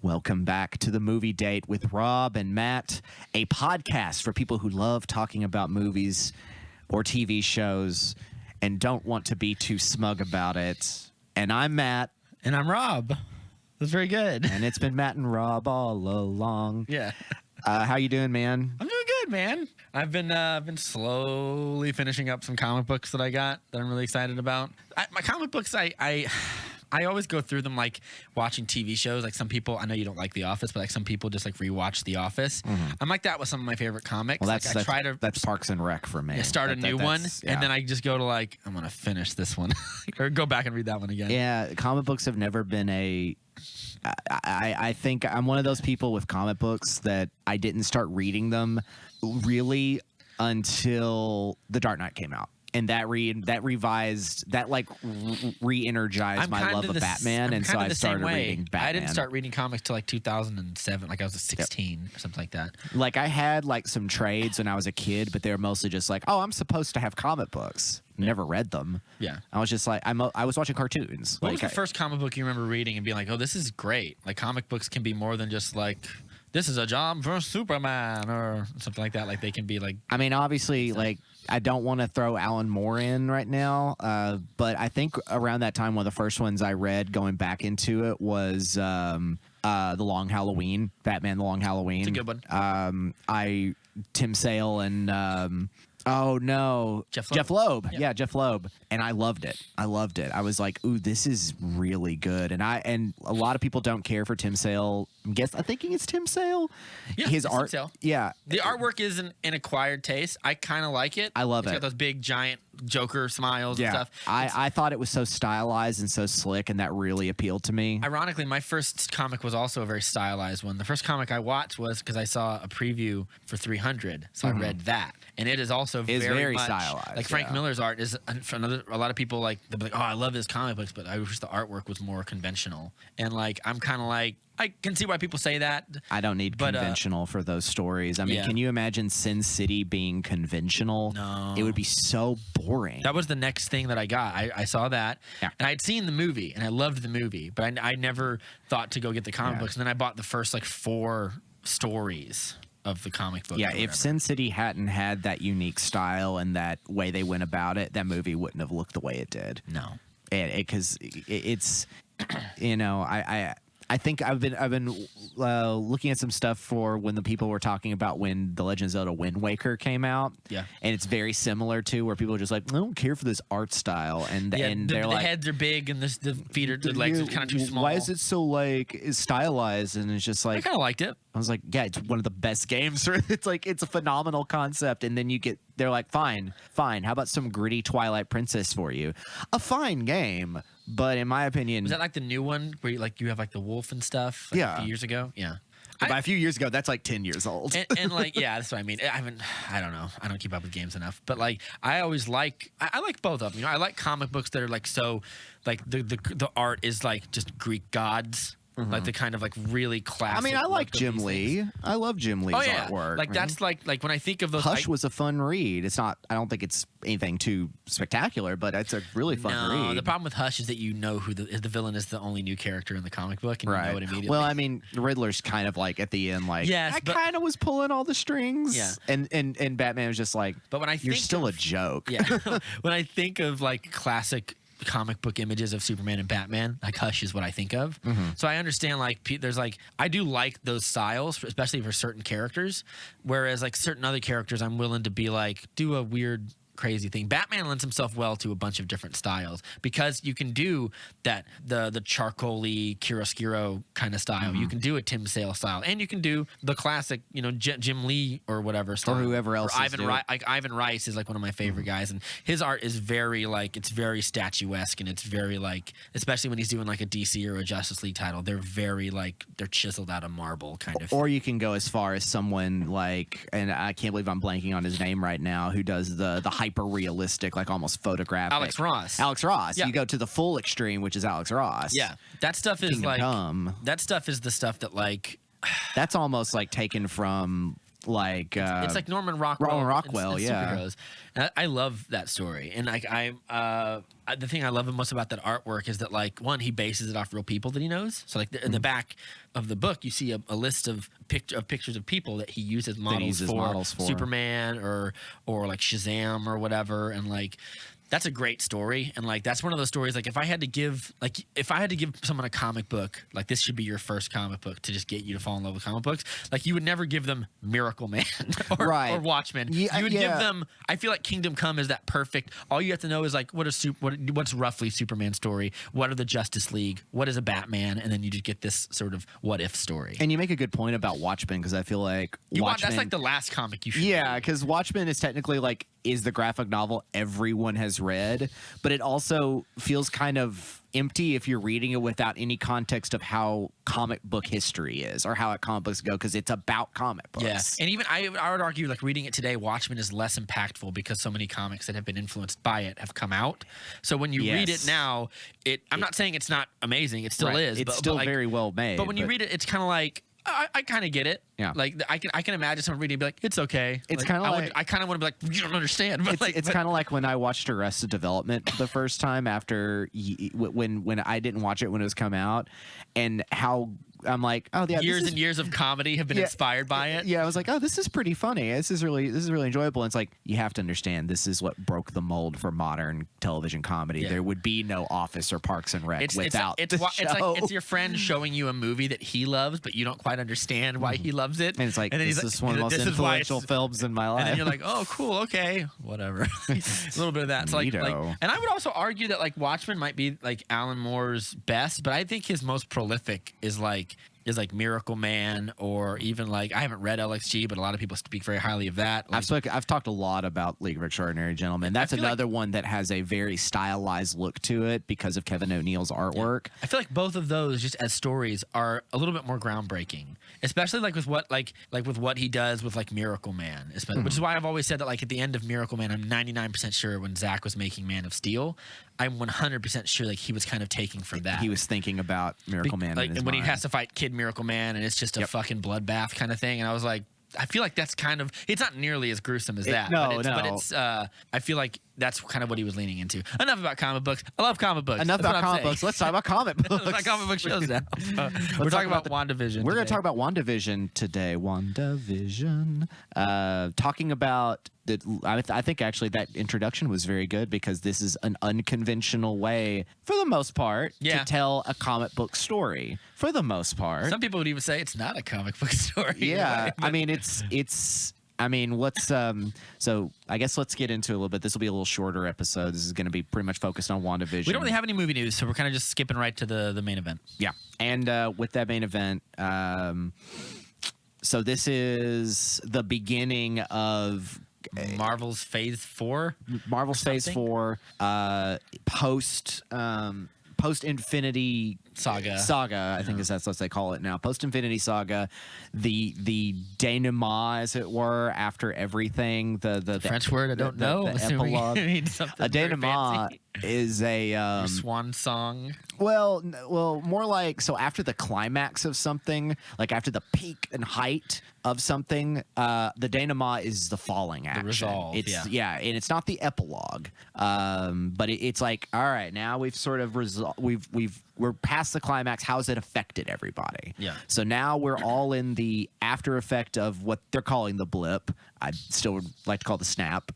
Welcome back to the Movie Date with Rob and Matt, a podcast for people who love talking about movies or TV shows and don't want to be too smug about it. And I'm Matt. And I'm Rob. That's very good. And it's been Matt and Rob all along. Yeah. How you doing, man? I'm doing good, man. I've been slowly finishing up some comic books that I got that I'm really excited about. My comic books, I always go through them like watching TV shows. Like some people, I know you don't like The Office, but like some people just like rewatch The Office. Mm-hmm. I'm like that with some of my favorite comics. Well, that's Parks and Rec for me. Start a new one, and then I just go to like, I'm gonna finish this one, or go back and read that one again. Yeah, comic books have never been a. I think I'm one of those people with comic books that I didn't start reading them really until The Dark Knight came out. And that re-energized my love of Batman, and so I started reading Batman. I didn't start reading comics till like 2007, like I was 16 or something like that. Like I had like some trades when I was a kid, but they were mostly just like, oh, I'm supposed to have comic books. Never read them. Yeah, I was just like, I was watching cartoons. What was the first comic book you remember reading and being like, oh, this is great? Like comic books can be more than just like, this is a job for Superman or something like that. Like they can be like, I mean, obviously, like I don't want to throw Alan Moore in right now, but I think around that time, one of the first ones I read going back into it was The Long Halloween, Batman: The Long Halloween. It's a good one. Tim Sale and oh no, Jeff Loeb. Yeah, Jeff Loeb, and I loved it. I was like, ooh, this is really good. And a lot of people don't care for Tim Sale. I'm thinking it's Tim Sale. Yeah, his art. Tim Sale. Yeah, the artwork is an acquired taste. I kind of like it. I love it. It's got those big giant Joker smiles and stuff. I thought it was so stylized and so slick, and that really appealed to me. Ironically, my first comic was also a very stylized one. The first comic I watched was because I saw a preview for 300, so I read that, and it is also very much stylized. Like Frank Miller's art is for a lot of people like they'll be like, oh, I love his comic books, but I wish the artwork was more conventional. And like I'm kind of like, I can see why people say that. I don't need conventional for those stories. I mean, can you imagine Sin City being conventional? No. It would be so boring. That was the next thing that I got. I saw that, and I'd seen the movie, and I loved the movie, but I never thought to go get the comic books. And then I bought the first like 4 stories of the comic book. Yeah, if Sin City hadn't had that unique style and that way they went about it, that movie wouldn't have looked the way it did. No. Because it's, you know, I think I've been looking at some stuff for when the people were talking about when The Legend of Zelda Wind Waker came out. Yeah, and it's very similar to where people are just like, I don't care for this art style, and they're the like, heads are big and the feet are the legs are kind of too small. Why is it so like stylized? And it's just like I kind of liked it. I was like, yeah, it's one of the best games. It's like it's a phenomenal concept, and then they're like, fine. How about some gritty Twilight Princess for you? A fine game. But in my opinion, was that like the new one where you have like the wolf and stuff? Like a few years ago, yeah. By a few years ago, that's like 10 years old. and like, yeah, that's what I mean. I don't know. I don't keep up with games enough. But like, I always like both of them. You know, I like comic books that are like so, like the art is like just Greek gods. Mm-hmm. Like the kind of like really classic. I mean, I like Jim Lee. I love Jim Lee's artwork. Like that's like when I think of those. Hush was a fun read. It's not. I don't think it's anything too spectacular, but it's a really fun read. The problem with Hush is that you know who the villain is, the only new character in the comic book, and you know it immediately. Well, I mean, Riddler's kind of like at the end, like I kind of was pulling all the strings. Yeah, and Batman was just like, but when you're still a joke. Yeah, when I think of like classic comic book images of Superman and Batman, like Hush is what I think of. Mm-hmm. So I understand like there's like I do like those styles, especially for certain characters, whereas like certain other characters I'm willing to be like do a weird crazy thing. Batman lends himself well to a bunch of different styles because you can do that the charcoaly chiaroscuro kind of style. Mm-hmm. You can do a Tim Sale style, and you can do the classic, you know, Jim Lee or whatever style, or whoever else. Or Ivan Rice is like one of my favorite guys, and his art is very like it's very statuesque, and it's very like, especially when he's doing like a DC or a Justice League title, they're very like they're chiseled out of marble kind of. Or you can go as far as someone like, and I can't believe I'm blanking on his name right now, who does the hyper realistic, like almost photographic. Alex Ross. Yeah. You go to the full extreme, which is Alex Ross. Yeah, that stuff is Kingdom like Come. That stuff is the stuff that like that's almost like taken from like it's like Norman Rockwell. Norman Rockwell, and yeah. superheroes. And I love that story, and like the thing I love most about that artwork is that like one, he bases it off real people that he knows. So like in the back of the book, you see a list of pictures of people that he uses models for Superman or like Shazam or whatever, and like. That's a great story, and like that's one of those stories. Like if I had to give someone a comic book, like this should be your first comic book to just get you to fall in love with comic books. Like you would never give them Miracle Man or Watchmen. Yeah, you would give them. I feel like Kingdom Come is that perfect. All you have to know is like what's roughly Superman's story, what are the Justice League, what is a Batman, and then you just get this sort of what if story. And you make a good point about Watchmen because I feel like that's like the last comic you should. Yeah, because Watchmen is technically like is the graphic novel everyone has read, but it also feels kind of empty if you're reading it without any context of how comic book history is or how comic books go, because it's about comic books. Yeah, and even I would argue like reading it today, Watchmen is less impactful because so many comics that have been influenced by it have come out. So when you read it now, I'm not saying it's not amazing, it still is. It's still very well made. But when you read it, it's kind of like, I kind of get it. Yeah. Like I can imagine someone reading and be like, it's okay. It's like, kind of like I kind of want to be like, you don't understand. But it's kind of like when I watched Arrested Development the first time after when I didn't watch it when it was come out, and how I'm like, oh yeah, years and years of comedy have been inspired by it. Yeah, I was like, oh, this is pretty funny. This is really enjoyable. And it's like you have to understand this is what broke the mold for modern television comedy. Yeah. There would be no Office or Parks and Rec without the show. It's like it's your friend showing you a movie that he loves, but you don't quite understand why he loves it. And it's like, this is one of the most influential films in my life. And then you're like, oh, cool, okay, whatever. A little bit of that. So like, and I would also argue that like Watchmen might be like Alan Moore's best, but I think his most prolific is like Miracle Man, or even like I haven't read LXG, but a lot of people speak very highly of that. Like, I've talked a lot about League of Extraordinary Gentlemen. That's another one that has a very stylized look to it because of Kevin O'Neill's artwork. Yeah. I feel like both of those, just as stories, are a little bit more groundbreaking, especially like with what like with what he does with like Miracle Man, which is why I've always said that like at the end of Miracle Man, I'm 99% sure when Zach was making Man of Steel, I'm 100% sure like he was kind of taking from that. He was thinking about Miracle Man, like, and when he has to fight Kid Miracle Man, and it's just a fucking bloodbath kind of thing. And I was like, I feel like that's kind of, it's not nearly as gruesome as that. But it's I feel like that's kind of what he was leaning into. Enough about comic books. I love comic books. Enough about comic books. Let's talk about comic books. Let's talk comic book shows now. We're talking about WandaVision. We're going to talk about WandaVision today. WandaVision. Talking about I think actually that introduction was very good because this is an unconventional way, for the most part, to tell a comic book story. For the most part, some people would even say it's not a comic book story. Yeah, I mean it's. I mean, so I guess let's get into it a little bit. This will be a little shorter episode. This is going to be pretty much focused on WandaVision. We don't really have any movie news, so we're kind of just skipping right to the main event. Yeah, and with that main event, so this is the beginning of Marvel's Phase 4. Marvel's Phase 4, post Infinity Saga, I think that's what they call it now. Post Infinity Saga, the denouement, as it were, after everything. The French word I don't know. The epilogue. A denouement is a swan song. Well, more like, so after the climax of something, like after the peak and height of something, the denouement is the falling action. The resolve. And it's not the epilogue. But it's like, all right, now we've sort of we're past the climax. How's it affected everybody? Yeah. So now we're all in the after effect of what they're calling the blip. I still would like to call it the snap.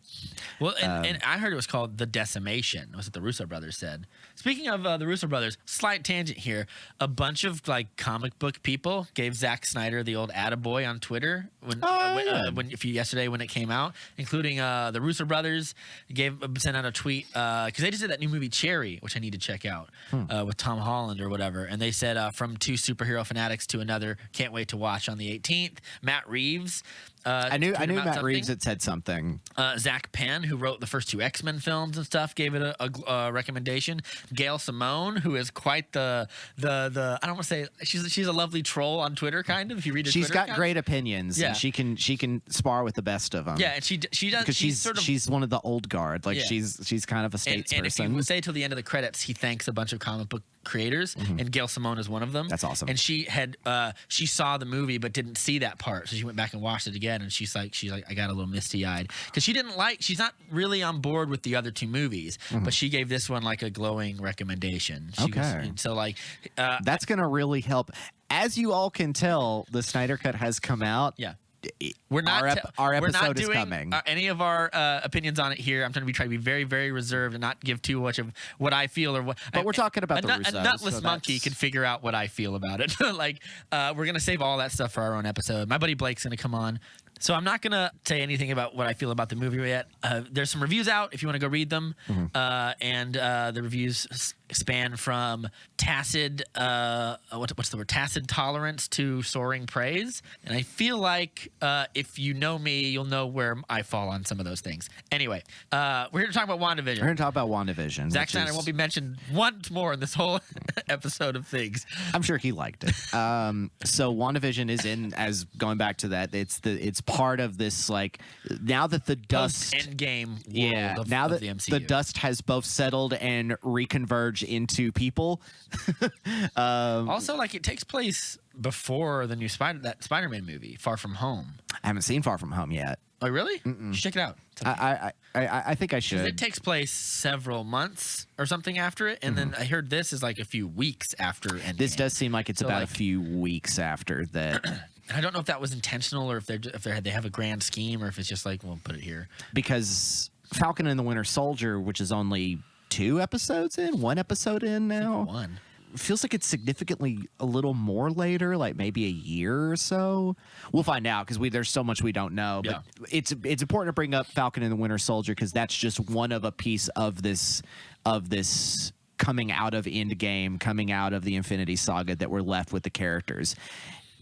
Well, and I heard it was called the decimation. Was what the Russo brothers said. Speaking of the Russo brothers, slight tangent here. A bunch of like comic book people gave Zack Snyder the old attaboy on Twitter yesterday when it came out, including the Russo brothers sent out a tweet because they just did that new movie Cherry, which I need to check out with Tom Holland or whatever. And they said from two superhero fanatics to another, can't wait to watch on the 18th. Matt Reeves. I knew Matt Reeves had said something. Zach Penn, who wrote the first two X-Men films and stuff, gave it a recommendation. Gail Simone, who is quite the I don't want to say she's a lovely troll on Twitter, kind of. If you read her she's Twitter got account. Great opinions. Yeah, and she can spar with the best of them. Yeah, and she does because she's one of the old guard. Like she's kind of a statesperson. And if you say till the end of the credits, he thanks a bunch of comic book creators, and Gail Simone is one of them. That's awesome. And she saw the movie but didn't see that part, so she went back and watched it again. yet, and she's like I got a little misty eyed because she's not really on board with the other two movies, but she gave this one like a glowing recommendation. So like that's gonna really help. As you all can tell, the Snyder Cut has come out. Yeah. Our episode is coming. Any of our opinions on it here. I'm trying to try to be very, very reserved and not give too much of what I feel or what. But we're talking about a Russos, nutless monkey can figure out what I feel about it. Like we're gonna save all that stuff for our own episode. My buddy Blake's gonna come on. So I'm not going to say anything about what I feel about the movie yet. There's some reviews out if you want to go read them. And the reviews span from tacit, what's the word? Tacit tolerance to soaring praise. And I feel like if you know me, you'll know where I fall on some of those things. Anyway, we're here to talk about WandaVision. We're here to talk about WandaVision. Zack Snyder won't be mentioned once more in this whole episode of things. I'm sure he liked it. So WandaVision is in, as going back to that, it's part of this, like, now that the dust endgame world now of that the MCU. the dust has both settled and reconverged into people. Also, like, it takes place before the new Spider-Man movie, Far From Home. I haven't seen Far From Home yet. Oh, really? You should check it out. I think I should. It takes place several months or something after it, and then I heard this is like a few weeks after Endgame. This does seem like it's about a few weeks after that. And I don't know if that was intentional or if they have a grand scheme or if it's just like, we'll put it here. Because Falcon and the Winter Soldier, which is only 1 episode in now. One. Feels like it's significantly a little more later, like maybe a year or so. We'll find out because there's so much we don't know. But it's important to bring up Falcon and the Winter Soldier because that's just one of a piece of this coming out of Endgame, coming out of the Infinity Saga that we're left with the characters.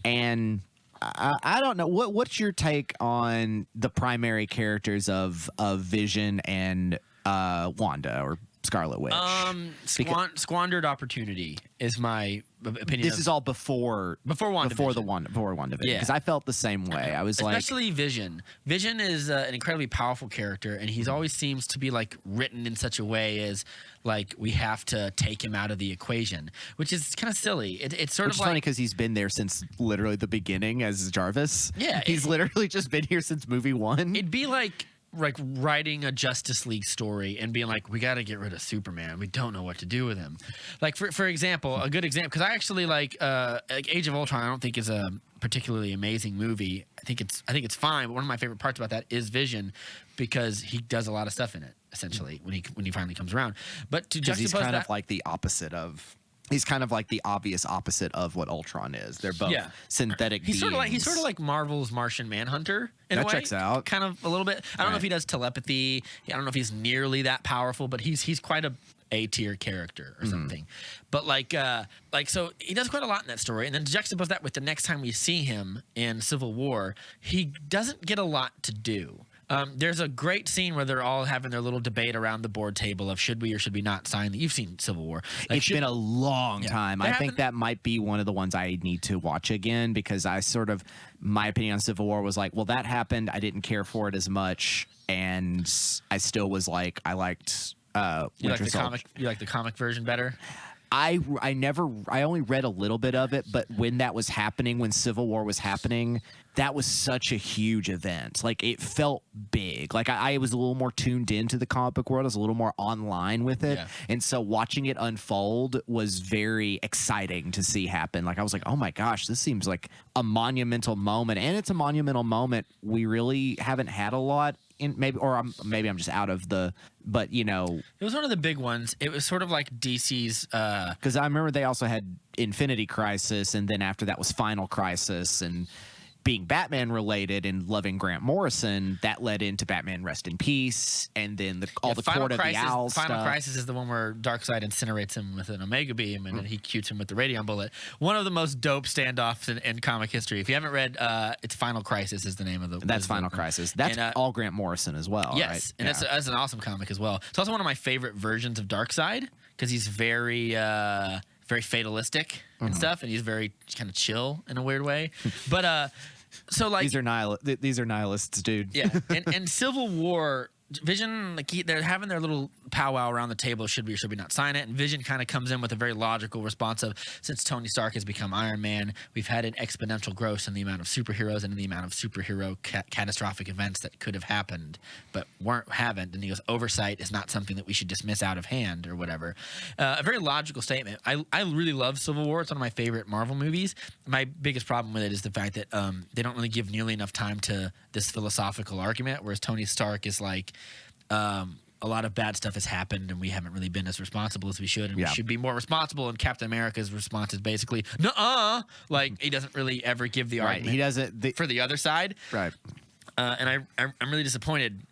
And I don't know what's your take on the primary characters of Vision and Wanda or Scarlet Witch? Squandered opportunity is my opinion. This is all before WandaVision. Before WandaVision. Because I felt the same way. I was especially Vision. Vision is an incredibly powerful character, and he's always seems to be like written in such a way as like we have to take him out of the equation, which is kind of silly. It's sort of like, funny because he's been there since literally the beginning as Jarvis. Yeah, he's literally just been here since movie 1. It'd be like writing a Justice League story and being like, we got to get rid of Superman. We don't know what to do with him. Like for example, a good example, because I actually like Age of Ultron. I don't think is a particularly amazing movie. I think it's fine. But one of my favorite parts about that is Vision, because he does a lot of stuff in it. Essentially, when he finally comes around. But to juxtapose he's kind of like the opposite of. He's kind of like the obvious opposite of what Ultron is. They're both synthetic beings. He's sort of like Marvel's Martian Manhunter in a way. That checks out. Kind of a little bit. I don't know if he does telepathy. I don't know if he's nearly that powerful, but he's quite a tier character or something. But so he does quite a lot in that story. And then to juxtapose that with the next time we see him in Civil War, he doesn't get a lot to do. There's a great scene where they're all having their little debate around the board table of should we or should we not sign. You've seen Civil War. It's been a long time. I think that might be one of the ones I need to watch again because my opinion on Civil War was like, well, that happened. I didn't care for it as much. And I still was like, I liked Winter Soldier. You like the comic version better? I only read a little bit of it, but when that was happening, when Civil War was happening, that was such a huge event. Like, it felt big. Like, I was a little more tuned into the comic book world. I was a little more online with it. Yeah. And so watching it unfold was very exciting to see happen. Like, I was like, oh my gosh, this seems like a monumental moment. And it's a monumental moment we really haven't had a lot. Maybe I'm just out of the, but you know, it was one of the big ones. It was sort of like DC's, because I remember they also had Infinity Crisis, and then after that was Final Crisis, and being Batman related and loving Grant Morrison, that led into Batman Rest in Peace, and then the Court of the Owls. Final Crisis is the one where Darkseid incinerates him with an Omega Beam, and then he shoots him with the Radion Bullet. One of the most dope standoffs in comic history. If you haven't read, it's Final Crisis is the name of the. That's Final Crisis. That's all Grant Morrison as well. Yes, right? And that's an awesome comic as well. It's also one of my favorite versions of Darkseid because he's very fatalistic and stuff, and he's very kind of chill in a weird way. But so like these are nihilists, dude. Yeah, and Civil War Vision, like they're having their little powwow around the table. Should we or should we not sign it? And Vision kind of comes in with a very logical response of, since Tony Stark has become Iron Man, we've had an exponential growth in the amount of superheroes and in the amount of superhero catastrophic events that could have happened but haven't. And he goes, oversight is not something that we should dismiss out of hand or whatever. A very logical statement. I really love Civil War. It's one of my favorite Marvel movies. My biggest problem with it is the fact that they don't really give nearly enough time to this philosophical argument, whereas Tony Stark is like, a lot of bad stuff has happened and we haven't really been as responsible as we should, and we should be more responsible. And Captain America's response is basically, nuh-uh. Like, he doesn't really ever give the argument. He doesn't for the other side. Right. And I'm really disappointed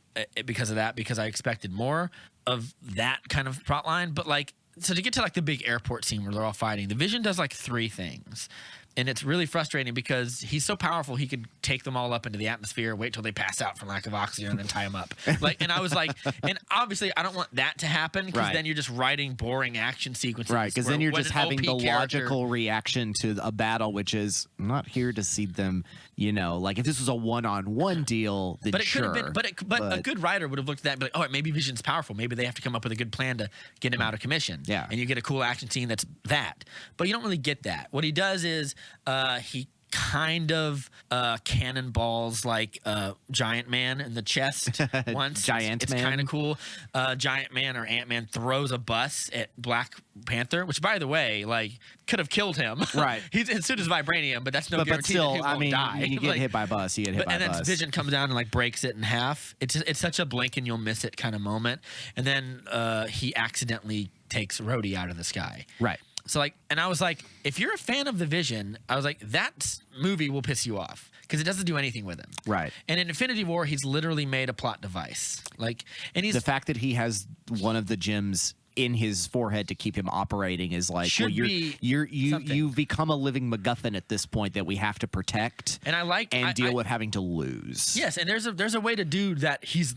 because of that, because I expected more of that kind of plot line. But like, so to get to like the big airport scene where they're all fighting, the Vision does like 3 things. And it's really frustrating because he's so powerful, he could take them all up into the atmosphere, wait till they pass out from lack of oxygen, and then tie them up. Like, and I was like, and obviously I don't want that to happen, because then you're just writing boring action sequences. Right, because then you're just having the logical reaction to a battle, which is, I'm not here to see them, you know, like if this was a one-on-one deal, then but it sure. could have been, but a good writer would have looked at that and be like, oh, maybe Vision's powerful. Maybe they have to come up with a good plan to get him out of commission. Yeah. And you get a cool action scene that's that. But you don't really get that. What he does is he kind of cannonballs like Giant Man in the chest once. Giant Man. It's kind of cool. Giant Man or Ant-Man throws a bus at Black Panther, which, by the way, like could have killed him. Right. He's as soon as vibranium, but that's no guarantee still, that he won't I mean, die. you get like, hit by a bus. You get hit by a bus. And then Vision comes down and like breaks it in half. It's such a blink and you'll miss it kind of moment. And then he accidentally takes Rhodey out of the sky. Right. So like, and I was like, if you're a fan of the Vision, I was like, that movie will piss you off because it doesn't do anything with him. Right. And in Infinity War, he's literally made a plot device. Like, and he's the fact that he has one of the gems in his forehead to keep him operating is like, well, you've become a living MacGuffin at this point that we have to protect and deal with having to lose. Yes, and there's a way to do that. He's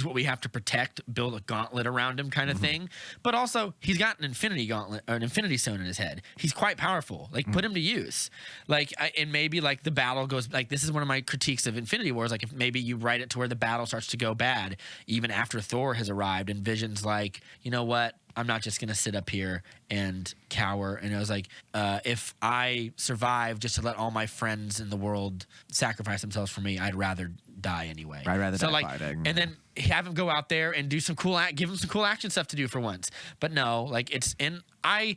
what we have to protect, build a gauntlet around him kind of thing. But also he's got an Infinity Gauntlet or an Infinity Stone in his head. He's quite powerful. Like put him to use. Like and maybe like the battle goes like, this is one of my critiques of Infinity War is like, if maybe you write it to where the battle starts to go bad even after Thor has arrived and Vision's like, you know what? I'm not just going to sit up here and cower. And I was like, if I survive just to let all my friends in the world sacrifice themselves for me, I'd rather die anyway. I'd rather die fighting. And then have him go out there and do some cool, give him some cool action stuff to do for once. But no, like I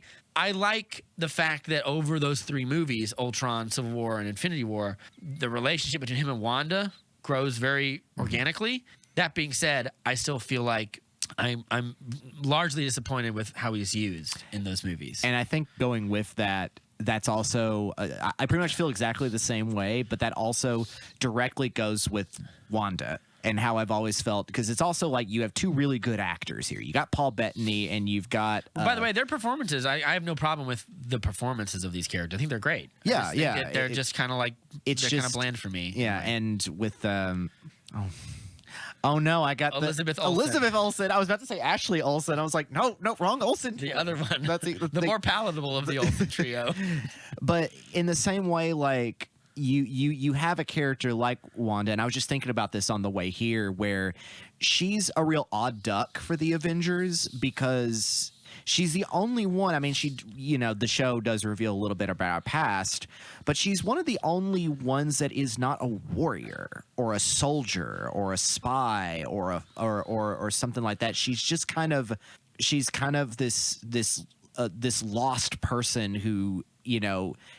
like the fact that over those 3 movies, Ultron, Civil War, and Infinity War, the relationship between him and Wanda grows very organically. That being said, I still feel like I'm largely disappointed with how he's used in those movies. And I think going with that, that's also I pretty much feel exactly the same way, but that also directly goes with Wanda and how I've always felt, because it's also like you have 2 really good actors here. You got Paul Bettany and you've got by the way, their performances, I have no problem with the performances of these characters. I think they're great. Yeah. They're just kind of like, they're kind of bland for me. Yeah. And with oh no, I got Elizabeth Olsen. I was about to say Ashley Olsen. I was like, no, wrong Olsen. The other one. That's the more palatable of the Olsen trio. But in the same way, like you have a character like Wanda, and I was just thinking about this on the way here, where she's a real odd duck for the Avengers because she's the only one. I mean, the show does reveal a little bit about her past, but she's one of the only ones that is not a warrior or a soldier or a spy or something like that. She's just kind of this lost person who,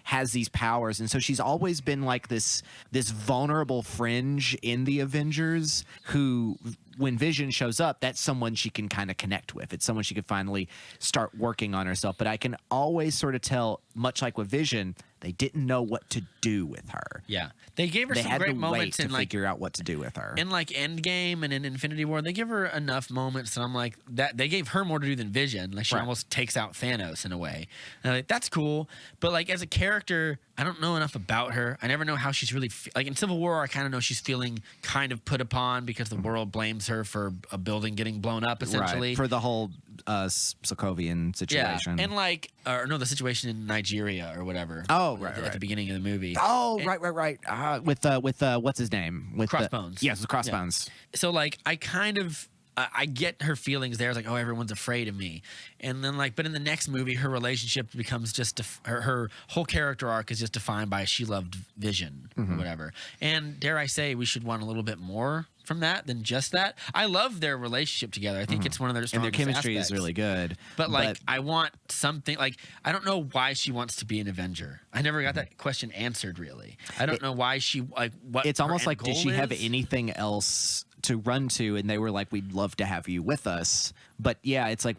has these powers. And so she's always been like this vulnerable fringe in the Avengers who, when Vision shows up, that's someone she can kind of connect with. It's someone she could finally start working on herself. But I can always sort of tell, much like with Vision, they didn't know what to do with her. Yeah. They gave her some great moments to figure out what to do with her. In like Endgame and in Infinity War, they give her enough moments, and I'm like, that they gave her more to do than Vision. Like she almost takes out Thanos in a way. And I'm like, that's cool. But like as a character, I don't know enough about her. I never know how she's really like in Civil War. I kind of know she's feeling kind of put upon because the world blames her for a building getting blown up, essentially. Right. For the whole Sokovian situation. Yeah. And like, the situation in Nigeria or whatever. Oh, right. At the beginning of the movie. Oh, right. With what's his name? With Crossbones. Yes, with Crossbones. Yeah. So like, I kind of I get her feelings there. It's like, oh, everyone's afraid of me. And then like, but in the next movie, her relationship becomes just, her whole character arc is just defined by she loved Vision or whatever. And dare I say, we should want a little bit more from that than just that. I love their relationship together. I think it's one of their strongest and their chemistry aspects. is really good. But like, I want something like, I don't know why she wants to be an Avenger. I never got that question answered really. I don't know why she like what. It's almost like, did she have is. anything else to run to? And they were like, we'd love to have you with us. But yeah, it's like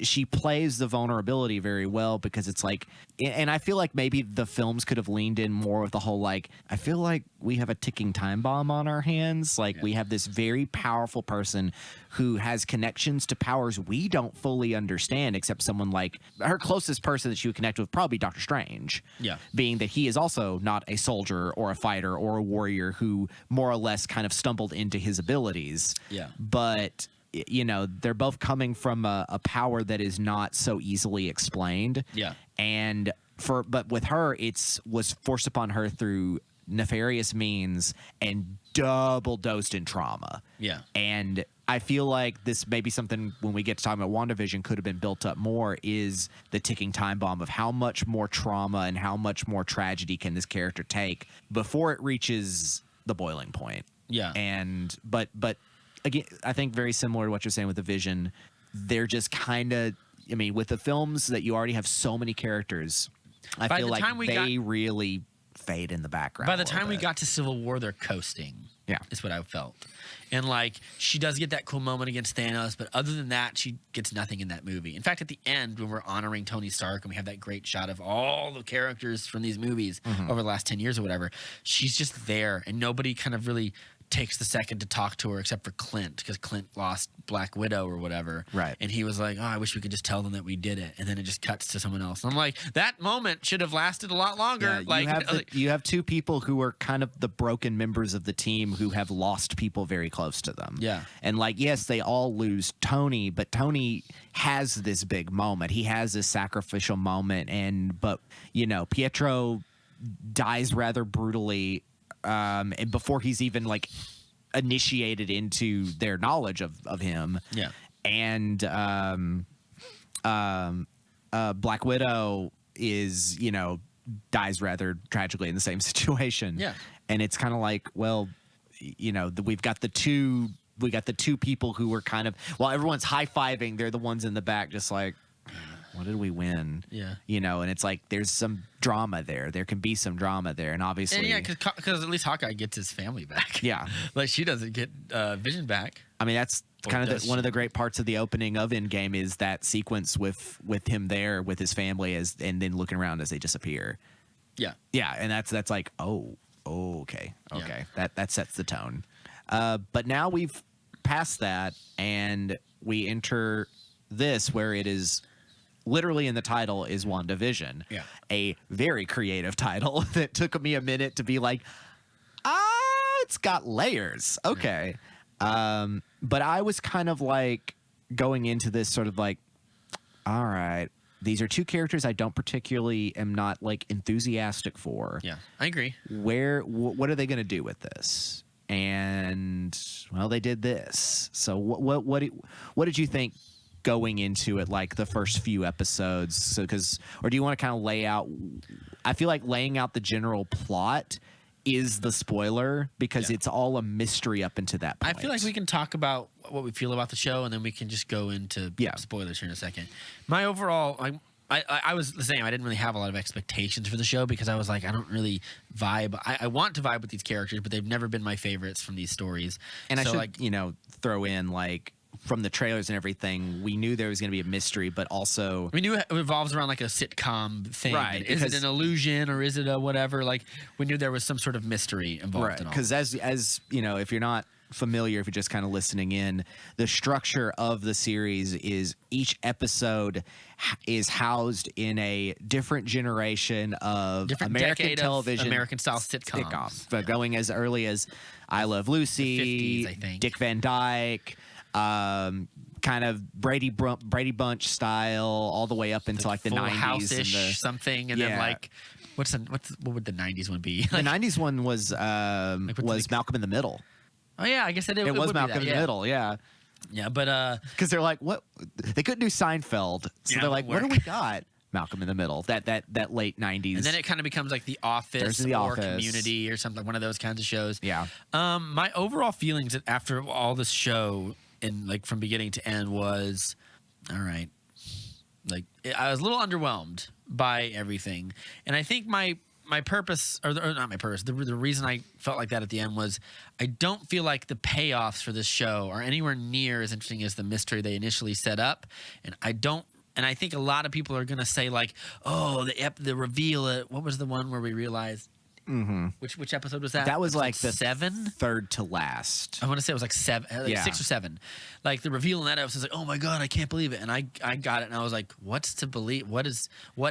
she plays the vulnerability very well, because it's like, and I feel like maybe the films could have leaned in more with the whole like, I feel like we have a ticking time bomb on our hands. Like we have this very powerful person who has connections to powers we don't fully understand, except someone like her closest person that she would connect with, probably Doctor Strange. Yeah. Being that he is also not a soldier or a fighter or a warrior who more or less kind of stumbled into his abilities. Yeah. But you know, they're both coming from a power that is not so easily explained. Yeah. But with her, was forced upon her through nefarious means and double dosed in trauma. Yeah. And I feel like this may be something, when we get to talking about WandaVision, could have been built up more, is the ticking time bomb of how much more trauma and how much more tragedy can this character take before it reaches the boiling point. Yeah. And but again, I think very similar to what you're saying with the Vision, they're just kind of, I mean, with the films that you already have so many characters, I feel like they really fade in the background. By the time we got to Civil War, they're coasting. Yeah. Is what I felt. And like, she does get that cool moment against Thanos, but other than that, she gets nothing in that movie. In fact, at the end, when we're honoring Tony Stark and we have that great shot of all the characters from these movies over the last 10 years or whatever, she's just there, and nobody kind of really takes the second to talk to her except for Clint, because Clint lost Black Widow or whatever. Right. And he was like, oh, I wish we could just tell them that we did it. And then it just cuts to someone else. And I'm like, that moment should have lasted a lot longer. Yeah, you have two people who are kind of the broken members of the team who have lost people very close to them. Yeah. And like, yes, they all lose Tony, but Tony has this big moment. He has this sacrificial moment. But you know, Pietro dies rather brutally. And before he's even like initiated into their knowledge of him. Yeah. And Black Widow is, you know, dies rather tragically in the same situation. Yeah. And it's kind of like, well, you know, we got the two people who were kind of, while everyone's high-fiving, they're the ones in the back just like, what did we win? Yeah. You know, and it's like there's some drama there. There can be some drama there. And obviously. And yeah, because at least Hawkeye gets his family back. Yeah. Like, she doesn't get Vision back. I mean, that's kind of one of the great parts of the opening of Endgame is that sequence with him there with his family and then looking around as they disappear. Yeah. Yeah. And that's like, okay. Yeah. That sets the tone. But now we've passed that and we enter this where it is literally in the title is WandaVision. Yeah. A very creative title that took me a minute to be like, it's got layers. Okay. But I was kind of like going into this sort of like, all right, these are two characters I don't particularly am not like enthusiastic for. Yeah, I agree. What are they going to do with this? And well, they did this. So what did you think going into it, like the first few episodes? So or do you want to kind of lay out? I feel like laying out the general plot is the spoiler because it's all a mystery up into that point. I feel like we can talk about what we feel about the show and then we can just go into spoilers here in a second. My overall, I was the same. I didn't really have a lot of expectations for the show because I was like, I don't really vibe. I want to vibe with these characters, but they've never been my favorites from these stories. And so I should, throw in like, from the trailers and everything, we knew there was going to be a mystery, but also we knew it revolves around like a sitcom thing. Right? Is it an illusion or is it a whatever? Like, we knew there was some sort of mystery involved. Right? In all. Because as you know, if you're not familiar, if you're just kind of listening in, the structure of the series is each episode is housed in a different generation of American television, American style sitcoms. Going as early as I Love Lucy, 50s, I think. Dick Van Dyke. Kind of Brady Bunch style, all the way up into like the Full 90s House-ish and something, and then like what would the 90s one be? The 90s one was Malcolm in the Middle. Oh yeah, I guess it was Malcolm in the Middle. Yeah, Yeah, but because they're like, what? They couldn't do Seinfeld, so they're like, what do we got? Malcolm in the Middle, that late 90s. And then it kind of becomes like The Office or Community or something, one of those kinds of shows. Yeah. My overall feelings after all this show and like from beginning to end was, all right. Like I was a little underwhelmed by everything. And I think my purpose, or not my purpose, the reason I felt like that at the end was I don't feel like the payoffs for this show are anywhere near as interesting as the mystery they initially set up. And I think a lot of people are going to say like, oh, the reveal. What was the one where we realized? Mm-hmm. Which episode was that? That was like the 7, third to last. I want to say it was like 7, like 6 or 7. Like the reveal in that episode was like, oh my god, I can't believe it. And I got it, and I was like, what's to believe? What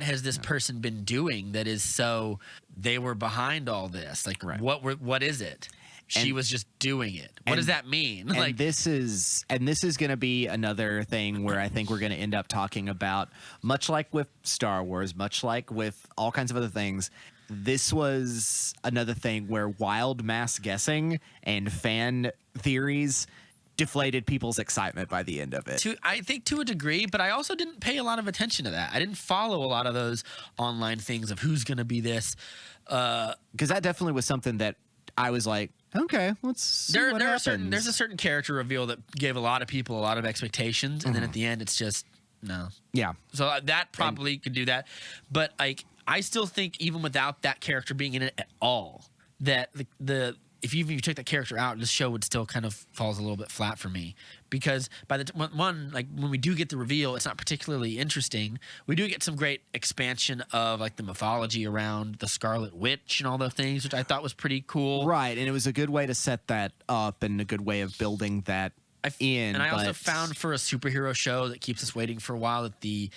has this person been doing that is so they were behind all this? Like what is it? She was just doing it. What does that mean? And like this is going to be another thing where I think we're going to end up talking about, much like with Star Wars, much like with all kinds of other things. This was another thing where wild mass guessing and fan theories deflated people's excitement by the end of it. I think to a degree, but I also didn't pay a lot of attention to that. I didn't follow a lot of those online things of who's going to be this. Because that definitely was something that I was like, okay, let's see what happens. There's a certain character reveal that gave a lot of people a lot of expectations, and then at the end, it's just no. Yeah. So that probably could do that, but like I still think even without that character being in it at all, that the if you took that character out, the show would still kind of falls a little bit flat for me, because by the like when we do get the reveal, it's not particularly interesting. We do get some great expansion of like the mythology around the Scarlet Witch and all those things, which I thought was pretty cool. Right, and it was a good way to set that up and a good way of building that in. And I also found for a superhero show that keeps us waiting for a while that the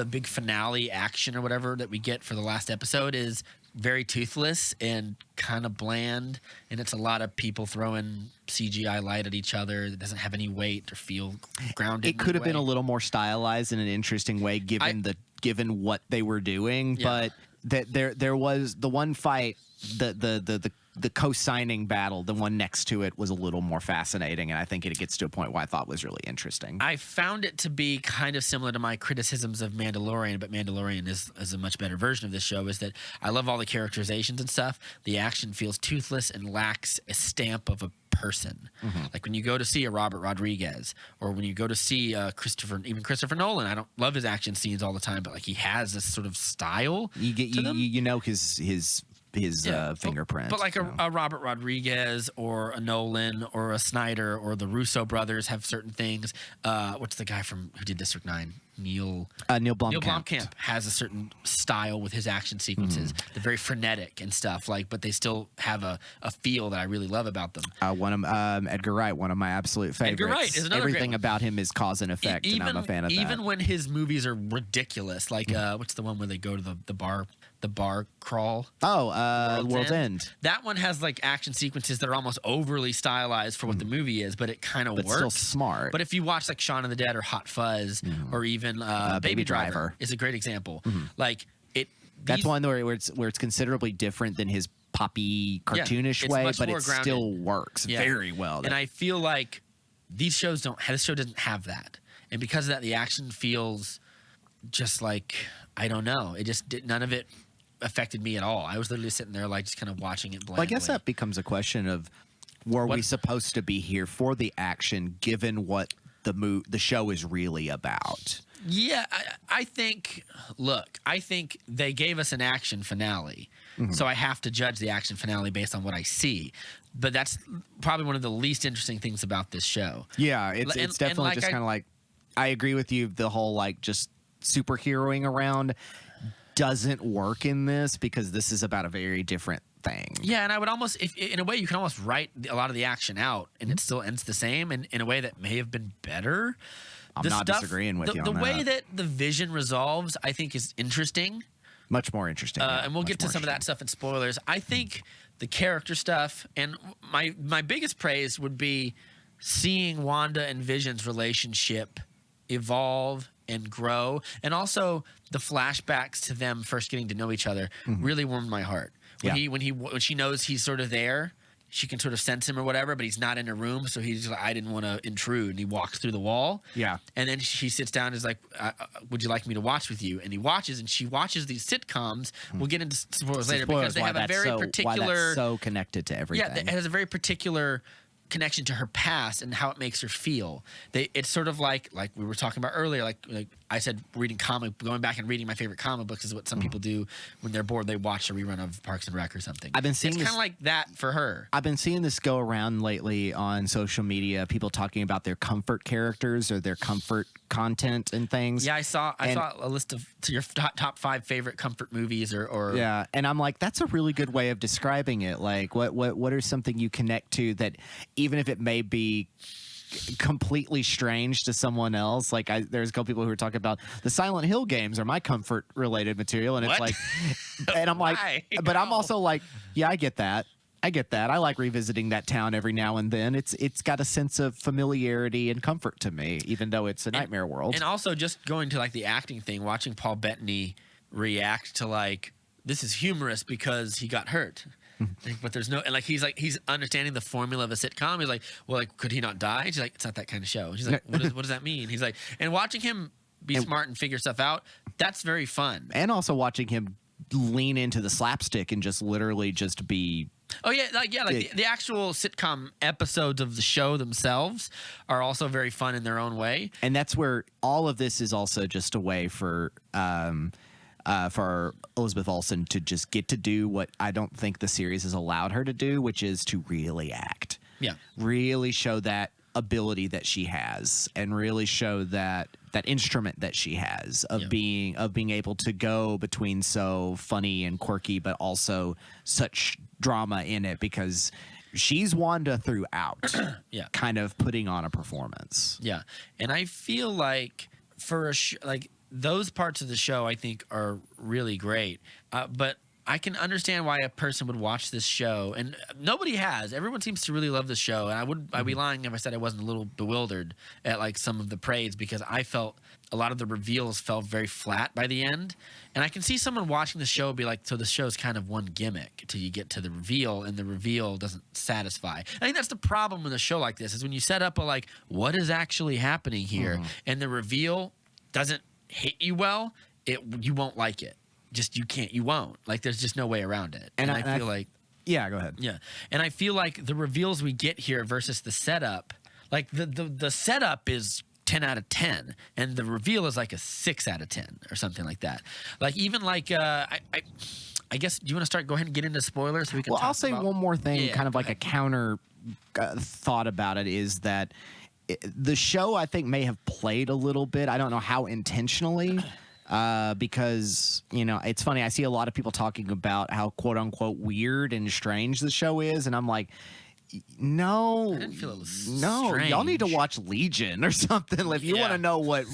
big finale action or whatever that we get for the last episode is very toothless and kind of bland, and it's a lot of people throwing CGI light at each other that doesn't have any weight or feel grounded. It could have been a little more stylized in an interesting way given what they were doing, but there was the one fight, the co-signing battle, the one next to it was a little more fascinating, and I think it gets to a point where I thought was really interesting. I found it to be kind of similar to my criticisms of Mandalorian, but Mandalorian is a much better version of this show, is that I love all the characterizations and stuff. The action feels toothless and lacks a stamp of a person. Mm-hmm. Like when you go to see a Robert Rodriguez, or when you go to see Christopher Nolan, I don't love his action scenes all the time, but like he has this sort of style. You know his fingerprint. But like a Robert Rodriguez or a Nolan or a Snyder or the Russo brothers have certain things. What's the guy who did District 9? Neil Blomkamp has a certain style with his action sequences. Mm-hmm. They're very frenetic and stuff, but they still have a feel that I really love about them. Edgar Wright, one of my absolute favorites. Edgar Wright is another Everything about him is cause and effect, and I'm a fan of that. Even when his movies are ridiculous, like what's the one where they go to the bar crawl? World's End. That one has like action sequences that are almost overly stylized for what the movie is, but it kind of works. But still smart. But if you watch like Shaun of the Dead or Hot Fuzz or even Baby Driver is a great example. Mm-hmm. Like that's one where it's considerably different than his poppy cartoonish way, but it grounded. Still works very well. And I feel like this show doesn't have that, and because of that, the action feels just like, I don't know. None of it affected me at all. I was literally sitting there like just kind of watching it blindly. Well, I guess that becomes a question of, were we supposed to be here for the action given what the show is really about? Yeah, I think they gave us an action finale. Mm-hmm. So I have to judge the action finale based on what I see. But that's probably one of the least interesting things about this show. Yeah, it's definitely just kind of like, I agree with you, the whole like just superheroing around doesn't work in this, because this is about a very different thing. Yeah, and I would almost, in a way, you can almost write a lot of the action out, and it still ends the same, and in a way that may have been better. I'm not disagreeing with you on that. The way that the Vision resolves, I think, is interesting. Much more interesting. And we'll get to some of that stuff in spoilers. I think the character stuff, and my biggest praise would be seeing Wanda and Vision's relationship evolve and grow, and also the flashbacks to them first getting to know each other really warmed my heart. When she knows he's sort of there, she can sort of sense him or whatever, but he's not in a room, so he's like, I didn't want to intrude, and he walks through the wall. Yeah. And then she sits down and is like, would you like me to watch with you? And he watches, and she watches these sitcoms. We'll get into spoilers later because they have a very particular... Why that's so connected to everything. Yeah, it has a very particular connection to her past and how it makes her feel. It's sort of like we were talking about earlier, like I said, going back and reading my favorite comic books is what some people do when they're bored. They watch a rerun of Parks and Rec or something. I've been seeing it's kind of like that for her. I've been seeing this go around lately on social media, people talking about their comfort characters or their comfort content and things. Yeah, I saw a list of your top 5 favorite comfort movies or yeah, and I'm like, that's a really good way of describing it. Like what are something you connect to that even if it may be completely strange to someone else. Like there's a couple people who are talking about the Silent Hill games are my comfort related material, and it's like, and I'm like, but I'm also like, yeah, I get that. I like revisiting that town every now and then. It's got a sense of familiarity and comfort to me, even though it's a nightmare world. And also just going to like the acting thing, watching Paul Bettany react to like, this is humorous because he got hurt. But there's no, and like he's understanding the formula of a sitcom. He's like, well, like, could he not die? She's like, it's not that kind of show. She's like, what does that mean? He's like, and watching him be smart and figure stuff out, that's very fun. And also watching him lean into the slapstick and just literally just be. Oh yeah, the actual sitcom episodes of the show themselves are also very fun in their own way. And that's where all of this is also just a way for Elizabeth Olsen to just get to do what I don't think the series has allowed her to do, which is to really act. Yeah. Really show that ability that she has and really show that instrument that she has of being able to go between so funny and quirky, but also such drama in it, because she's Wanda throughout. Yeah. Kind of putting on a performance. Yeah. And I feel like for those parts of the show I think are really great. But I can understand why a person would watch this show, and nobody has. Everyone seems to really love the show, and I'd be lying if I said I wasn't a little bewildered at like some of the praise, because I felt a lot of the reveals felt very flat by the end. And I can see someone watching the show be like, so the show's kind of one gimmick till you get to the reveal, and the reveal doesn't satisfy. I think that's the problem with a show like this, is when you set up what is actually happening here, and the reveal doesn't hit you well, you won't like it. You won't. Like, there's just no way around it. And I feel like... Yeah, go ahead. Yeah. And I feel like the reveals we get here versus the setup, like the setup is 10 out of 10, and the reveal is like a 6 out of 10 or something like that. Like, even like, I guess, do you want to go ahead and get into spoilers so we can talk I'll say one more thing, kind of like a counter thought about it, is that the show, I think, may have played a little bit. I don't know how intentionally, because, it's funny. I see a lot of people talking about how quote unquote weird and strange the show is. And I'm like, no, I didn't feel it was strange. Y'all need to watch Legion or something. If you want to know what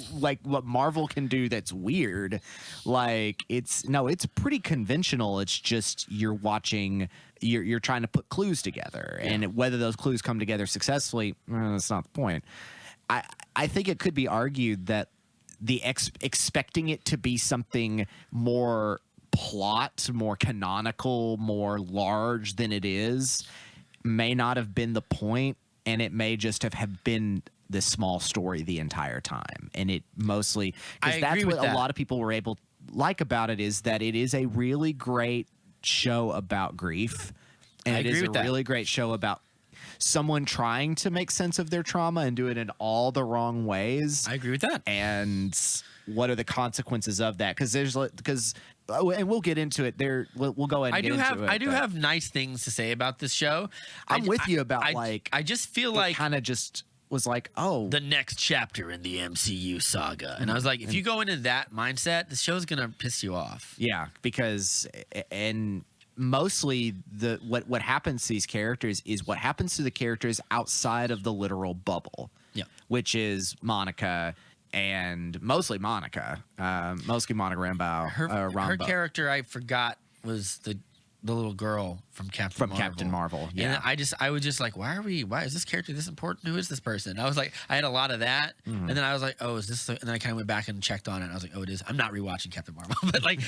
Marvel can do that's weird, it's pretty conventional. It's just you're trying to put clues together, and whether those clues come together successfully, that's not the point. I think it could be argued that the expecting it to be something more plot, more canonical, more large than it is may not have been the point, and it may just have been this small story the entire time. And it mostly, because that's what a lot of people were able like about it, is that it is a really great show about grief, and it is a really great show about someone trying to make sense of their trauma and do it in all the wrong ways. I agree with that. And what are the consequences of that? And we'll get into it there. We'll go ahead and get into it. I do have nice things to say about this show. I'm with you about I just feel like kind of just was like, oh, the next chapter in the MCU saga. And I was like, if you go into that mindset, the show's going to piss you off. Yeah, because mostly what happens to these characters is what happens to the characters outside of the literal bubble. Yeah. Which is Monica, and mostly Monica Rambeau. Her character, I forgot, was the the little girl from Captain Marvel. Captain Marvel. Yeah. And I was just like, why is this character this important? Who is this person? I was like, I had a lot of that, and then I was like, oh, is this? And then I kind of went back and checked on it, and I was like, oh, it is. I'm not rewatching Captain Marvel, but like,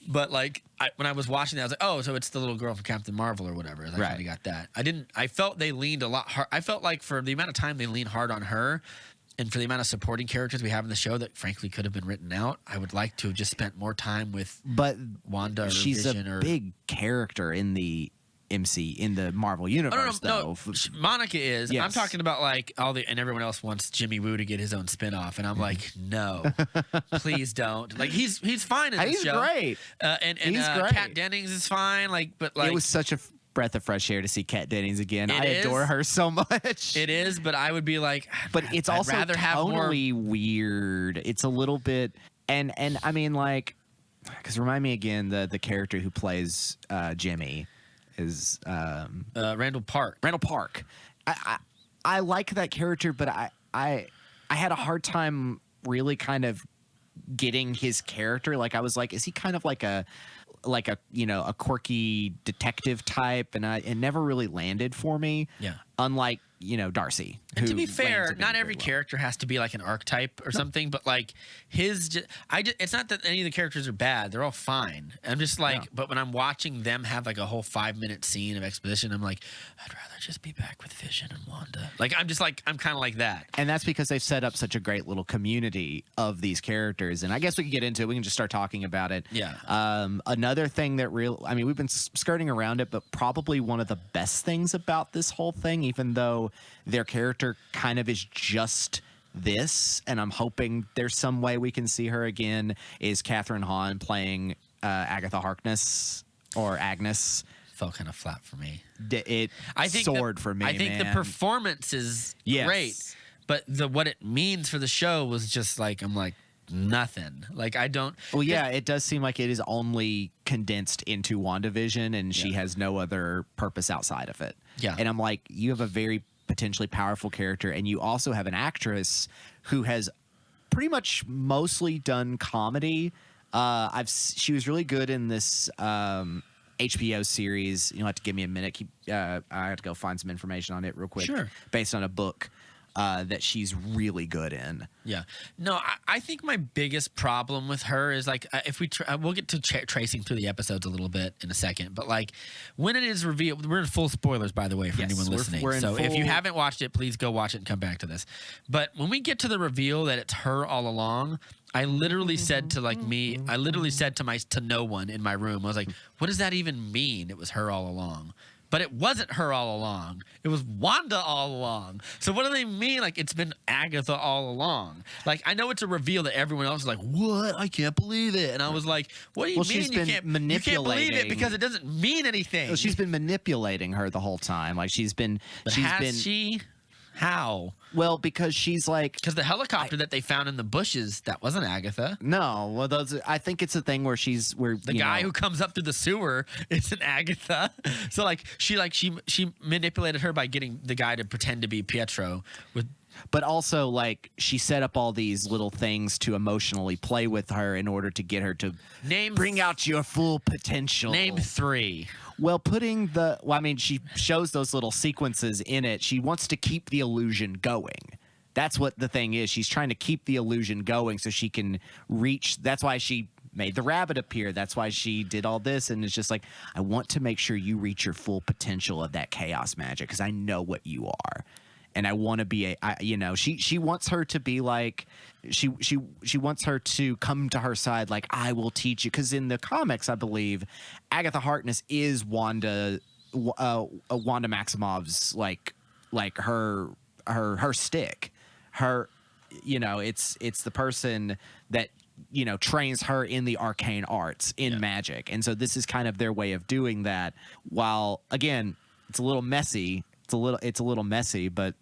but like, when I was watching that, I was like, oh, so it's the little girl from Captain Marvel or whatever. I kind of got that. I felt they leaned a lot hard. I felt like for the amount of time they leaned hard on her. And for the amount of supporting characters we have in the show that frankly could have been written out, I would like to have just spent more time with Wanda or she's Vision a big character in the in the Marvel universe, though. No, Monica is. Yes. I'm talking about like and everyone else wants Jimmy Woo to get his own spinoff, and I'm like, no, please don't. Like he's fine in the show. Great. And he's great. Kat Dennings is fine. But it was such a breath of fresh air to see Kat Dennings again. I adore her so much. It is, but I would be like, but it's also totally weird. It's a little bit, and I mean, like, because remind me again, the character who plays Jimmy is Randall Park. Randall Park. I like that character, but I had a hard time really kind of getting his character. Like I was like, is he kind of like a a quirky detective type, and it never really landed for me. Yeah. Unlike Darcy. And to be fair, not every character has to be like an archetype or something, but like it's not that any of the characters are bad; they're all fine. I'm just like, but when I'm watching them have like a whole 5-minute scene of exposition, I'm like, I'd rather just be back with Vision and Wanda. Like I'm kind of like that. And that's because they've set up such a great little community of these characters. And I guess we can get into it. We can just start talking about it. Yeah. Another thing that we've been skirting around it, but probably one of the best things about this whole thing, even though their character kind of is just this, and I'm hoping there's some way we can see her again, is Catherine Hahn playing Agatha Harkness or Agnes. Felt kind of flat for me. I think soared for me. I think the performance is great, but what it means for the show was just like, I'm like, nothing. Like I don't. Well, yeah, it does seem like it is only condensed into WandaVision, and she has no other purpose outside of it. Yeah, and I'm like, you have a very potentially powerful character, and you also have an actress who has pretty much mostly done comedy. She was really good in this HBO series. You'll have to give me a minute. I have to go find some information on it real quick. Sure. Based on a book that she's really good in. Yeah. No, I think my biggest problem with her is like if we'll get to tracing through the episodes a little bit in a second, but like when it is revealed, we're in full spoilers, by the way, for anyone listening. So if you haven't watched it, please go watch it and come back to this. But when we get to the reveal that it's her all along, I literally said to to no one in my room, I was like, what does that even mean? It was her all along. But it wasn't her all along. It was Wanda all along. So what do they mean? Like, it's been Agatha all along. Like, I know it's a reveal that everyone else is like, what? I can't believe it. And I was like, what do you mean you can't believe it? Because it doesn't mean anything. Well, she's been manipulating her the whole time. Like, has she? How? Well, because she's like... Because the helicopter that they found in the bushes, that wasn't Agatha. No. Well, I think it's a thing where the guy who comes up through the sewer isn't Agatha. So, she manipulated her by getting the guy to pretend to be Pietro with... But also, like, she set up all these little things to emotionally play with her in order to get her to bring out your full potential. Name 3. Well, she shows those little sequences in it. She wants to keep the illusion going. That's what the thing is. She's trying to keep the illusion going so she can reach. That's why she made the rabbit appear. That's why she did all this. And it's just like, I want to make sure you reach your full potential of that chaos magic because I know what you are. And I want to be she wants her to be like, she wants her to come to her side like, I will teach you. Because in the comics, I believe, Agatha Harkness is Wanda Maximoff's like her stick. Her, it's the person that, trains her in the arcane arts, in magic. And so this is kind of their way of doing that. While, again, it's a little messy. It's a little messy, but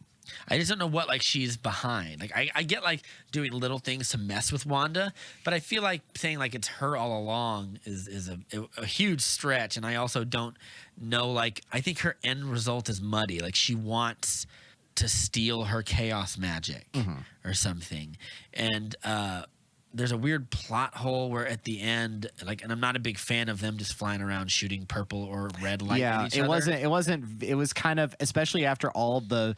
I just don't know what she's behind. Like I get doing little things to mess with Wanda, but I feel like saying it's her all along is a huge stretch. And I also don't know. I think her end result is muddy. Like she wants to steal her chaos magic or something, and there's a weird plot hole where at the end, like, and I'm not a big fan of them just flying around shooting purple or red light at each other. It was kind of, especially after all the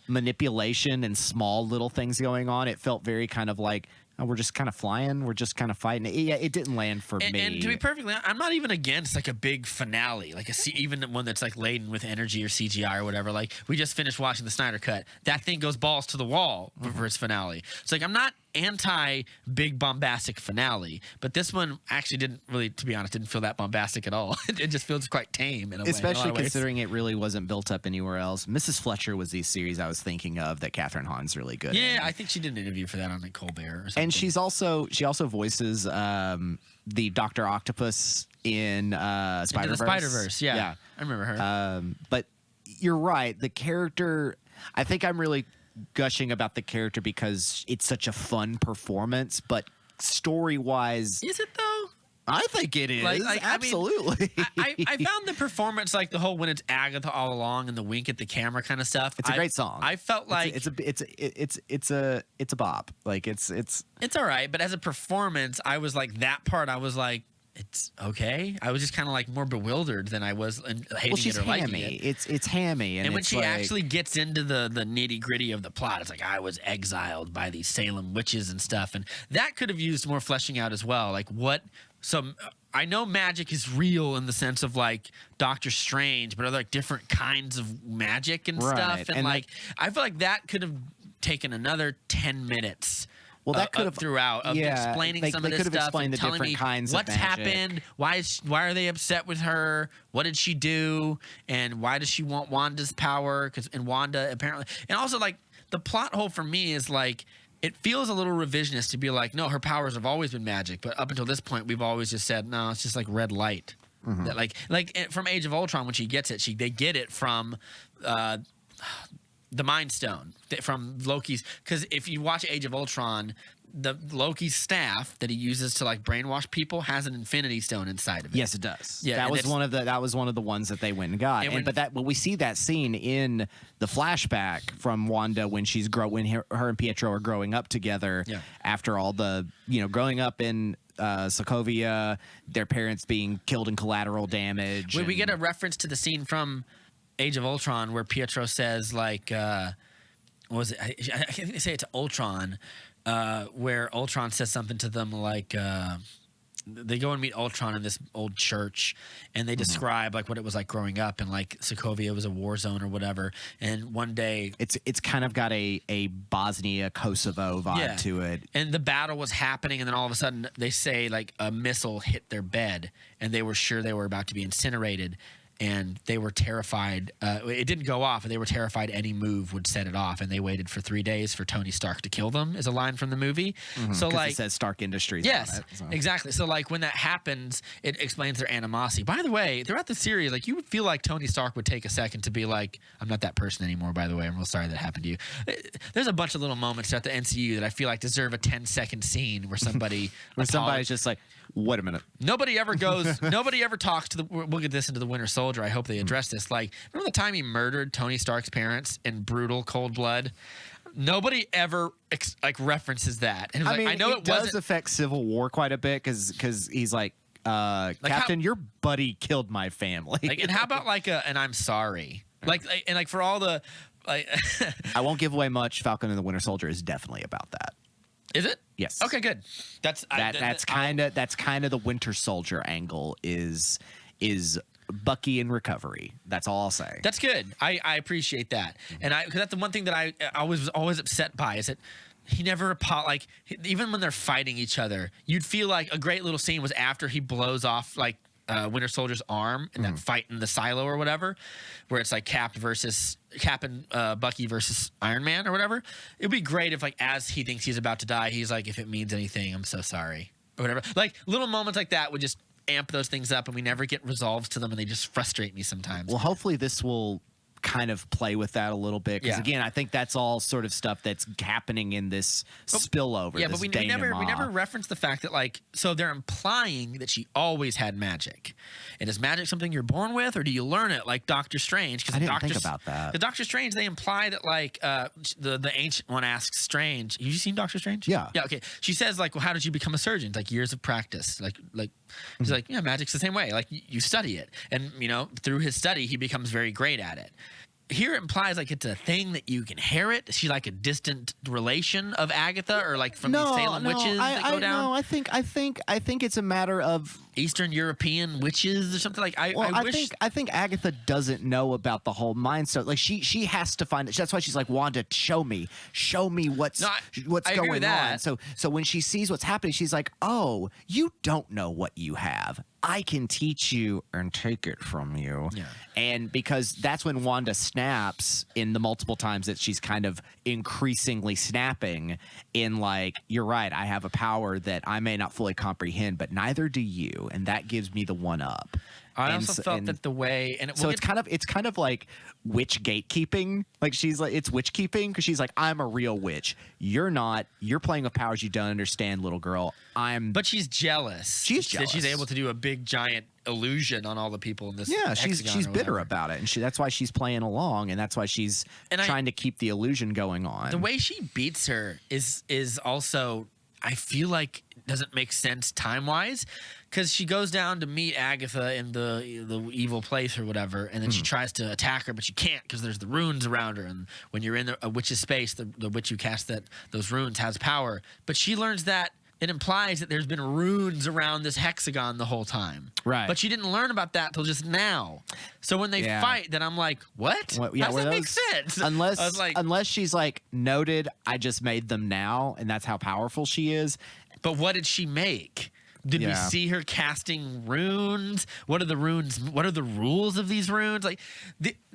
manipulation and small little things going on, it felt very kind of like, oh, we're just kind of flying, we're just kind of fighting. It didn't land for me. And to be perfectly honest, I'm not even against like a big finale, like even one that's like laden with energy or CGI or whatever. Like, we just finished watching the Snyder Cut. That thing goes balls to the wall for its finale. It's like, I'm not anti big bombastic finale, but this one actually didn't really, to be honest, didn't feel that bombastic at all. It just feels quite tame in a way. Especially considering it really wasn't built up anywhere else. Mrs. Fletcher was the series I was thinking of that Catherine Hahn's really good in. I think she did an interview for that on like Colbert or something. And she also voices the Dr. Octopus in Spider-Verse. The Spider-Verse, yeah. I remember her. But you're right, the character, I think I'm really gushing about the character because it's such a fun performance, but story-wise, is it though? I think it is. Absolutely. I found the performance, like the whole when it's Agatha all along and the wink at the camera kind of stuff. It's a great song. I felt like it's a bop. Like it's all right, but as a performance, I was like that part. I was like, it's okay. I was just kind of like more bewildered than I was hating it or liking it. It's hammy, and when she actually gets into the nitty gritty of the plot, it's like, I was exiled by these Salem witches and stuff, and that could have used more fleshing out as well. Like what? So I know magic is real in the sense of like Doctor Strange, but are there like different kinds of magic and stuff, and like I feel like that could have taken another 10 minutes. Well, that could have throughout of explaining some of this stuff and telling me what's happened, why are they upset with her, what did she do, and why does she want Wanda's power? And Wanda apparently, and also like the plot hole for me is like it feels a little revisionist to be like, no, her powers have always been magic, but up until this point we've always just said no, it's just like red light. That like from Age of Ultron when she gets it, they get it from. The Mind Stone from Loki's, because if you watch Age of Ultron, the Loki's staff that he uses to like brainwash people has an Infinity Stone inside of it. Yes, it does. Yeah, that was one of the ones that they went and got. But we see that scene in the flashback from Wanda when when her and Pietro are growing up together. Yeah. After all the growing up in Sokovia, their parents being killed in collateral damage. We get a reference to the scene from Age of Ultron where Pietro says like what was it? I think they say it to Ultron where Ultron says something to them like they go and meet Ultron in this old church and they describe like what it was like growing up and like Sokovia was a war zone or whatever, and one day it's kind of got a Bosnia Kosovo vibe to it, and the battle was happening and then all of a sudden they say like a missile hit their bed and they were sure they were about to be incinerated. And they were terrified. It didn't go off, but they were terrified any move would set it off. And they waited for 3 days for Tony Stark to kill them, is a line from the movie. So like it says Stark Industries. Yes, on it, so. Exactly. So like when that happens, it explains their animosity. By the way, throughout the series, like you would feel like Tony Stark would take a second to be like, I'm not that person anymore, by the way. I'm real sorry that happened to you. There's a bunch of little moments throughout the MCU that I feel like deserve a 10-second scene where somebody somebody's just like, wait a minute. Nobody ever talks to the. We'll get this into the Winter Soldier. I hope they address this. Like, remember the time he murdered Tony Stark's parents in brutal cold blood? Nobody ever references that. And I know it does affect Civil War quite a bit because he's like, Captain, your buddy killed my family. And how about and I'm sorry. For all the. I won't give away much. Falcon and the Winter Soldier is definitely about that. Is it? Yes. Okay, good. That's kind of the Winter Soldier angle is Bucky in recovery. That's all I'll say. That's good. I appreciate that, and because that's the one thing that I was always upset by is that he never even when they're fighting each other, you'd feel like a great little scene was after he blows off Winter Soldier's arm in that fight in the silo or whatever, where it's like Cap and Bucky versus Iron Man or whatever. It'd be great if as he thinks he's about to die, he's like, if it means anything, I'm so sorry or whatever. Like little moments like that would just amp those things up, and we never get resolves to them, and they just frustrate me sometimes. Well, hopefully this will kind of play with that a little bit because Yeah. again, I think that's all sort of stuff that's happening in this spillover. Yeah, this but we never denouement. reference the fact that like so they're implying that she always had magic, and is magic something you're born with or do you learn it like Doctor Strange? I didn't think about that. The Doctor Strange they imply that like the ancient one asks Strange. Have you seen Doctor Strange? Yeah. Yeah. Okay. She says like, well, how did you become a surgeon? It's like years of practice. Like he's like, yeah, magic's the same way. Like you study it, and through his study he becomes very great at it. Here it implies like it's a thing that you can inherit. Is she like a distant relation of Agatha, or like from these Salem witches that go down? No, I think it's a matter of Eastern European witches or something like. I think Agatha doesn't know about the whole mind stuff. Like she has to find it. That's why she's like, Wanda, show me what's going on. So when she sees what's happening, she's like, oh, you don't know what you have. I can teach you and take it from you. Yeah. And because that's when Wanda snaps in the multiple times that she's kind of increasingly snapping in like, you're right, I have a power that I may not fully comprehend, but neither do you. And that gives me the one up. I also felt that the way, and it's kind of like witch gatekeeping. Like she's like, it's witch keeping because she's like, I'm a real witch. You're not. You're playing with powers you don't understand, little girl. But she's jealous. She's jealous. She's able to do a big giant illusion on all the people in this. Yeah, she's bitter about it, and that's why she's playing along, and that's why she's trying to keep the illusion going on. The way she beats her is also, I feel like, doesn't make sense time wise, because she goes down to meet Agatha in the evil place or whatever, and then she tries to attack her, but she can't because there's the runes around her, and when you're in a witch's space, the witch who casts those runes has power. But she learns that it implies that there's been runes around this hexagon the whole time. Right. But she didn't learn about that till just now. So when they fight, then I'm like, what? How does that make sense? Unless she's like, noted, I just made them now, and that's how powerful she is. But what did she make? Did we see her casting runes? What are the runes? What are the rules of these runes? Like,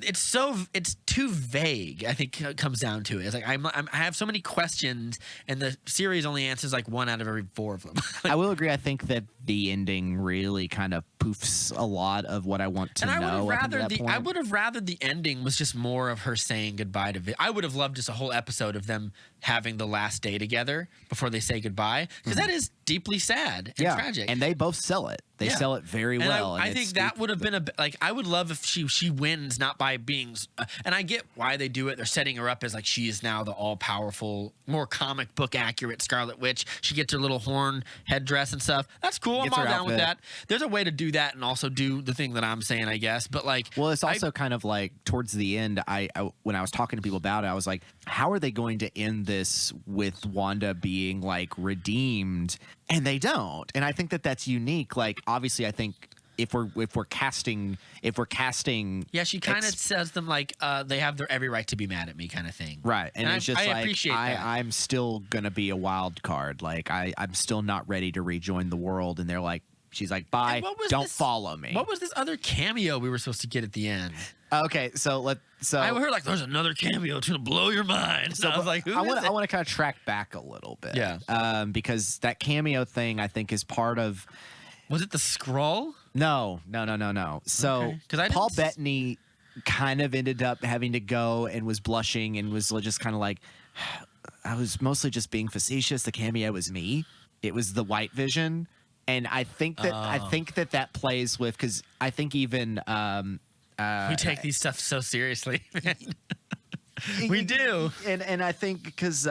it's too vague. I think it comes down to it. It's like I have so many questions, and the series only answers like 1 out of every 4 of them. I will agree. I think that the ending really kind of poofs a lot of what I want to know. I would have rather the ending was just more of her saying goodbye to. I would have loved just a whole episode of them having the last day together before they say goodbye, because that is deeply sad and tragic. And they both sell it. They sell it very well. I think that would have been I would love if she wins, not by being. And I get why they do it. They're setting her up as like she is now the all powerful, more comic book accurate Scarlet Witch. She gets her little horn headdress and stuff. That's cool. I'm all down with that. There's a way to do that and also do the thing that I'm saying, I guess. But like, well, it's also kind of like towards the end. I when I was talking to people about it, I was like, how are they going to end this with Wanda being like redeemed? And they don't. And I think that that's unique. Like, obviously, I think if we're casting, yeah, she kind of says them like they have their every right to be mad at me, kind of thing. Right. And it's just I like appreciate that. I'm still gonna be a wild card. Like I'm still not ready to rejoin the world. And they're like, she's like, bye. Don't follow me. What was this other cameo we were supposed to get at the end? Okay, so I heard like there's another cameo. It's gonna blow your mind. So I was like, I want to kind of track back a little bit. Yeah. Because that cameo thing I think is part of. Was it the Skrull? No. So Paul Bettany kind of ended up having to go and was blushing and was just kind of like, I was mostly just being facetious. The cameo was me. It was the White Vision, and I think that that plays with, because I think even. We take these stuff so seriously. We do. And I think because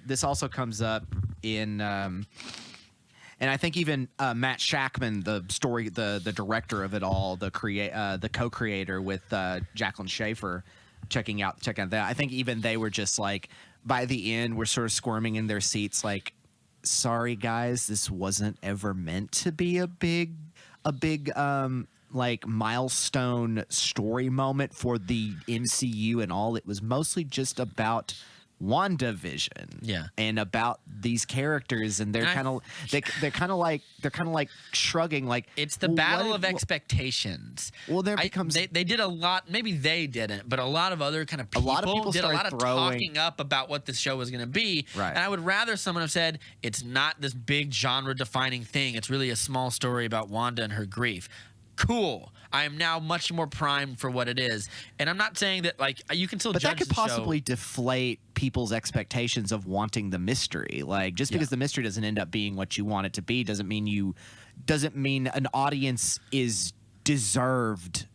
this also comes up in and I think even Matt Shackman, the director of it all, the co-creator with Jacqueline Schaefer, checking out that. I think even they were just like, by the end, we're sort of squirming in their seats like, sorry guys, this wasn't ever meant to be a big like milestone story moment for the MCU and all. It was mostly just about WandaVision, and about these characters, and they're kind of like shrugging, like it's the battle of expectations. Well, there becomes they did a lot. Maybe they didn't, but a lot of other kind of people, did a lot of talking up about what this show was going to be. Right. And I would rather someone have said it's not this big genre-defining thing. It's really a small story about Wanda and her grief. cool. I am now much more primed for what it is. And I'm not saying that, like, you can still judge that could the show. possibly deflate people's expectations of wanting the mystery. Like, just because the mystery doesn't end up being what you want it to be doesn't mean an audience is deserved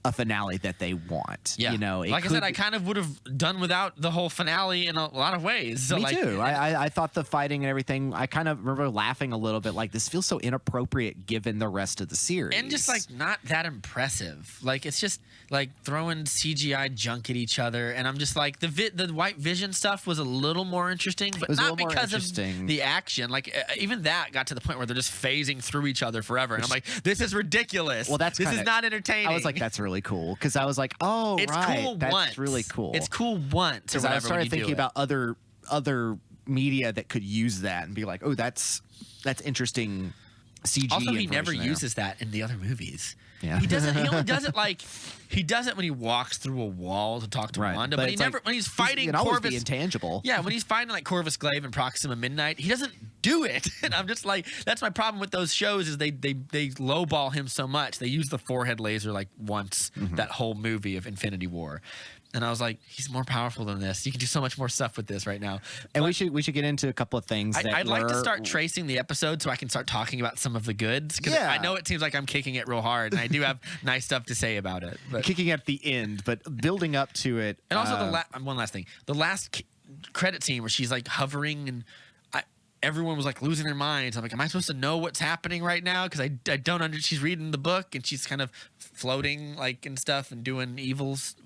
a finale that they want. Yeah. You know, like I said, I kind of would have done without the whole finale in a lot of ways. So me like, too. I thought the fighting and everything, I kind of remember laughing a little bit like, this feels so inappropriate given the rest of the series. and just like not that impressive. Like it's just like throwing CGI junk at each other, and I'm just like the White Vision stuff was a little more interesting, but not because of the action. Like even that got to the point where they're just phasing through each other forever, and I'm like, this is ridiculous. Well, this is not entertaining. I was like, that's really cool, because I was like, oh, it's right, cool that's once. really cool. It's cool once. Because I started thinking about other media that could use that and be like, oh, that's interesting. CG. Also, he never uses that in the other movies. Yeah. He doesn't. He only does it like he does it when he walks through a wall to talk to Wanda. But he never when he's fighting Corvus. Be intangible. Yeah, when he's fighting like Corvus Glaive and Proxima Midnight, he doesn't do it. And I'm just like, that's my problem with those shows is they lowball him so much. They use the forehead laser like once that whole movie of Infinity War. And I was like, he's more powerful than this. You can do so much more stuff with this right now. And we should get into a couple of things. I'd like to start tracing the episode so I can start talking about some of the goods. Because I know it seems like I'm kicking it real hard, and I do have nice stuff to say about it. But kicking at the end, but building up to it. And also one last thing. The last credit scene where she's like hovering and everyone was like losing their minds. I'm like, am I supposed to know what's happening right now? Because I don't understand. She's reading the book and she's kind of floating like and stuff and doing evils.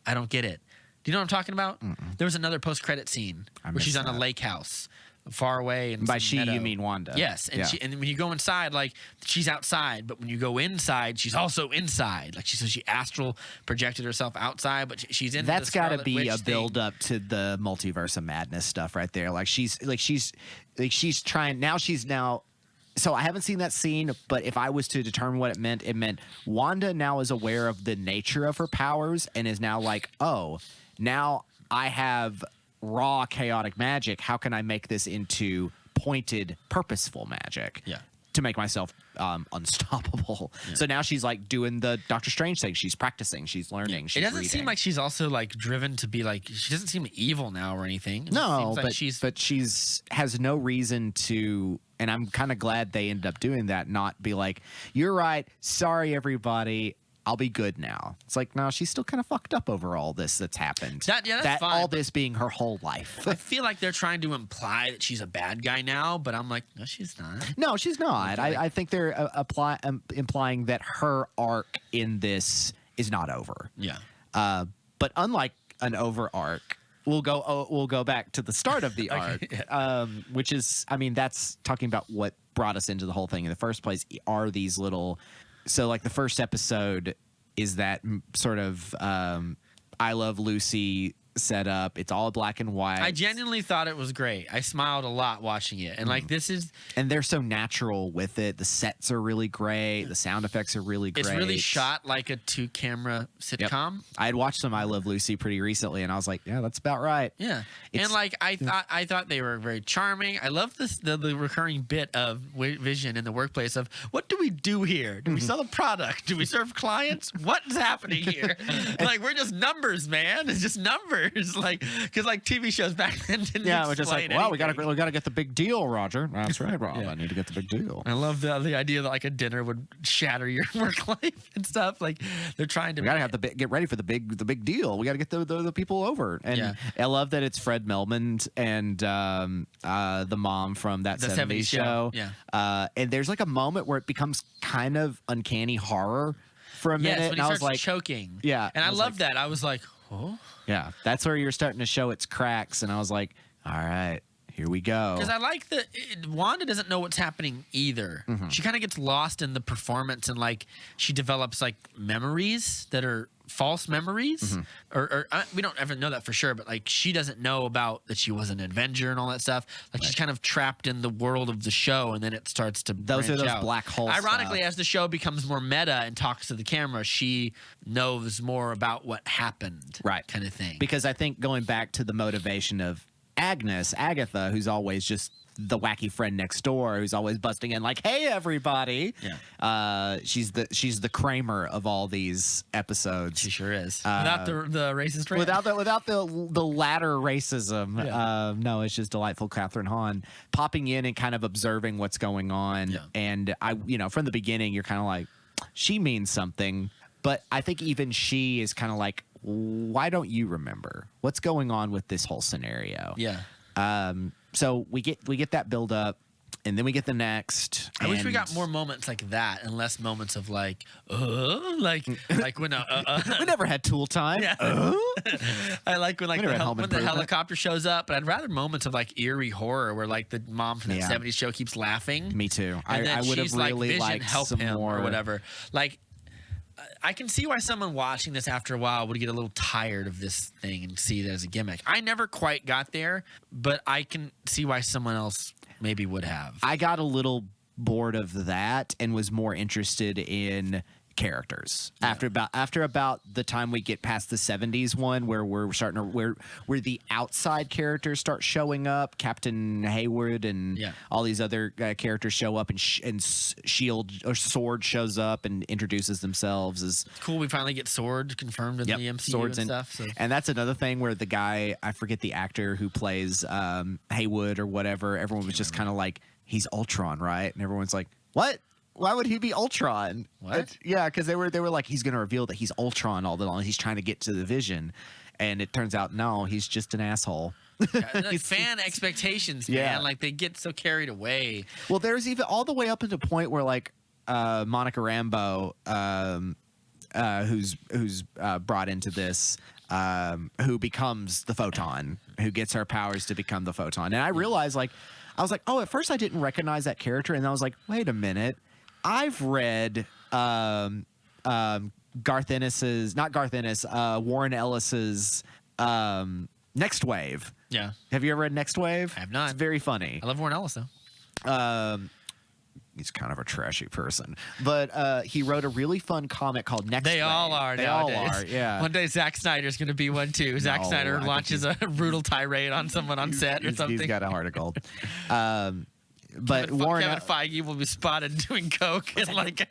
I don't get it. Do you know what I'm talking about? There was another post-credit scene where she's on a lake house, far away. And by she, you mean Wanda? Yes, and and when you go inside, like she's outside, but when you go inside, she's also inside. Like she astral projected herself outside, but she's in. That's got to be a build up to the multiverse of madness stuff right there. Like she's trying now. She's now. So I haven't seen that scene, but if I was to determine what it meant Wanda now is aware of the nature of her powers and is now like, oh, now I have raw chaotic magic. How can I make this into pointed, purposeful magic? Yeah. To make myself unstoppable. Yeah. So now she's like doing the Doctor Strange thing. She's practicing. She's learning. She's it doesn't reading. Seem like she's also like driven to be like. She doesn't seem evil now or anything. No, but she's has no reason to. And I'm kind of glad they ended up doing that. Not be like, you're right. Sorry, everybody. I'll be good now. It's like, no, she's still kind of fucked up over all this that's happened. That's fine, all this being her whole life. I feel like they're trying to imply that she's a bad guy now, but I'm like, no, she's not. No, she's not. I think they're implying that her arc in this is not over. Yeah. But unlike an over arc, we'll go back to the start of the arc, which is, I mean, that's talking about what brought us into the whole thing in the first place. Are these little. So, like, the first episode is that sort of I Love Lucy setup. It's all black and white. I genuinely thought it was great. I smiled a lot watching it. And, like, this is... And they're so natural with it. The sets are really great. The sound effects are really great. It's really shot like a 2-camera sitcom. Yep. I had watched some I Love Lucy pretty recently, and I was like, yeah, that's about right. Yeah. And, like, I thought they were very charming. I love the recurring bit of Vision in the workplace of, what do we do here? Do we sell a product? Do we serve clients? What is happening here? Like, we're just numbers, man. It's just numbers. Like, because like TV shows back then didn't we're just like, well, anything. we gotta get the big deal, Roger. That's right, Rob. I need to get the big deal. I love the idea that like a dinner would shatter your work life and stuff. Like they're trying to. We gotta have get ready for the big deal. We gotta get the people over. And I love that it's Fred Melmond and the mom from that 70s show. Yeah. And there's like a moment where it becomes kind of uncanny horror for a minute. When and he I was starts like choking. Yeah. And I love that. I was like, oh. Yeah, that's where you're starting to show its cracks, and I was like, all right, here we go. Because I like Wanda doesn't know what's happening either. She kind of gets lost in the performance, and like she develops like memories that are false memories, or we don't ever know that for sure, but like she doesn't know about that she was an Avenger and all that stuff. Like she's kind of trapped in the world of the show, and then it starts to those are those out. black holes. Ironically, as the show becomes more meta and talks to the camera, she knows more about what happened, right? Kind of thing. Because I think going back to the motivation of Agatha, who's always just the wacky friend next door, who's always busting in like, "Hey, everybody!" Yeah, she's the Kramer of all these episodes. she sure is. Without the racist trait. Without the latter racism. Yeah. No, it's just delightful Catherine Hahn popping in and kind of observing what's going on. Yeah. And from the beginning, you're kind of like, she means something. But I think even she is kind of like, why don't you remember what's going on with this whole scenario? Yeah. So we get that build up, and then we get the next. I wish we got more moments like that, and less moments of like when we never had Tool time. Yeah. I like when the helicopter shows up, but I'd rather moments of like eerie horror where like the mom from that 70s show keeps laughing. Me too. And then I would have really Vision, liked help some him more or whatever. Like, I can see why someone watching this after a while would get a little tired of this thing and see it as a gimmick. I never quite got there, but I can see why someone else maybe would have. I got a little bored of that and was more interested in characters after about the time we get past the 70s one, where we're starting to where the outside characters start showing up. Captain Hayward and all these other characters show up, and Shield or Sword shows up and introduces themselves as cool. We finally get Sword confirmed in the MCU Swords and stuff. So. And that's another thing where the guy, I forget the actor who plays Haywood or whatever, everyone was just kind of like, he's Ultron, right? And everyone's like, what? Why would he be Ultron? What? Yeah, because they were like, he's going to reveal that he's Ultron all the long. He's trying to get to the Vision, and it turns out no, he's just an asshole. Like fan expectations, man. Like they get so carried away. Well, there's even all the way up to the point where like Monica Rambeau, who's brought into this, who becomes the Photon, who gets her powers to become the Photon, and I realized I was like, oh, at first I didn't recognize that character, and I was like, wait a minute. I've read Warren Ellis's Next Wave. Yeah. Have you ever read Next Wave? I have not. It's very funny. I love Warren Ellis, though. He's kind of a trashy person, but he wrote a really fun comic called Next Wave. They all are nowadays. Yeah. One day Zack Snyder's going to be one too. Zack Snyder launches a brutal tirade on someone on set or something. He's got a heart of gold. But Kevin Feige will be spotted doing coke and like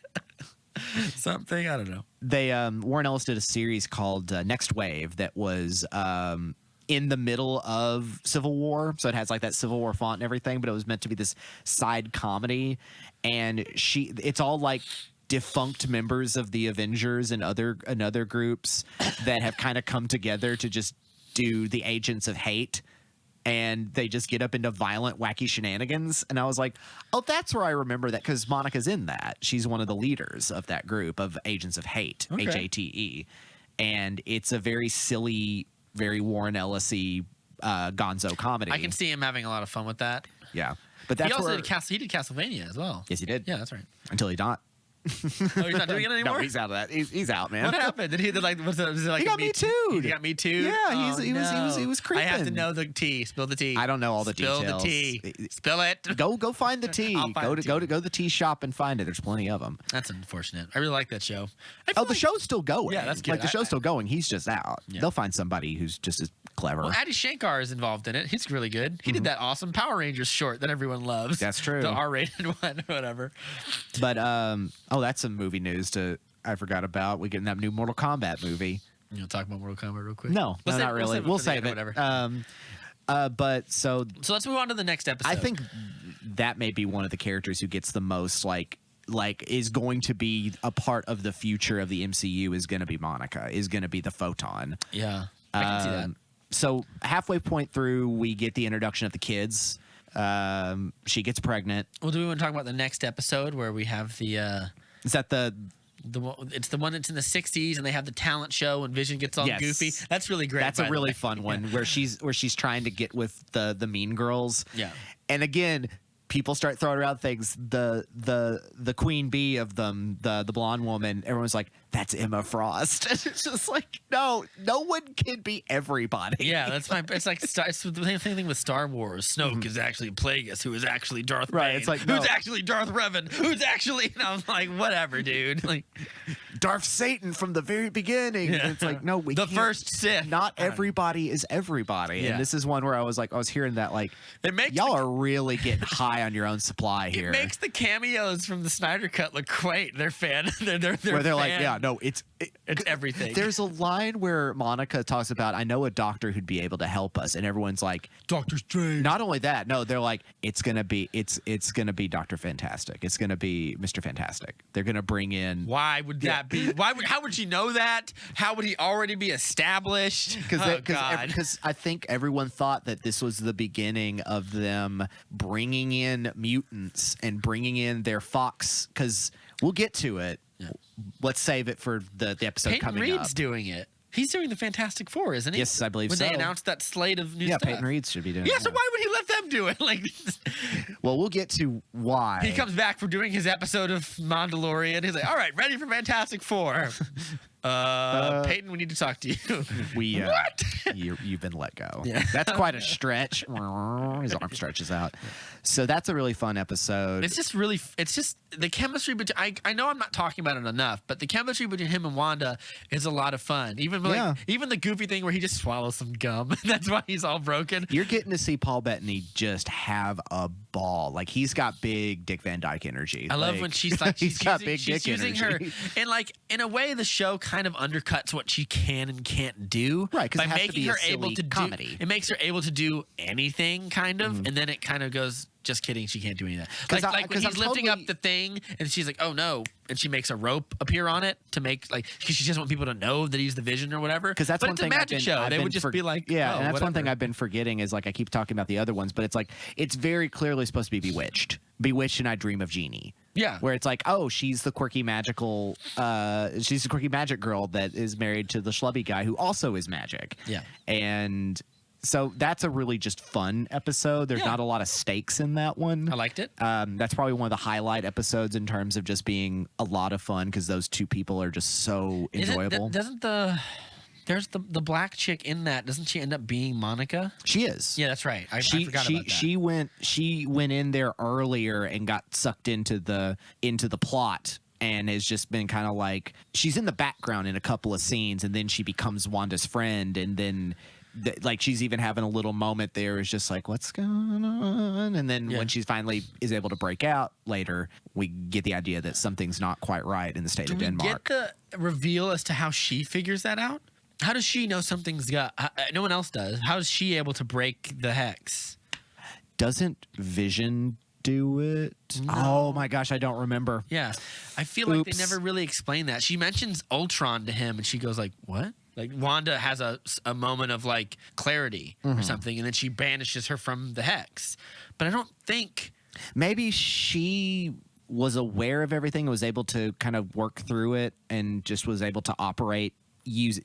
something. I don't know. They Warren Ellis did a series called Next Wave that was in the middle of Civil War, so it has like that Civil War font and everything, but it was meant to be this side comedy, and it's all like defunct members of the Avengers and other groups that have kind of come together to just do the Agents of Hate. And they just get up into violent, wacky shenanigans. And I was like, oh, that's where I remember that, because Monica's in that. She's one of the leaders of that group of Agents of Hate, Hate. And it's a very silly, very Warren Ellis-y gonzo comedy. I can see him having a lot of fun with that. Yeah. But that's he also did Castlevania as well. Yes, he did. Yeah, that's right. Until he not. Oh, he's not doing it anymore? No, he's out of that. He's out, man. What happened? Did he like? Was it like he got Me Too? He got Me Too. Yeah, he was creeping. I have to know the tea. Spill the tea. I don't know all the details. Spill the tea. Spill it. Go find the tea. Go to the tea shop and find it. There's plenty of them. That's unfortunate. I really like that show. The show's still going. Yeah, that's good. Like the show's still going. He's just out. Yeah. They'll find somebody who's just as clever. Well, Adi Shankar is involved in it. He's really good. He did that awesome Power Rangers short that everyone loves. That's true. The R-rated one, or whatever. But that's some movie news I forgot about. We getting that new Mortal Kombat movie. You want to talk about Mortal Kombat real quick? No, not really. We'll save it. Whatever. But so let's move on to the next episode. I think that may be one of the characters who gets the most like is going to be a part of the future of the MCU. Is going to be Monica. Is going to be the Photon. Yeah, I can see that. So halfway point through, we get the introduction of the kids. She gets pregnant. Well, do we want to talk about the next episode where we have the? Is that it's the one that's in the 60s and they have the talent show and Vision gets all goofy. That's really great. That's a really fun one where she's trying to get with the mean girls. Yeah. And again, people start throwing around things. The queen bee of them, the blonde woman, everyone's like, that's Emma Frost. And it's just like, no one can be everybody. Yeah, it's like it's the same thing with Star Wars. Snoke is actually Plagueis, who is actually Darth Bane. Right, it's like, no. Who's actually Darth Revan, who's actually, and I'm like, whatever, dude. Like, Darth Satan from the very beginning. Yeah. It's like, no, we the can't. first Sith. Not everybody is everybody. Yeah. And this is one where I was hearing that, like, It makes y'all are really getting high on your own supply here. It makes the cameos from the Snyder Cut look quaint. They're fan. They're where they're like, fan. yeah, no, it's everything. There's a line where Monica talks about, I know a doctor who'd be able to help us, and everyone's like, Doctor Strange. not only that, no, they're like, it's gonna be Dr. Fantastic. It's gonna be Mr. Fantastic. They're gonna bring in. Why would that be? How would she know that? How would he already be established? Because I think everyone thought that this was the beginning of them bringing in mutants and bringing in their Fox. Because we'll get to it. Yeah. Let's save it for the episode Peyton coming Reed's up. doing it. He's doing the Fantastic Four, isn't he? Yes, I believe when so. When they announced that slate of new stuff. Peyton Reed should be doing it. Yeah, so why would he let them do it? Like, well, we'll get to why. He comes back from doing his episode of Mandalorian. He's like, all right, ready for Fantastic Four. Peyton, we need to talk to you. What? You've been let go. Yeah. That's quite a stretch. His arm stretches out. So that's a really fun episode. It's just the chemistry between. I know I'm not talking about it enough, but the chemistry between him and Wanda is a lot of fun. Even the goofy thing where he just swallows some gum. That's why he's all broken. You're getting to see Paul Bettany just have a ball. Like, he's got big Dick Van Dyke energy. I love when she's like, she's using her, and like in a way, the show kind of undercuts what she can and can't do, right? Because by making her able to comedy. It makes her able to do anything, kind of, and then it kind of goes. Just kidding, she can't do any of that. Like when he's lifting up the thing, and she's like, "Oh no!" and she makes a rope appear on it to make because she doesn't want people to know that he's the Vision or whatever. Because that's but one it's thing. A magic show. They would just be like, yeah, oh, and that's whatever. one thing I've been forgetting is like I keep talking about the other ones, but it's like it's very clearly supposed to be Bewitched, and I Dream of Jeannie. Yeah, where it's like, oh, she's the quirky magic girl that is married to the schlubby guy who also is magic. Yeah, and. So that's a really just fun episode. There's not a lot of stakes in that one. I liked it. That's probably one of the highlight episodes in terms of just being a lot of fun because those two people are just so enjoyable. There's the black chick in that? Doesn't she end up being Monica? She is. Yeah, that's right. I forgot about that. She went in there earlier and got sucked into the plot. And has just been kind of like she's in the background in a couple of scenes, and then she becomes Wanda's friend, and then. Like she's even having a little moment there is just like what's going on, and then when she finally is able to break out later, we get the idea that something's not quite right in the state of Denmark. Get the reveal as to how she figures that out. How does she know something's got? No one else does. How is she able to break the hex? Doesn't Vision do it? No. Oh my gosh, I don't remember. Yeah, I feel like they never really explain that. She mentions Ultron to him, and she goes like, "What?" Like Wanda has a moment of like clarity or something, and then she banishes her from the hex. But I don't think maybe she was aware of everything and was able to kind of work through it and just was able to operate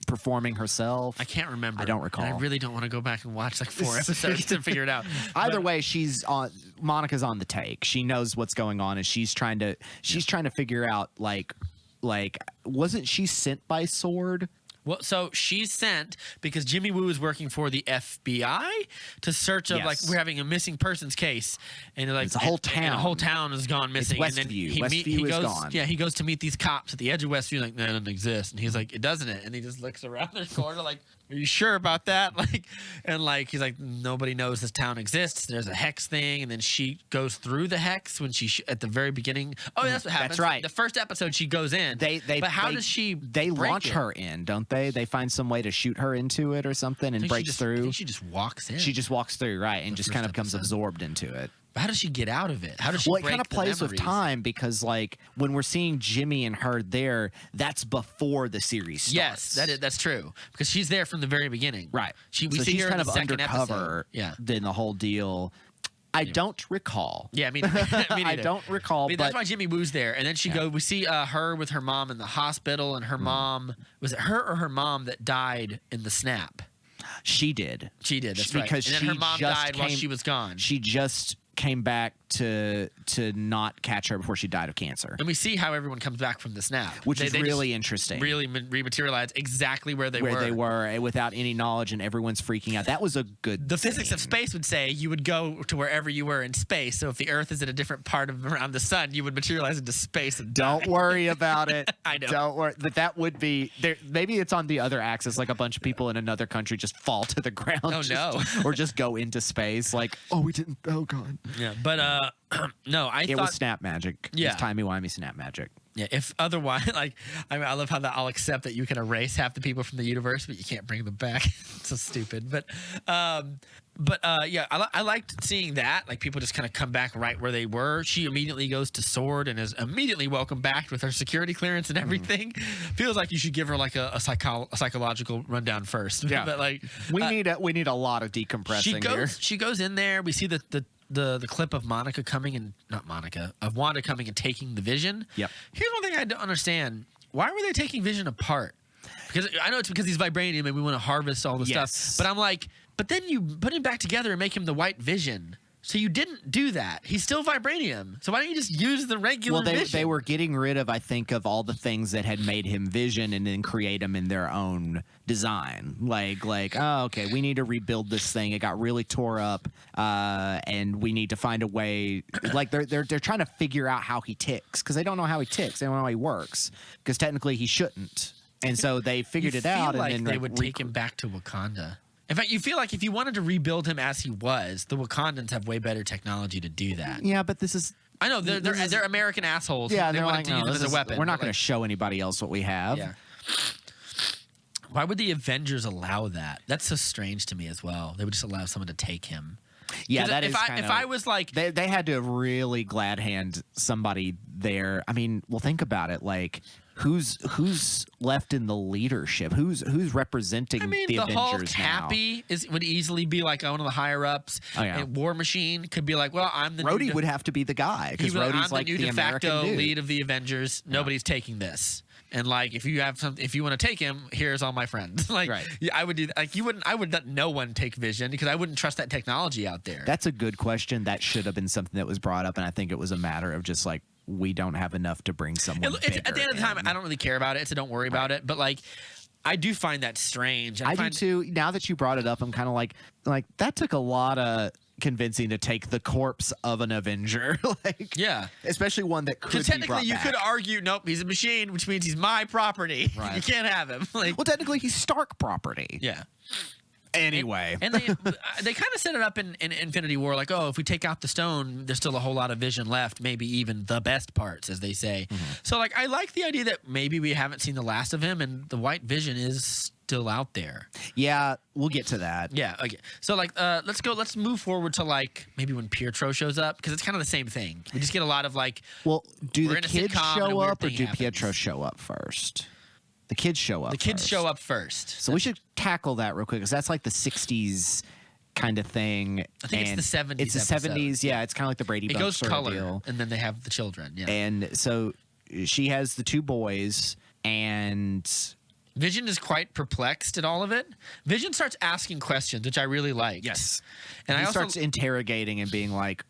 performing herself. I can't remember. I don't recall. And I really don't want to go back and watch like 4 episodes to figure it out. Either way, Monica's on the take. She knows what's going on, and she's trying to figure out like wasn't she sent by SWORD? Well, so she's sent because Jimmy Woo is working for the FBI to search of like we're having a missing persons case, and like it's a whole town. And the whole town has gone missing. It's Westview. Westview is gone. Yeah, he goes to meet these cops at the edge of Westview. Like, no, it doesn't exist. And he's like, it doesn't. And he just looks around the corner like, are you sure about that? Like, and like he's like, nobody knows this town exists. There's a hex thing, and then she goes through the hex when she at the very beginning. Oh, that's what happens. That's right. The first episode she goes in. But how does she? They launch her in, don't they? They find some way to shoot her into it or something and breaks through. I think she just walks in. She just walks through, right, and just kind of becomes absorbed into it. But how does she get out of it? How does she break the memories? Well, it kind of plays with time because, like, when we're seeing Jimmy and her there, that's before the series starts. Yes, that's true because she's there from the very beginning. Right. We see she's her kind in the of undercover. Yeah. Then the whole deal. I don't recall. Yeah, me neither. I don't recall. But that's why Jimmy Woo's there, and then she goes. We see her with her mom in the hospital, and her mom was it her or her mom that died in the snap? She did. She did. That's because right. And then her mom died while came, she was gone. She just came back to not catch her before she died of cancer. And we see how everyone comes back from the snap, which is really interesting. Really rematerialize exactly where they were without any knowledge, and everyone's freaking out. That was a good. The physics of space would say you would go to wherever you were in space. So if the Earth is in a different part of around the sun, you would materialize into space and don't worry about it. I know. Don't worry. But that would be there. Maybe it's on the other axis, like a bunch of people in another country just fall to the ground. Oh no, or just go into space. Like, oh, we didn't. Oh god. Yeah, but no, it was snap magic. Yeah, it was timey-wimey snap magic. Yeah, if otherwise, like, I mean, I love how that I'll accept that you can erase half the people from the universe, but you can't bring them back. It's so stupid. But yeah, I liked seeing that. Like, people just kind of come back right where they were. She immediately goes to Sword and is immediately welcomed back with her security clearance and everything. Feels like you should give her like a psychological rundown first. Yeah, but like we need a lot of decompressing here. She goes in there. We see the clip of Wanda coming and taking the Vision. Yep. Here's one thing I don't understand. Why were they taking Vision apart? Because I know it's because he's vibranium and we want to harvest all the stuff. But I'm like, but then you put him back together and make him the White Vision. So you didn't do that. He's still vibranium. So why don't you just use the regular Vision? They were getting rid of, I think, of all the things that had made him Vision and then create them in their own design. Like, oh, okay, we need to rebuild this thing. It got really tore up, and we need to find a way. Like they're trying to figure out how he ticks because they don't know how he ticks. They don't know how he works because technically he shouldn't. And so they figured it out. Like and then they would take him back to Wakanda. In fact, you feel like if you wanted to rebuild him as he was, the Wakandans have way better technology to do that. Yeah, but this is... I know, they're American assholes. Yeah, they want to use it as a weapon. We're not going to show anybody else what we have. Yeah. Why would the Avengers allow that? That's so strange to me as well. They would just allow someone to take him. Yeah, that is if I was like... They had to really glad hand somebody there. I mean, well, think about it. Like... Who's left in the leadership? Who's representing the Avengers Hulk now? Happy would easily be like one of the higher ups. Oh, yeah. And War Machine could be like, well, I'm the Rhodey would have to be the guy because Rhodey's like the de facto American lead of the Avengers. Nobody's taking this. And like, if you want to take him, here's all my friends. Like, right. I would do that. Like, you wouldn't. I would let no one take Vision because I wouldn't trust that technology out there. That's a good question. That should have been something that was brought up, and I think it was a matter of just like, we don't have enough to bring someone at the end of the time, I don't really care about it, so don't worry about it. But like, I do find that strange. I do too. Now that you brought it up, I'm kind of like that took a lot of convincing to take the corpse of an Avenger. Like, yeah, especially one that could be technically brought you back. Could argue, nope, he's a machine, which means he's my property. Right. You can't have him. Like, well, technically he's Stark property. Yeah. Anyway, and they kind of set it up in Infinity War, like, oh, if we take out the stone, there's still a whole lot of Vision left, maybe even the best parts, as they say. Mm-hmm. So, like, I like the idea that maybe we haven't seen the last of him, and the White Vision is still out there. Yeah, we'll get to that. Yeah, okay. So, like, let's move forward to, like, maybe when Pietro shows up, because it's kind of the same thing. We just get a lot of, like, well, do the kids show up, or do Pietro show up first? The kids show up. The kids show up first. So we should tackle that real quick because that's like the 60s kind of thing. I think it's the 70s. It's the 70s. Yeah, it's kind of like the Brady Bunch goes sort color, of deal. And then they have the children. Yeah. And so she has the two boys, and Vision is quite perplexed at all of it. Vision starts asking questions, which I really like. Yes. And he starts interrogating and being like,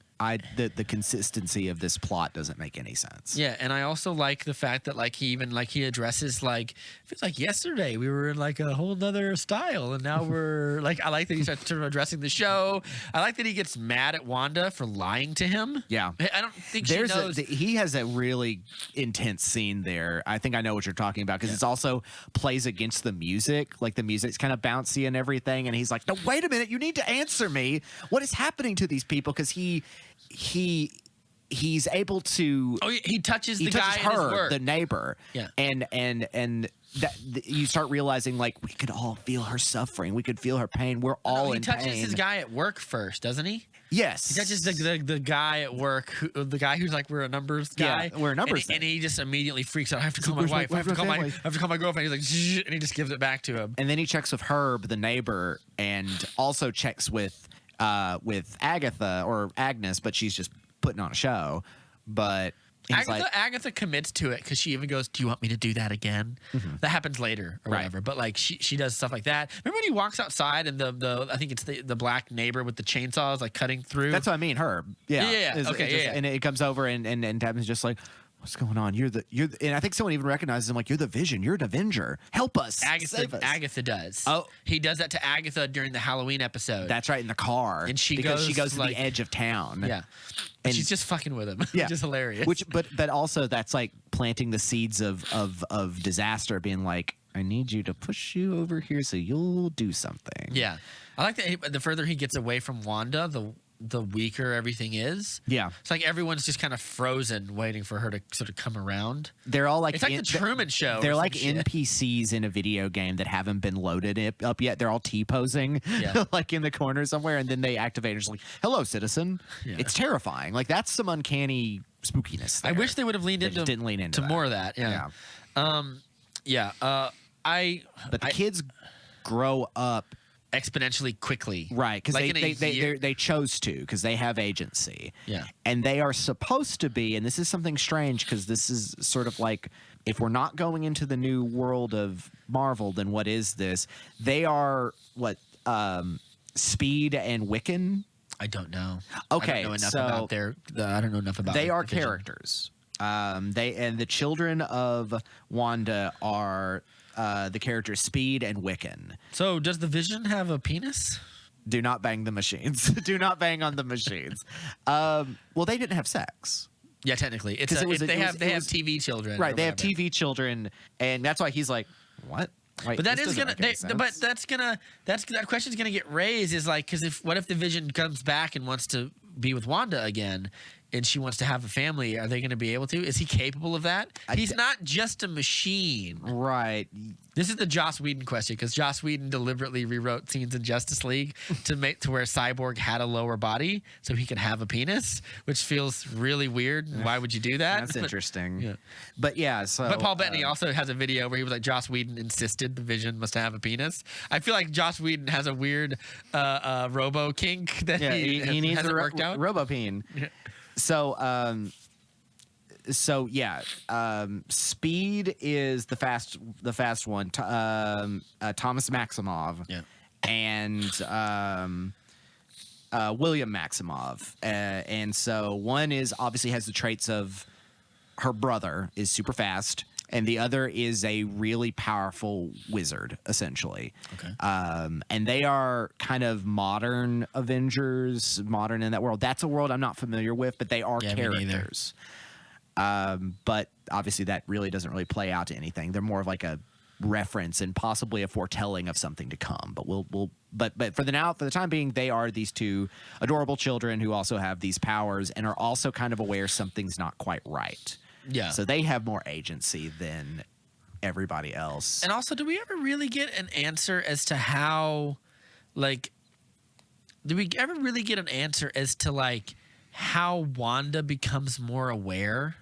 the consistency of this plot doesn't make any sense. Yeah, and I also like the fact that like he addresses like, it feels like yesterday we were in like a whole nother style, and now we're like, I like that he starts addressing the show. I like that he gets mad at Wanda for lying to him. Yeah, I don't think she knows. He has a really intense scene there. I think I know what you're talking about because it's also plays against the music. Like the music's kind of bouncy and everything, and he's like, no, wait a minute, you need to answer me. What is happening to these people? Because he's able to. Oh, he touches the guy in his work. The neighbor. Yeah, and that you start realizing like we could all feel her suffering. We could feel her pain. We're all in pain. He touches his guy at work first, doesn't he? Yes. He touches the guy at work, the guy who's like, we're a numbers guy. Yeah, we're a numbers and he just immediately freaks out. I have to call my wife. I have to call my girlfriend. He's like, zzz, and he just gives it back to him. And then he checks with Herb, the neighbor, and also checks with Agatha or Agnes, but she's just putting on a show. But he's Agatha commits to it because she even goes, "Do you want me to do that again?" That happens later or whatever. But like she does stuff like that. Remember when he walks outside and the I think it's the black neighbor with the chainsaw is like cutting through. That's what I mean. Her. Yeah. Okay. And it comes over and Tapman's just like, what's going on? You're and I think someone even recognizes him like, you're the Vision. You're an Avenger. Help us. Save us. Agatha does. Oh, he does that to Agatha during the Halloween episode. That's right, in the car. And she goes to like, the edge of town. Yeah. And she's just fucking with him. Yeah. Which is hilarious. But also that's like planting the seeds of disaster, being like, I need you to push you over here so you'll do something. Yeah. I like that the further he gets away from Wanda, the weaker everything is. Yeah. It's like everyone's just kind of frozen waiting for her to sort of come around. They're all like... It's like the Truman Show. They're like NPCs in a video game that haven't been loaded up yet. They're all T-posing, like in the corner somewhere, and then they activate. It's like, hello, citizen. Yeah. It's terrifying. Like, that's some uncanny spookiness there. I wish they would have leaned into... didn't lean into that. More of that. Yeah. But the kids grow up exponentially quickly, right? Because like they chose to, because they have agency. Yeah, and they are supposed to be. And this is something strange, because this is sort of like, if we're not going into the new world of Marvel, then what is this? They are what? Speed and Wiccan. I don't know. Okay, I don't know enough about I don't know enough about. They are characters. The children of Wanda are the characters Speed and Wiccan. So does the Vision have a penis? Do not bang the machines. Do not bang on the machines. Well, they didn't have sex. Yeah, technically, they have TV children. Right, they have TV children, and that's why he's like, what? Wait, but that question's gonna get raised. Is like, because what if the Vision comes back and wants to be with Wanda again, and she wants to have a family? Are they going to be able to? Is he capable of that? He's not just a machine, right? This is the Joss Whedon question, because Joss Whedon deliberately rewrote scenes in Justice League to where Cyborg had a lower body so he could have a penis, which feels really weird. Why would you do that? That's interesting. Yeah. But yeah, so but Paul Bettany also has a video where he was like, Joss Whedon insisted the Vision must have a penis. I feel like Joss Whedon has a weird robo kink that he needs hasn't worked out. Robo-peen. Yeah. So Speed is the fast one. Thomas Maximoff, and William Maximoff, and so one is obviously has the traits of her brother is super fast, and the other is a really powerful wizard, essentially. Okay. And they are kind of modern Avengers, modern in that world. That's a world I'm not familiar with, but they are characters. But obviously that really doesn't really play out to anything. They're more of like a reference and possibly a foretelling of something to come. But but for the time being, they are these two adorable children who also have these powers and are also kind of aware something's not quite right. Yeah. So they have more agency than everybody else. And also, do we ever really get an answer as to how, like, do we ever really get an answer as to, like, how Wanda becomes more aware?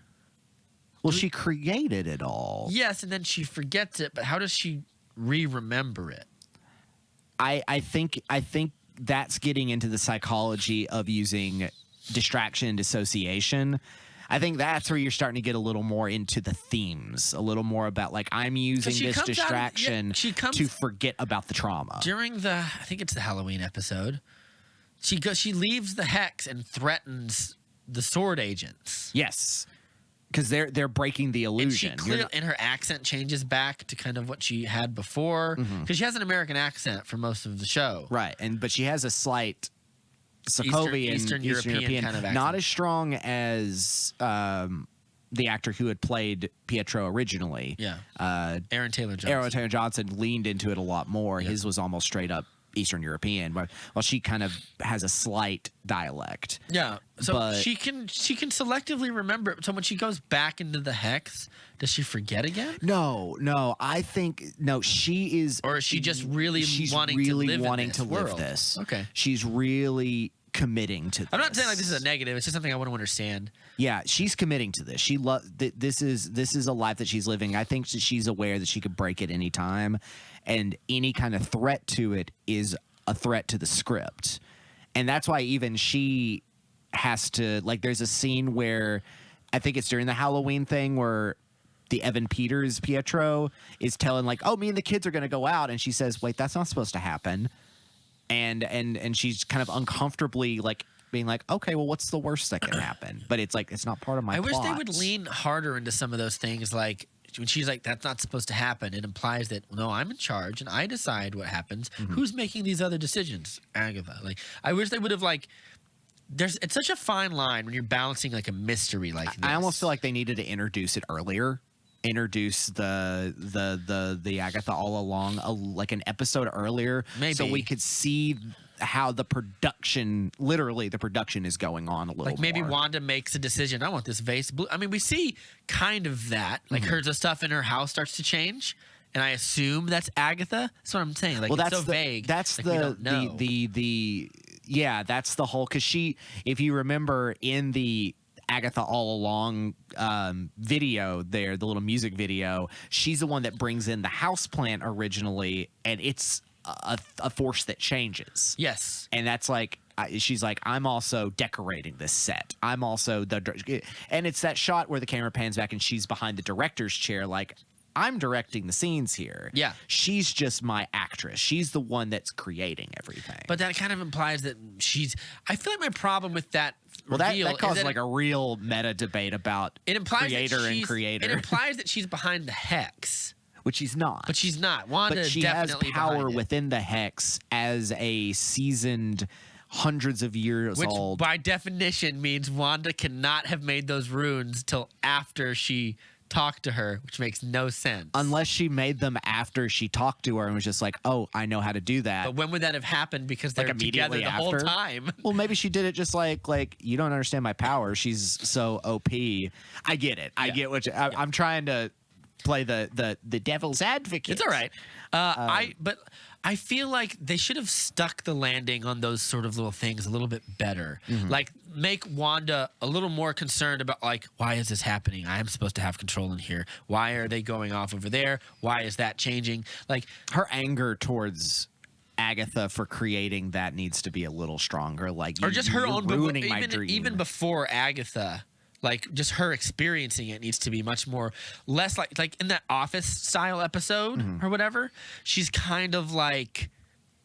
Well, she created it all. Yes, and then she forgets it, but how does she remember it? I think that's getting into the psychology of using distraction and dissociation. I think that's where you're starting to get a little more into the themes, a little more about like, I'm using this distraction to forget about the trauma. During I think it's the Halloween episode, she leaves the Hex and threatens the Sword agents. Yes, because they're breaking the illusion. And her accent changes back to kind of what she had before, because she has an American accent for most of the show. Right, but she has a slight Sokovian, Eastern European kind of accent. Not as strong as the actor who had played Pietro originally. Yeah, Aaron Taylor Johnson. Aaron Taylor Johnson leaned into it a lot more. Yeah. His was almost straight up Eastern European, while she kind of has a slight dialect. Yeah, so she can selectively remember it. So when she goes back into the Hex, does she forget again? No. I think she is, or is she just really wanting to live this? Okay, she's really committing to this. I'm not saying like this is a negative. It's just something I want to understand. Yeah, she's committing to this. She this is a life that she's living. I think that she's aware that she could break it any time, and any kind of threat to it is a threat to the script. And that's why even she has to, like, there's a scene where I think it's during the Halloween thing where the Evan Peters Pietro is telling like, oh, me and the kids are going to go out. And she says, wait, that's not supposed to happen. And she's kind of uncomfortably like being like, okay, well, what's the worst that can happen? But it's like, it's not part of my plot. wish they would lean harder into some of those things. Like when she's like, that's not supposed to happen. It implies that, no, I'm in charge and I decide what happens. Who's making these other decisions? Agatha. Like, I wish they would have like, it's such a fine line when you're balancing like a mystery like this. I almost feel like they needed to introduce it earlier. Introduce the Agatha all along like an episode earlier, maybe, so we could see how the production is going on a little. Like maybe more. Wanda makes a decision. I want this vase blue. I mean, we see kind of that. Like the stuff in her house starts to change, and I assume that's Agatha. That's what I'm saying. Like, well, it's so vague. That's like, the yeah. That's the whole, because if you remember in the Agatha all along video there, the little music video, she's the one that brings in the houseplant originally, and it's a force that changes. Yes. And that's like, she's like, I'm also decorating this set. I'm also and it's that shot where the camera pans back and she's behind the director's chair like, I'm directing the scenes here. Yeah. She's just my actress. She's the one that's creating everything. But that kind of implies that I feel like my problem with that reveal that causes like a real meta debate about creator and creator. It implies that she's behind the hex. Which she's not. But she's not. Wanda but she definitely has power behind it. within the hex as a seasoned, hundreds of years old. Which by definition means Wanda cannot have made those runes till after she talked to her, which makes no sense. Unless she made them after she talked to her and was just like, oh, I know how to do that. But when would that have happened? Because they're like together the whole after? time. Well, maybe she did it just like you don't understand my power. She's so OP. I get it. I get what I'm trying to play the devil's advocate. It's all right. But I feel like they should have stuck the landing on those sort of little things a little bit better. Like make Wanda a little more concerned about like, why is this happening? I am supposed to have control in here. Why are they going off over there? Why is that changing? Like her anger towards Agatha for creating that needs to be a little stronger. Like, or just her own ruining my dream. Even before Agatha. Like just her experiencing it needs to be much more less like in that Office style episode or whatever. She's kind of like,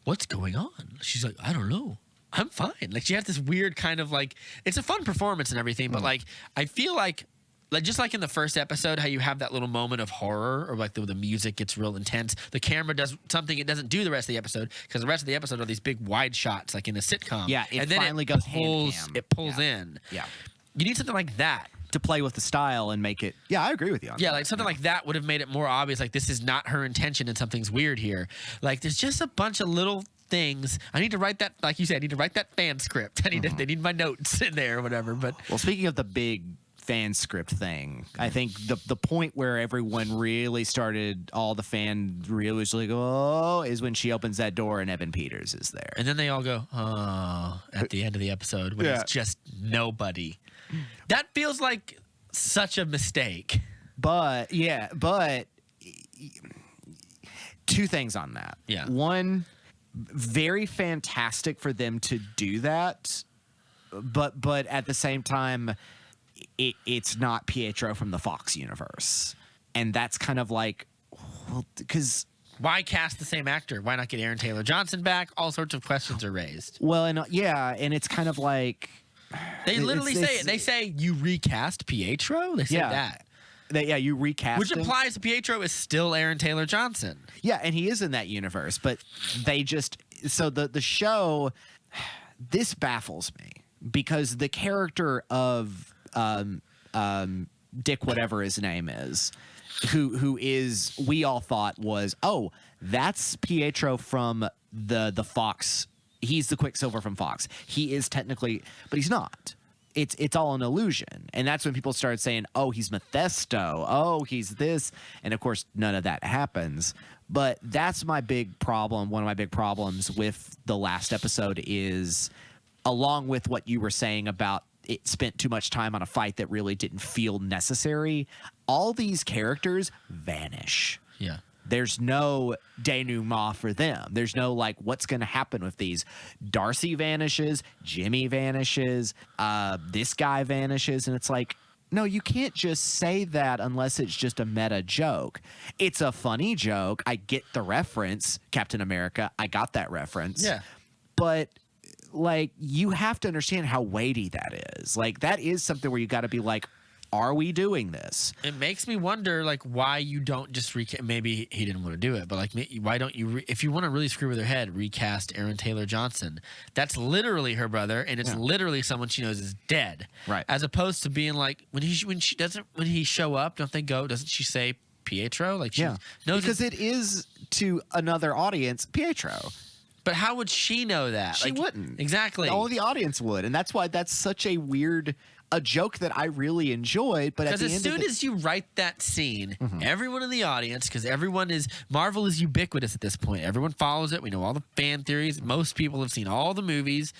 what's going on? She's like, I don't know. I'm fine. Like she has this weird kind of like, it's a fun performance and everything, but like I feel like just like in the first episode, how you have that little moment of horror or like the music gets real intense. The camera does something it doesn't do the rest of the episode because the rest of the episode are these big wide shots like in a sitcom. Yeah, and then finally goes hand cam. It pulls in. Yeah. You need something like that to play with the style and make it. Yeah, I agree with you on that. Yeah, like something like that would have made it more obvious. Like this is not her intention and something's weird here. Like there's just a bunch of little things. I need to write that, like you said, I need to write that fan script. They need my notes in there or whatever. But well, speaking of the big fan script thing, I think the point where everyone really started, all the fans really was like, oh, is when she opens that door and Evan Peters is there. And then they all go, oh, at the end of the episode when it's just nobody. That feels like such a mistake. But two things on that. Yeah. One, very fantastic for them to do that, but at the same time, it's not Pietro from the Fox universe, and that's kind of like, well, because why cast the same actor? Why not get Aaron Taylor Johnson back? All sorts of questions are raised. Well, and it's kind of like they literally say it. They say you recast Pietro. They say that. You recast Which implies that Pietro is still Aaron Taylor Johnson. Yeah, and he is in that universe, but they just so the show, this baffles me because the character of Dick, whatever his name is, who is, we all thought was, oh, that's Pietro from the Fox. He's the Quicksilver from Fox. He is technically, but he's not. It's all an illusion. And that's when people started saying, oh, he's Mephisto. Oh, he's this. And of course, none of that happens. But that's my big problem. One of my big problems with the last episode is, along with what you were saying about it spent too much time on a fight that really didn't feel necessary, all these characters vanish. Yeah. There's no denouement for them. There's no, like, what's going to happen with these. Darcy vanishes. Jimmy vanishes. This guy vanishes. And it's like, no, you can't just say that unless it's just a meta joke. It's a funny joke. I get the reference, Captain America. I got that reference. Yeah. But like, you have to understand how weighty that is. Like, that is something where you got to be like, are we doing this? It makes me wonder, like, why you don't just recast. Maybe he didn't want to do it, but like, why don't you? If you want to really screw with her head, recast Aaron Taylor Johnson. That's literally her brother, and it's literally someone she knows is dead. Right. As opposed to being like, when he show up, don't they go? Doesn't she say Pietro? Like, she knows because it is to another audience, Pietro. But how would she know that? She like, wouldn't. Exactly. Only the audience would, and that's why that's such a weird. A joke that I really enjoyed, but at the end as soon as you write that scene, everyone in the audience, because Marvel is ubiquitous at this point. Everyone follows it. We know all the fan theories. Most people have seen all the movies.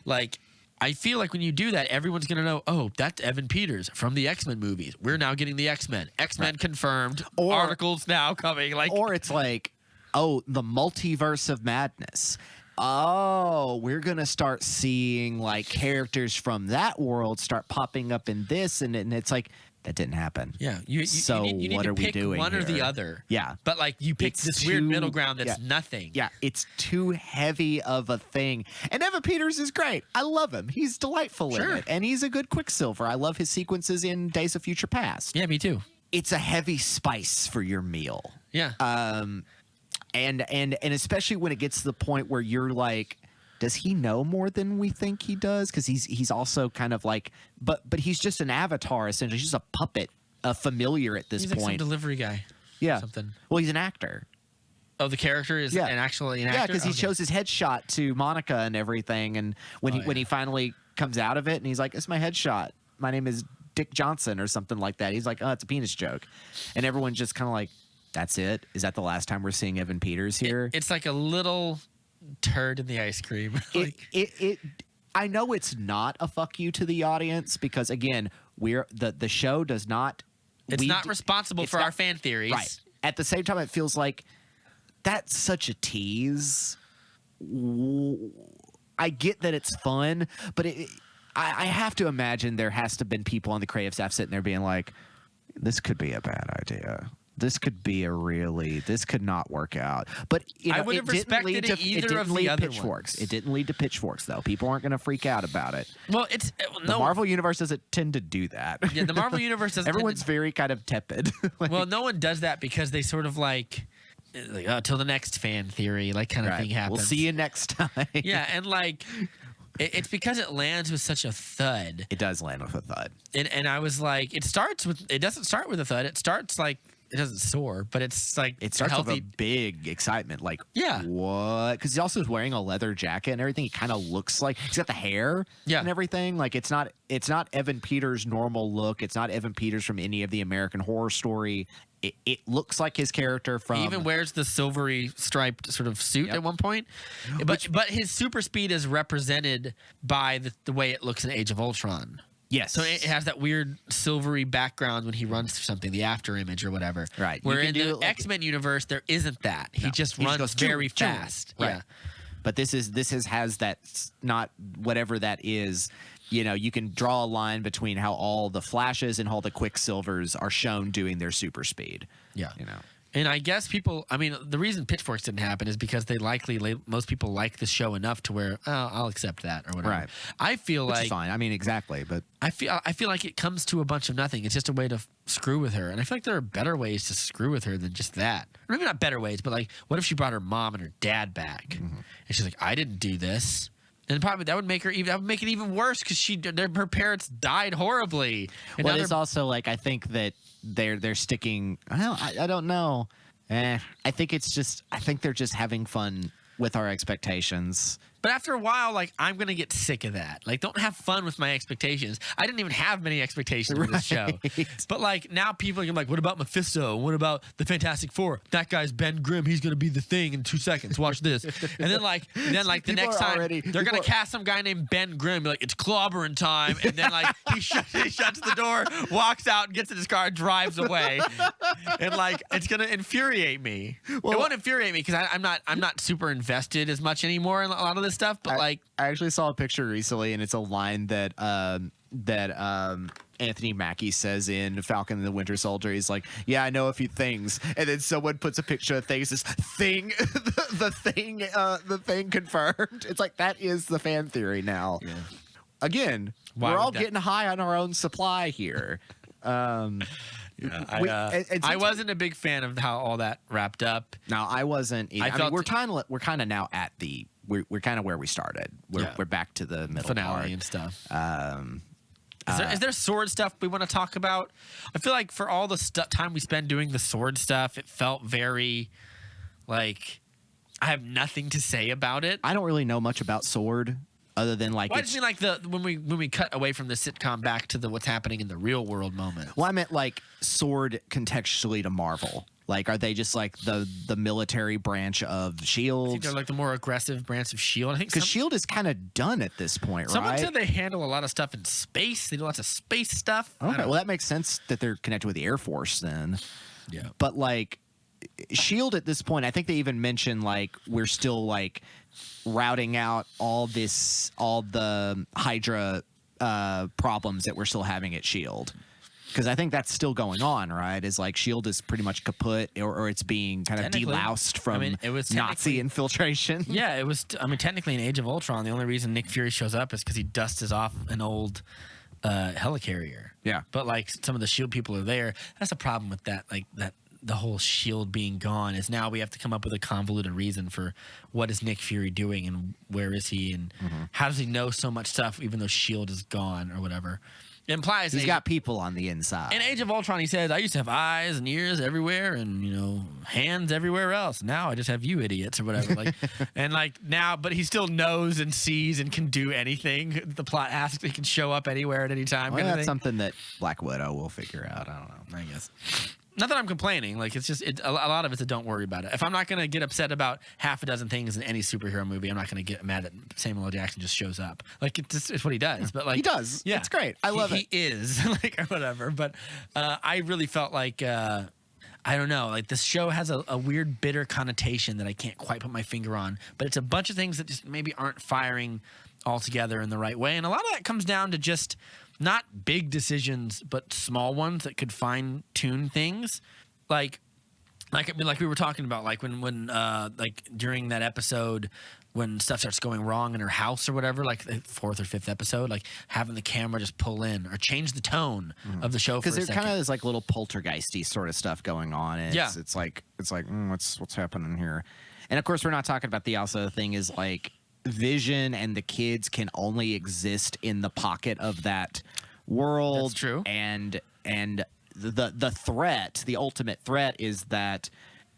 Like, I feel like when you do that, everyone's going to know, oh, that's Evan Peters from the X-Men movies. We're now getting the X-Men. X-Men confirmed. Articles now coming. Like, or it's like, oh, the multiverse of madness. Oh, we're going to start seeing like characters from that world start popping up in this. And it's like, that didn't happen. Yeah. So you need what to are we pick doing one here? or the other. Yeah. But like, you pick this weird middle ground that's nothing. Yeah. It's too heavy of a thing. And Evan Peters is great. I love him. He's delightful in it. And he's a good Quicksilver. I love his sequences in Days of Future Past. Yeah, me too. It's a heavy spice for your meal. Yeah. And especially when it gets to the point where you're like, does he know more than we think he does? Because he's also kind of like, but he's just an avatar essentially. He's just a puppet, a familiar at this he's point. Like some delivery guy. Yeah. Something. Well, he's an actor. Oh, the character is actually an actor? Yeah, because he shows his headshot to Monica and everything. And when he finally comes out of it and he's like, it's my headshot. My name is Dick Johnson or something like that. He's like, oh, it's a penis joke. And everyone's just kind of like, that's it? Is that the last time we're seeing Evan Peters here? It's like a little turd in the ice cream. I know it's not a fuck you to the audience because again, the show does not. It's not responsible for our fan theories. Right. At the same time, it feels like that's such a tease. I get that it's fun, but I have to imagine there has to have been people on the creative staff sitting there being like, this could be a bad idea. This could be this could not work out. But I would have respected it either of the other pitchforks. ones. It didn't lead to pitchforks, though. People aren't going to freak out about it. Well, the Marvel Universe doesn't tend to do that. Yeah, the Marvel Universe doesn't. Everyone's very kind of tepid. Well, no one does that because they sort of like till the next fan theory, like kind of thing happens. We'll see you next time. Yeah, and like. It's because it lands with such a thud. It does land with a thud. And I was like, it doesn't start with a thud. It starts like, it doesn't soar, but it's like it starts with a big excitement, like what? Because he also is wearing a leather jacket and everything. He kind of looks like he's got the hair and everything. Like it's not Evan Peters' normal look. It's not Evan Peters from any of the American Horror Story. It looks like his character from. He even wears the silvery striped sort of suit at one point, but his super speed is represented by the way it looks in Age of Ultron. Yes. So it has that weird silvery background when he runs through something, the after image or whatever. Right. Where in the X-Men universe, there isn't that. He just runs very fast. Right. Yeah. But this has that, not whatever that is. You know, you can draw a line between how all the Flashes and all the Quicksilvers are shown doing their super speed. Yeah. You know. And I guess the reason pitchforks didn't happen is because most people like the show enough to where, oh, I'll accept that or whatever. Right. I feel Which like is fine. I mean, exactly, but I feel like it comes to a bunch of nothing. It's just a way to screw with her, and I feel like there are better ways to screw with her than just that. Or maybe not better ways, but like, what if she brought her mom and her dad back, and she's like, I didn't do this. And probably that would make it even worse because her parents died horribly. And well, it's also like I think that they're sticking. Well, I don't know. I think they're just having fun with our expectations. But after a while, like, I'm going to get sick of that. Like, don't have fun with my expectations. I didn't even have many expectations with this show. But, like, now people are like, what about Mephisto? What about the Fantastic Four? That guy's Ben Grimm. He's going to be the Thing in 2 seconds. Watch this. And then, the next time, they're going to cast some guy named Ben Grimm. Be like, it's clobbering time. And then, like, he shuts the door, walks out, and gets in his car, and drives away. And, like, it's going to infuriate me. Well, it won't infuriate me because I'm not super invested as much anymore in a lot of this stuff, but I actually saw a picture recently, and it's a line that Anthony Mackie says in Falcon and the Winter Soldier. He's like, yeah, I know a few things. And then someone puts a picture of things, this thing, the thing confirmed. It's like, that is the fan theory now. Yeah. Again, we're all getting high on our own supply here. I wasn't a big fan of how all that wrapped up. No, I wasn't either. I mean, we're kind of now at the we're kind of where we started. We're back to the middle finale part. And stuff. Is there sword stuff we want to talk about? I feel like for all the time we spent doing the sword stuff, it felt very like I have nothing to say about it. I don't really know much about sword. Other than like, I just mean like when we cut away from the sitcom back to the what's happening in the real world moment. Well, I meant like sword contextually to Marvel. Like, are they just like the military branch of S.H.I.E.L.D.? I think they're like the more aggressive branch of S.H.I.E.L.D. I think because S.H.I.E.L.D. is kind of done at this point, someone right? said they handle a lot of stuff in space. They do lots of space stuff. Okay, well that makes sense that they're connected with the Air Force then. Yeah, but like S.H.I.E.L.D. at this point, I think they even mentioned like we're still like routing out all the Hydra problems that we're still having at S.H.I.E.L.D. Because I think that's still going on, right? Is like S.H.I.E.L.D. is pretty much kaput, or it's being kind of deloused from it was Nazi infiltration. Yeah, it was. I mean, technically in Age of Ultron, the only reason Nick Fury shows up is because he dusts off an old helicarrier. Yeah. But like some of the S.H.I.E.L.D. people are there. That's a problem with that. Like that. The whole S.H.I.E.L.D. being gone is now we have to come up with a convoluted reason for what is Nick Fury doing and where is he and how does he know so much stuff even though S.H.I.E.L.D. is gone or whatever. It implies he's got people on the inside. In Age of Ultron, he says, I used to have eyes and ears everywhere and, hands everywhere else. Now I just have you idiots or whatever. Like, and like now, but he still knows and sees and can do anything. The plot asks he can show up anywhere at any time. Well, that's something that Black Widow will figure out. I don't know. I guess. Not that I'm complaining. Like, it's just a lot of it's a don't worry about it. If I'm not going to get upset about half a dozen things in any superhero movie, I'm not going to get mad that Samuel L. Jackson just shows up. Like, it's what he does. But like he does. Yeah, it's great. I love it. He is like or whatever. But I really felt like I don't know. Like this show has a weird bitter connotation that I can't quite put my finger on. But it's a bunch of things that just maybe aren't firing altogether in the right way, and a lot of that comes down to just. Not big decisions, but small ones that could fine tune things. Like we were talking about, like when during that episode when stuff starts going wrong in her house or whatever, like the fourth or fifth episode, like having the camera just pull in or change the tone of the show for a second. Because there kind of is like little poltergeisty sort of stuff going on. And yeah. It's like what's happening here? And of course, we're not talking about the also thing is like Vision and the kids can only exist in the pocket of that world. That's true. And the threat, the ultimate threat is that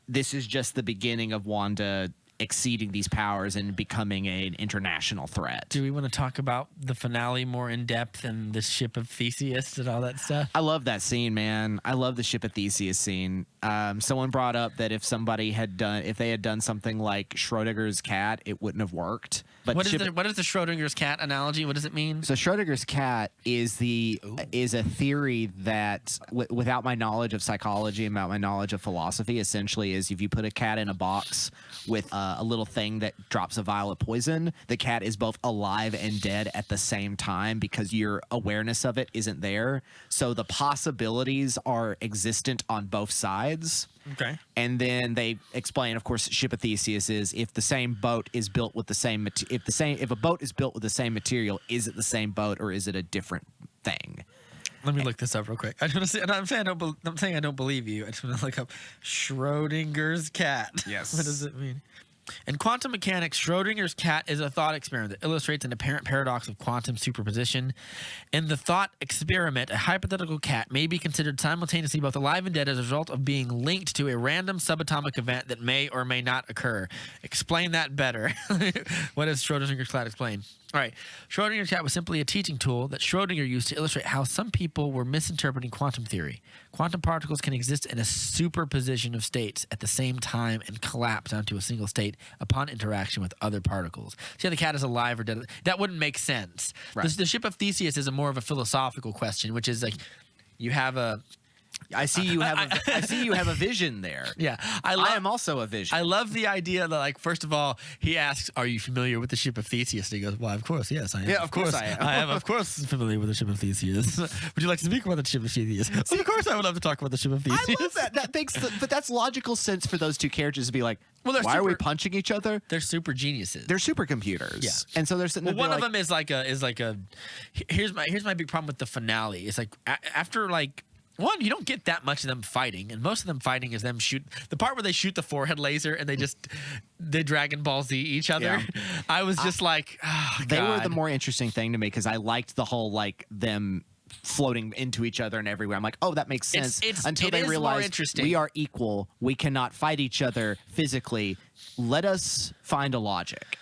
this is just the beginning of Wanda exceeding these powers and becoming an international threat. Do we want to talk about the finale more in depth and the ship of Theseus and all that stuff? I love that scene, man. I love the ship of Theseus scene. Someone brought up that if they had done something like Schrodinger's cat, it wouldn't have worked. But what is the Schrodinger's cat analogy? What does it mean? So Schrodinger's cat is a theory that, without my knowledge of psychology and without my knowledge of philosophy, essentially is if you put a cat in a box with a little thing that drops a vial of poison, the cat is both alive and dead at the same time because your awareness of it isn't there. So the possibilities are existent on both sides. Okay. And then they explain, of course, ship of Theseus is if the same boat is built with the same if a boat is built with the same material, is it the same boat or is it a different thing? Let me look this up real quick. I just want to say, I'm saying I don't believe you. I just want to look up Schrodinger's cat. Yes. What does it mean? In quantum mechanics, Schrodinger's cat is a thought experiment that illustrates an apparent paradox of quantum superposition. In the thought experiment, a hypothetical cat may be considered simultaneously both alive and dead as a result of being linked to a random subatomic event that may or may not occur. Explain that better. What does Schrodinger's cat explain? All right. Schrodinger's cat was simply a teaching tool that Schrodinger used to illustrate how some people were misinterpreting quantum theory. Quantum particles can exist in a superposition of states at the same time and collapse down to a single state upon interaction with other particles. See how the cat is alive or dead? That wouldn't make sense. Right. The ship of Theseus is more of a philosophical question, which is like you have a I see you have a vision there. Yeah, I am also a vision. I love the idea that, like, first of all, he asks, "Are you familiar with the ship of Theseus?" And he goes, "Well, of course, yes, I am. Yeah, of course I am. I am, of course, familiar with the ship of Theseus. Would you like to speak about the ship of Theseus?" Well, of course, I would love to talk about the ship of Theseus. I love that. But that's logical sense for those two characters to be like, well, why are we punching each other? They're super geniuses. They're supercomputers. Yeah. And so they're sitting there. One of them is like a. Here's my big problem with the finale. It's like after like. One, you don't get that much of them fighting, and most of them fighting is them shoot the part where they shoot the forehead laser and they Dragon Ball Z each other. Yeah. I was just like, oh, they God. were the more interesting thing to me because I liked the whole like them floating into each other and everywhere. I'm like, oh, that makes sense. Until they realize we are equal, we cannot fight each other physically. Let us find a logic.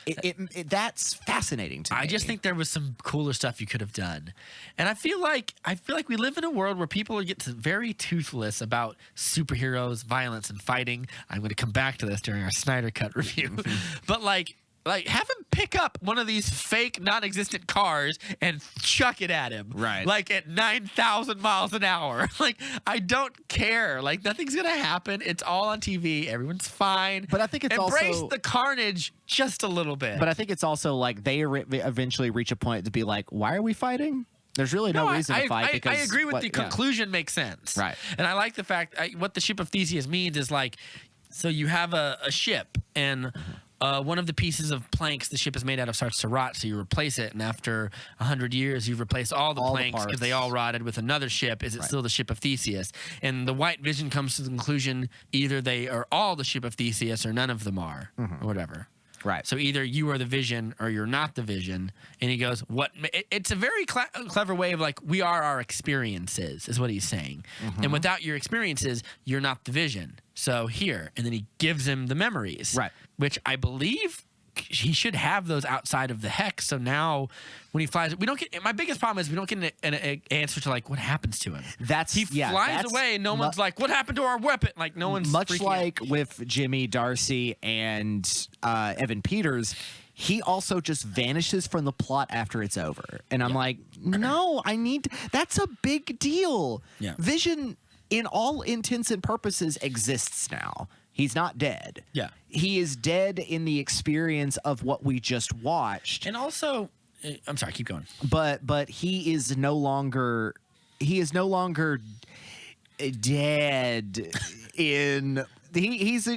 That's fascinating to me. I just think there was some cooler stuff you could have done, and I feel like we live in a world where people get very toothless about superheroes, violence, and fighting. I'm going to come back to this during our Snyder Cut review, but like have him pick up one of these fake non-existent cars and chuck it at him. Right. Like at 9,000 miles an hour. Like, I don't care. Like, nothing's going to happen. It's all on TV. Everyone's fine. But I think it's Embrace the carnage just a little bit. But I think it's also like they eventually reach a point to be like, why are we fighting? There's really no reason to fight. Because I agree with the conclusion makes sense. Right. And I like the fact what the ship of Theseus means is like, so you have a ship and one of the pieces of planks the ship is made out of starts to rot, so you replace it, and after 100 years, you've replaced all the planks because they all rotted with another ship. Is it still the ship of Theseus? And the White Vision comes to the conclusion either they are all the ship of Theseus or none of them are, or whatever. Right. So either you are the Vision or you're not the Vision. And he goes, "What?" It's a very clever way of like, we are our experiences, is what he's saying. And without your experiences, you're not the Vision. So here, and then he gives him the memories, right? Which I believe he should have those outside of the hex. So now, when he flies, we don't get. My biggest problem is we don't get an answer to like what happens to him. He flies away, and no one's like, "What happened to our weapon?" Like no one's much like out. With Jimmy, Darcy, and Evan Peters. He also just vanishes from the plot after it's over, and I'm like, no, that's a big deal. Yeah. Vision, in all intents and purposes, exists now. He's not dead. Yeah. He is dead in the experience of what we just watched. And also, I'm sorry, keep going. But he is no longer dead in he's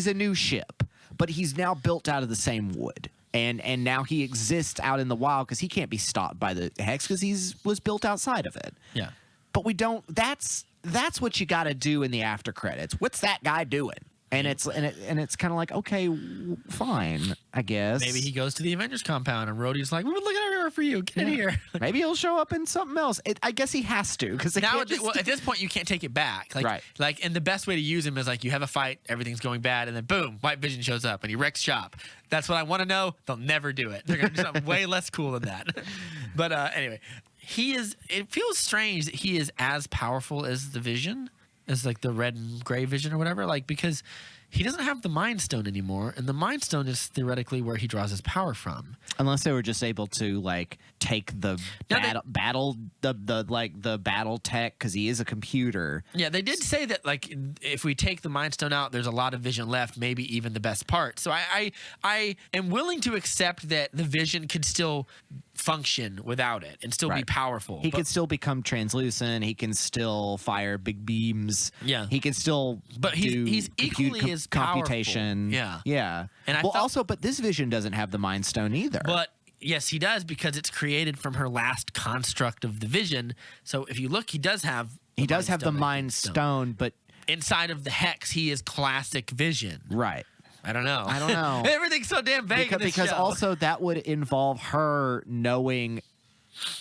a new ship, but he's now built out of the same wood. And now he exists out in the wild because he can't be stopped by the hex because was built outside of it. Yeah. But we don't. That's what you got to do in the after credits. What's that guy doing? And it's kind of like, okay, fine, I guess. Maybe he goes to the Avengers compound and Rhodey's like, "We've been looking everywhere for you. Get in here." Maybe he'll show up in something else. I guess he has to because now at this point you can't take it back. Like, right. Like, and the best way to use him is like you have a fight, everything's going bad, and then boom, White Vision shows up and he wrecks shop. That's what I want to know. They'll never do it. They're gonna do something way less cool than that. But anyway, it feels strange that he is as powerful as the Vision, as like the red and gray Vision or whatever, like because he doesn't have the Mind Stone anymore, and the Mind Stone is theoretically where he draws his power from. Unless they were just able to like take the battle tech because he is a computer. Yeah, they did say that like if we take the Mind Stone out, there's a lot of Vision left, maybe even the best part. So I am willing to accept that the Vision could still function without it and still be powerful. He could still become translucent. He can still fire big beams. Yeah, he can still. But he's equally as computation. Powerful. Yeah. And but this Vision doesn't have the Mind Stone either. But yes, he does because it's created from her last construct of the Vision. So if you look, he does have the Mind Stone, but inside of the hex, he is classic Vision. Right. I don't know. Everything's so damn vague because also that would involve her knowing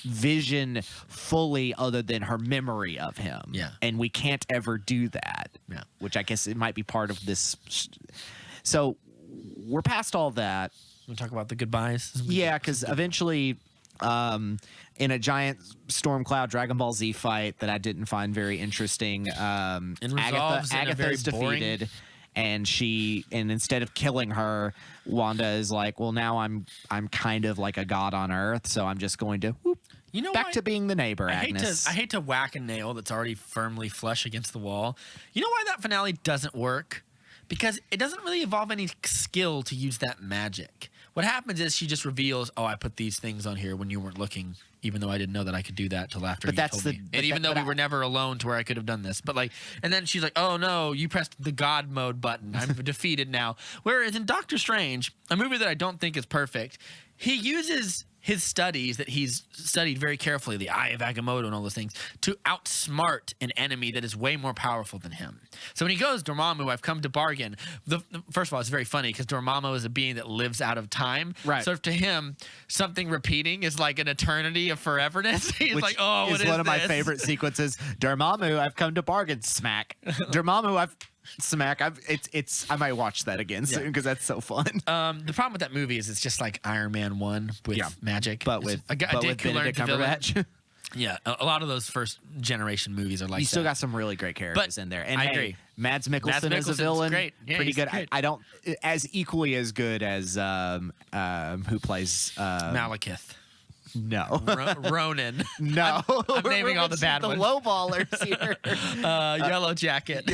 Vision fully other than her memory of him. Yeah. And we can't ever do that. Yeah. Which I guess it might be part of this. So we're past all that. Want to talk about the goodbyes? Yeah, because eventually in a giant storm cloud Dragon Ball Z fight that I didn't find very interesting, Agatha's defeated. And instead of killing her, Wanda is like, well, now I'm kind of like a god on Earth, so I'm just going to whoop. You know, back to being the neighbor, Agnes. I hate to whack a nail that's already firmly flush against the wall. You know why that finale doesn't work? Because it doesn't really involve any skill to use that magic. What happens is she just reveals, "Oh, I put these things on here when you weren't looking, even though I didn't know that I could do that till after you told me." And even though we were never alone to where I could have done this. But like, and then she's like, "Oh no, you pressed the God mode button. I'm defeated now." Whereas in Doctor Strange, a movie that I don't think is perfect, he uses his studies that he's studied very carefully, the Eye of Agamotto and all those things, to outsmart an enemy that is way more powerful than him. So when he goes, Dormammu, I've come to bargain. First of all, it's very funny because Dormammu is a being that lives out of time. Right. So to him, something repeating is like an eternity of foreverness. He's Which like, oh, what is one of my this? favorite sequences. Dormammu, I've come to bargain. Smack. Dormammu, I've smack. I might watch that again soon because that's so fun. The problem with that movie is it's just like Iron Man 1 with magic. But with Benedict Cumberbatch. Yeah, a lot of those first generation movies are like you still got some really great characters in there. And I agree. Mads Mikkelsen as a villain, great. Yeah, pretty good. Great. I don't as equally as good as who plays Malekith. No, Ronan. No, I'm naming all the bad ones. The lowballers here. Yellow Jacket.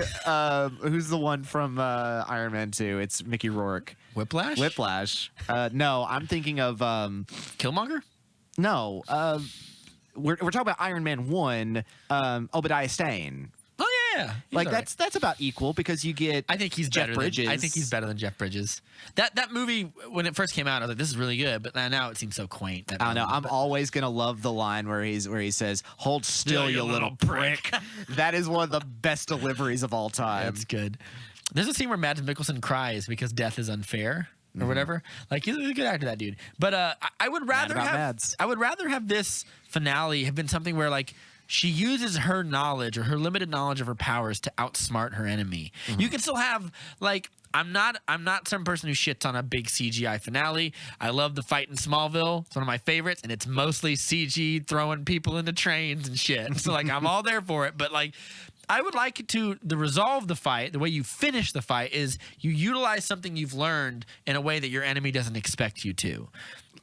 Who's the one from Iron Man 2? It's Mickey Rourke. Whiplash. No, I'm thinking of Killmonger. No, we're talking about Iron Man 1. Obadiah Stane. Oh yeah, like that's about equal because you get. I think he's Jeff better Bridges. I think he's better than Jeff Bridges. That movie when it first came out, I was like, this is really good. But now it seems so quaint. I don't know. I'm always gonna love the line where he says, "Hold still, you little prick." That is one of the best deliveries of all time. That's good. There's a scene where Mads Mikkelsen cries because death is unfair. Or whatever. Like he's a good actor, that dude. But I would rather have this finale have been something where like she uses her knowledge or her limited knowledge of her powers to outsmart her enemy. You can still have like I'm not some person who shits on a big CGI finale. I love the fight in Smallville. It's one of my favorites, and it's mostly CG throwing people into trains and shit. So like I'm all there for it. But like I would like it to resolve the fight. The way you finish the fight is you utilize something you've learned in a way that your enemy doesn't expect you to,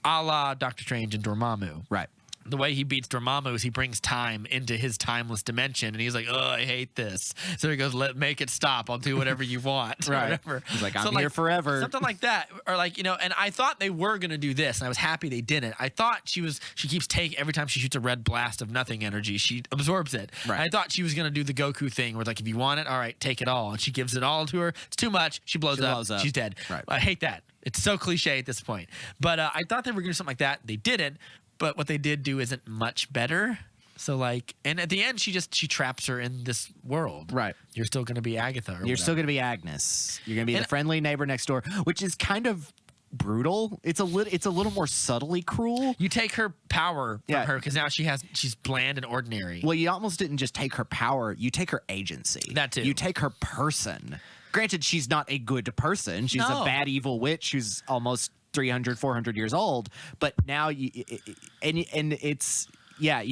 a la Doctor Strange and Dormammu. Right. The way he beats Dormammu is he brings time into his timeless dimension, and he's like, "Oh, I hate this." So he goes, "Make it stop. I'll do whatever you want." Right. Whatever. He's like, "I'm here forever." Something like that, or like And I thought they were gonna do this, and I was happy they didn't. I thought she keeps taking every time she shoots a red blast of nothing energy, she absorbs it. Right. I thought she was gonna do the Goku thing, where it's like, if you want it, all right, take it all, and she gives it all to her. It's too much. She blows up. She's dead. Right. I hate that. It's so cliche at this point. But I thought they were gonna do something like that. They didn't. But what they did do isn't much better. So like, and at the end, she traps her in this world. Right. You're still going to be Agatha. You're still going to be Agnes. You're going to be the friendly neighbor next door, which is kind of brutal. It's a little more subtly cruel. You take her power from her because now she's bland and ordinary. Well, you almost didn't just take her power. You take her agency. That too. You take her person. Granted, she's not a good person. She's a bad, evil witch who's almost 300, 400 years old, but now it's I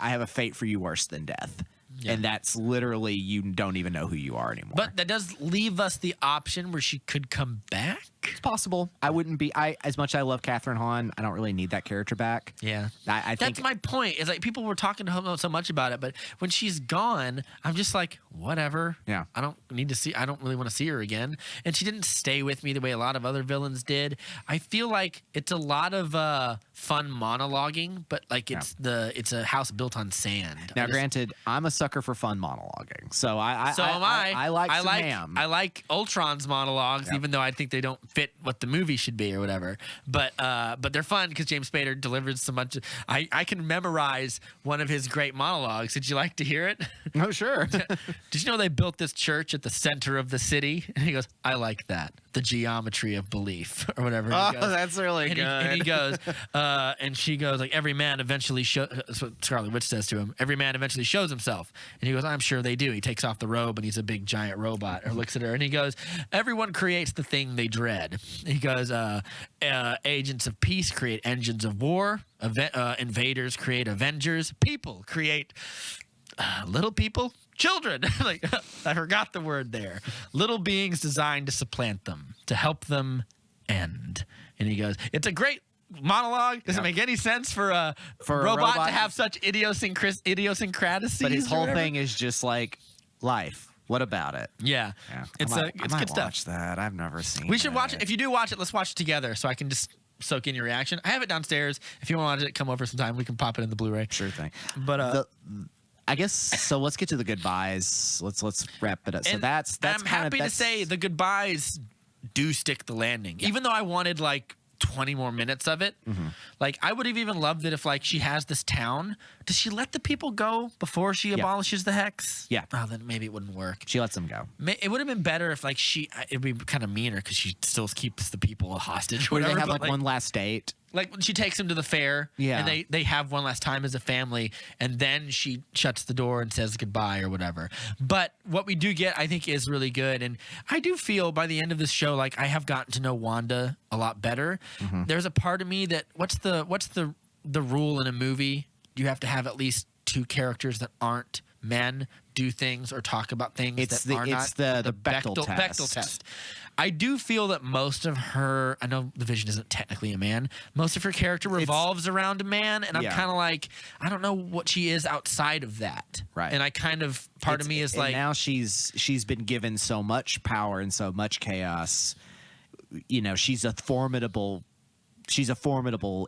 have a fate for you worse than death. Yeah. And that's literally, you don't even know who you are anymore. But that does leave us the option where she could come back. It's possible. As much as I love Catherine Hahn, I don't really need that character back. Yeah. I think that's my point. Is like people were talking to her so much about it, but when she's gone, I'm just like, whatever. Yeah. I don't really want to see her again. And she didn't stay with me the way a lot of other villains did. I feel like it's a lot of fun monologuing, but like it's a house built on sand. Now, granted, I'm a sucker for fun monologuing, so I like ham. I like Ultron's monologues, even though I think they don't fit what the movie should be or whatever. But they're fun because James Spader delivers so much. I can memorize one of his great monologues. Did you like to hear it? Oh, sure. Did you know they built this church at the center of the city? And he goes, I like that. The geometry of belief or whatever. That's really good. And he goes, and she goes, like, every man eventually that's what Scarlet Witch says to him. Every man eventually shows himself. And he goes, I'm sure they do. He takes off the robe and he's a big giant robot. Or looks at her and he goes, everyone creates the thing they dread. He goes, agents of peace create engines of war. Invaders create avengers. People create little people. Children. Like, I forgot the word there. Little beings designed to supplant them, to help them end. And he goes, it's a great monologue. Doesn't make any sense for a robot to have such idiosyncrasies. But his whole thing is just like life. What about it? Yeah. It's good stuff. Watch that. I've never seen. We should watch it. If you do watch it, let's watch it together so I can just soak in your reaction. I have it downstairs. If you want to watch it, come over sometime. We can pop it in the Blu-ray. Sure thing. But I guess so. Let's get to the goodbyes. Let's wrap it up. So that's. I'm happy to say the goodbyes do stick the landing, even though I wanted like 20 more minutes of it. Like I would have even loved it if like she has this town. Does she let the people go before she abolishes the hex? Yeah. Oh, then maybe it wouldn't work. She lets them go. It would have been better if like it'd be kind of meaner because she still keeps the people hostage. Or they have like one last date. Like when she takes him to the fair, and they have one last time as a family, and then she shuts the door and says goodbye or whatever. But what we do get, I think, is really good, and I do feel by the end of this show, like I have gotten to know Wanda a lot better. There's a part of me that what's the rule in a movie? You have to have at least 2 characters that aren't men do things or talk about things that are not. It's the Bechdel test. Bechdel test. I do feel that most of her, I know the Vision isn't technically a man, most of her character revolves around a man, and I'm kind of like, I don't know what she is outside of that. Right. And I kind of, part of me is like. Now she's been given so much power and so much chaos. You know, she's a formidable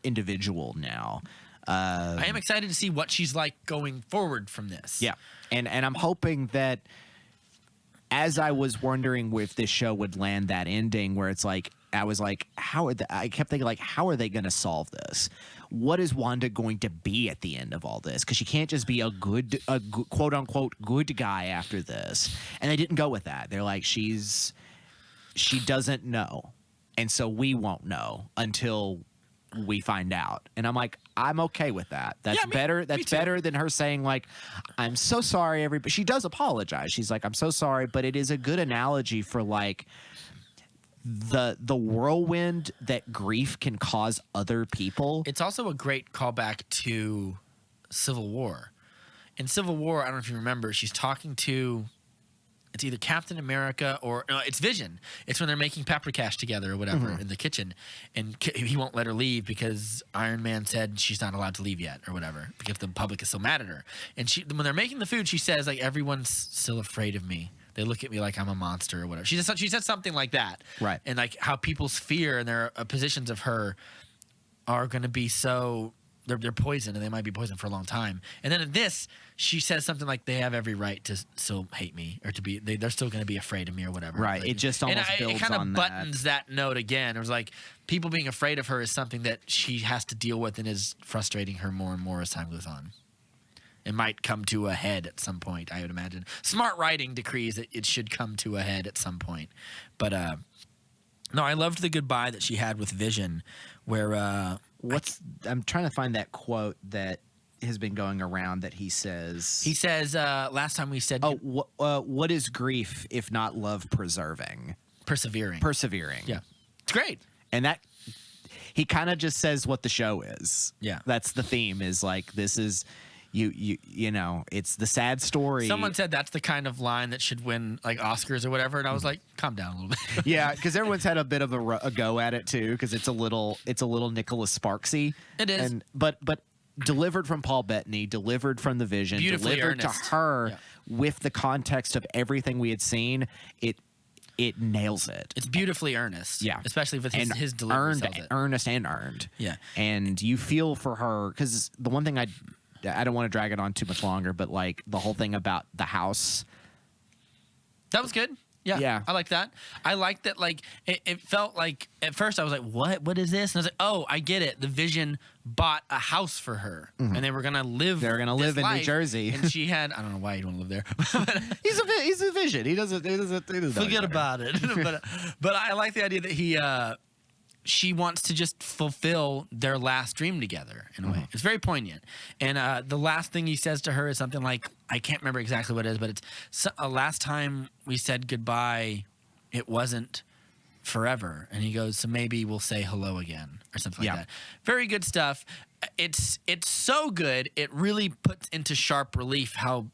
individual now. I am excited to see what she's like going forward from this. Yeah. And I'm hoping that as I was wondering if this show would land that ending where it's like, I was like, I kept thinking like, how are they going to solve this? What is Wanda going to be at the end of all this? Because she can't just be a good quote unquote good guy after this. And they didn't go with that. They're like, she doesn't know. And so we won't know until we find out. And I'm like, I'm okay with that. That's better. That's better than her saying like, I'm so sorry, everybody. She does apologize. She's like, I'm so sorry, but it is a good analogy for like the whirlwind that grief can cause other people. It's also a great callback to Civil War. In Civil War, I don't know if you remember, she's talking to, it's either Captain America or no, it's Vision. It's when they're making paprikash together or whatever in the kitchen, and he won't let her leave because Iron Man said she's not allowed to leave yet or whatever because the public is so mad at her. And when they're making the food, she says like, everyone's still afraid of me. They look at me like I'm a monster or whatever. She said something like that, right? And like how people's fear and their positions of her are going to be so. They're poisoned, and they might be poisoned for a long time. And then in this, she says something like, "They have every right to still hate me, or to be. They're still going to be afraid of me, or whatever." Right. Like, it just almost builds it kind on of buttons that note again. It was like people being afraid of her is something that she has to deal with, and is frustrating her more and more as time goes on. It might come to a head at some point, I would imagine. Smart writing decrees that it should come to a head at some point. But no, I loved the goodbye that she had with Vision, where I'm trying to find that quote that has been going around that he says. He says, last time we said, what is grief if not love preserving? Persevering. Yeah. It's great. And that he kind of just says what the show is. Yeah. That's the theme, is like, this is you know, it's the sad story. Someone said that's the kind of line that should win like Oscars or whatever, and I was like, calm down a little bit. Yeah, because everyone's had a bit of a go at it too, because it's a little Nicholas Sparksy. It is, but delivered from Paul Bettany, delivered from the Vision, beautifully delivered earnest. To her with the context of everything we had seen. It nails it. It's beautifully earnest. Yeah. Especially with his delivery. Earnest and earned. Yeah. And you feel for her, because the one thing I don't want to drag it on too much longer, but like the whole thing about the house. That was good. Yeah. I like that. I like that. Like it felt like at first I was like, what is this? And I was like, oh, I get it. The Vision bought a house for her, and they were going to live. They're going to live in New Jersey. And she had, I don't know why you'd want to live there. He's a Vision. He doesn't forget about it. but I like the idea that she wants to just fulfill their last dream together in a way. It's very poignant. And the last thing he says to her is something like, I can't remember exactly what it is, but it's last time we said goodbye, it wasn't forever. And he goes, so maybe we'll say hello again or something like that. Very good stuff. It's so good. It really puts into sharp relief how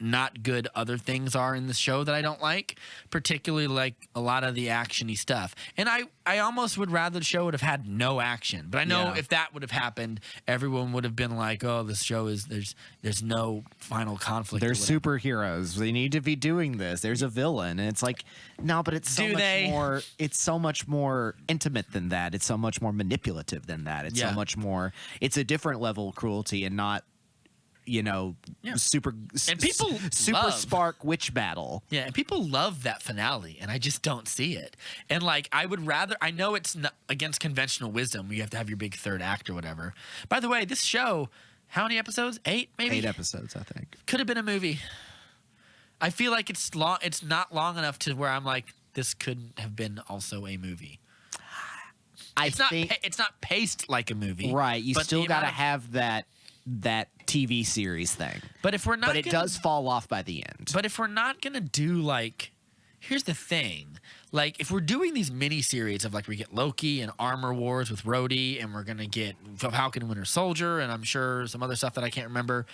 not good other things are in the show that I don't like, particularly like a lot of the actiony stuff. And I almost would rather the show would have had no action. But I know if that would have happened, everyone would have been like, "Oh, this show is there's no final conflict." They're superheroes. They need to be doing this. There's a villain, and it's like, no, but it's so much more. It's so much more intimate than that. It's so much more manipulative than that. It's so much more. It's a different level of cruelty, and not, super spark witch battle. Yeah, and people love that finale, and I just don't see it. And like, I would rather. I know it's not against conventional wisdom. You have to have your big third act or whatever. By the way, this show, how many episodes? 8, maybe. 8 episodes, I think. Could have been a movie. I feel like it's long. It's not long enough to where I'm like, this couldn't have been also a movie. It's not paced like a movie, right? You still got to have that TV series thing. But if we're not, it does fall off by the end. But if we're not gonna do like, here's the thing: like, if we're doing these mini series of like, we get Loki and Armor Wars with Rhodey, and we're gonna get Falcon and Winter Soldier, and I'm sure some other stuff that I can't remember.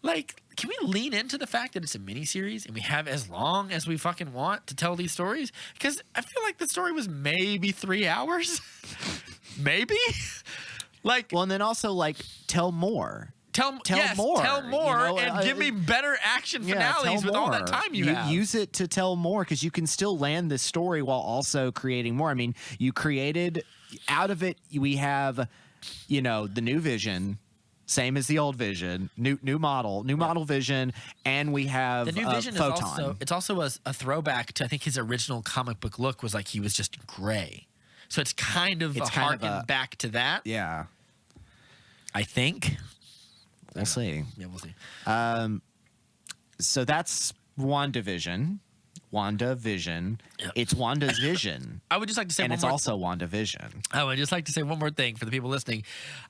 Like, can we lean into the fact that it's a mini series and we have as long as we fucking want to tell these stories? Because I feel like the story was maybe 3 hours, maybe. Like, well, and then also like tell more. Tell more, and give me better action finales with all that time you have. Use it to tell more, because you can still land this story while also creating more. I mean, you created out of it. We have, the new Vision, same as the old Vision, new model Vision, and we have the new Vision Photon. It's also a throwback to, I think, his original comic book look was like he was just gray. So it's kind of harken back to that. Yeah. I think. We'll see. Yeah, we'll see. So that's WandaVision. Yep. It's Wanda's vision. I would just like to say and it's also WandaVision. I would just like to say one more thing for the people listening.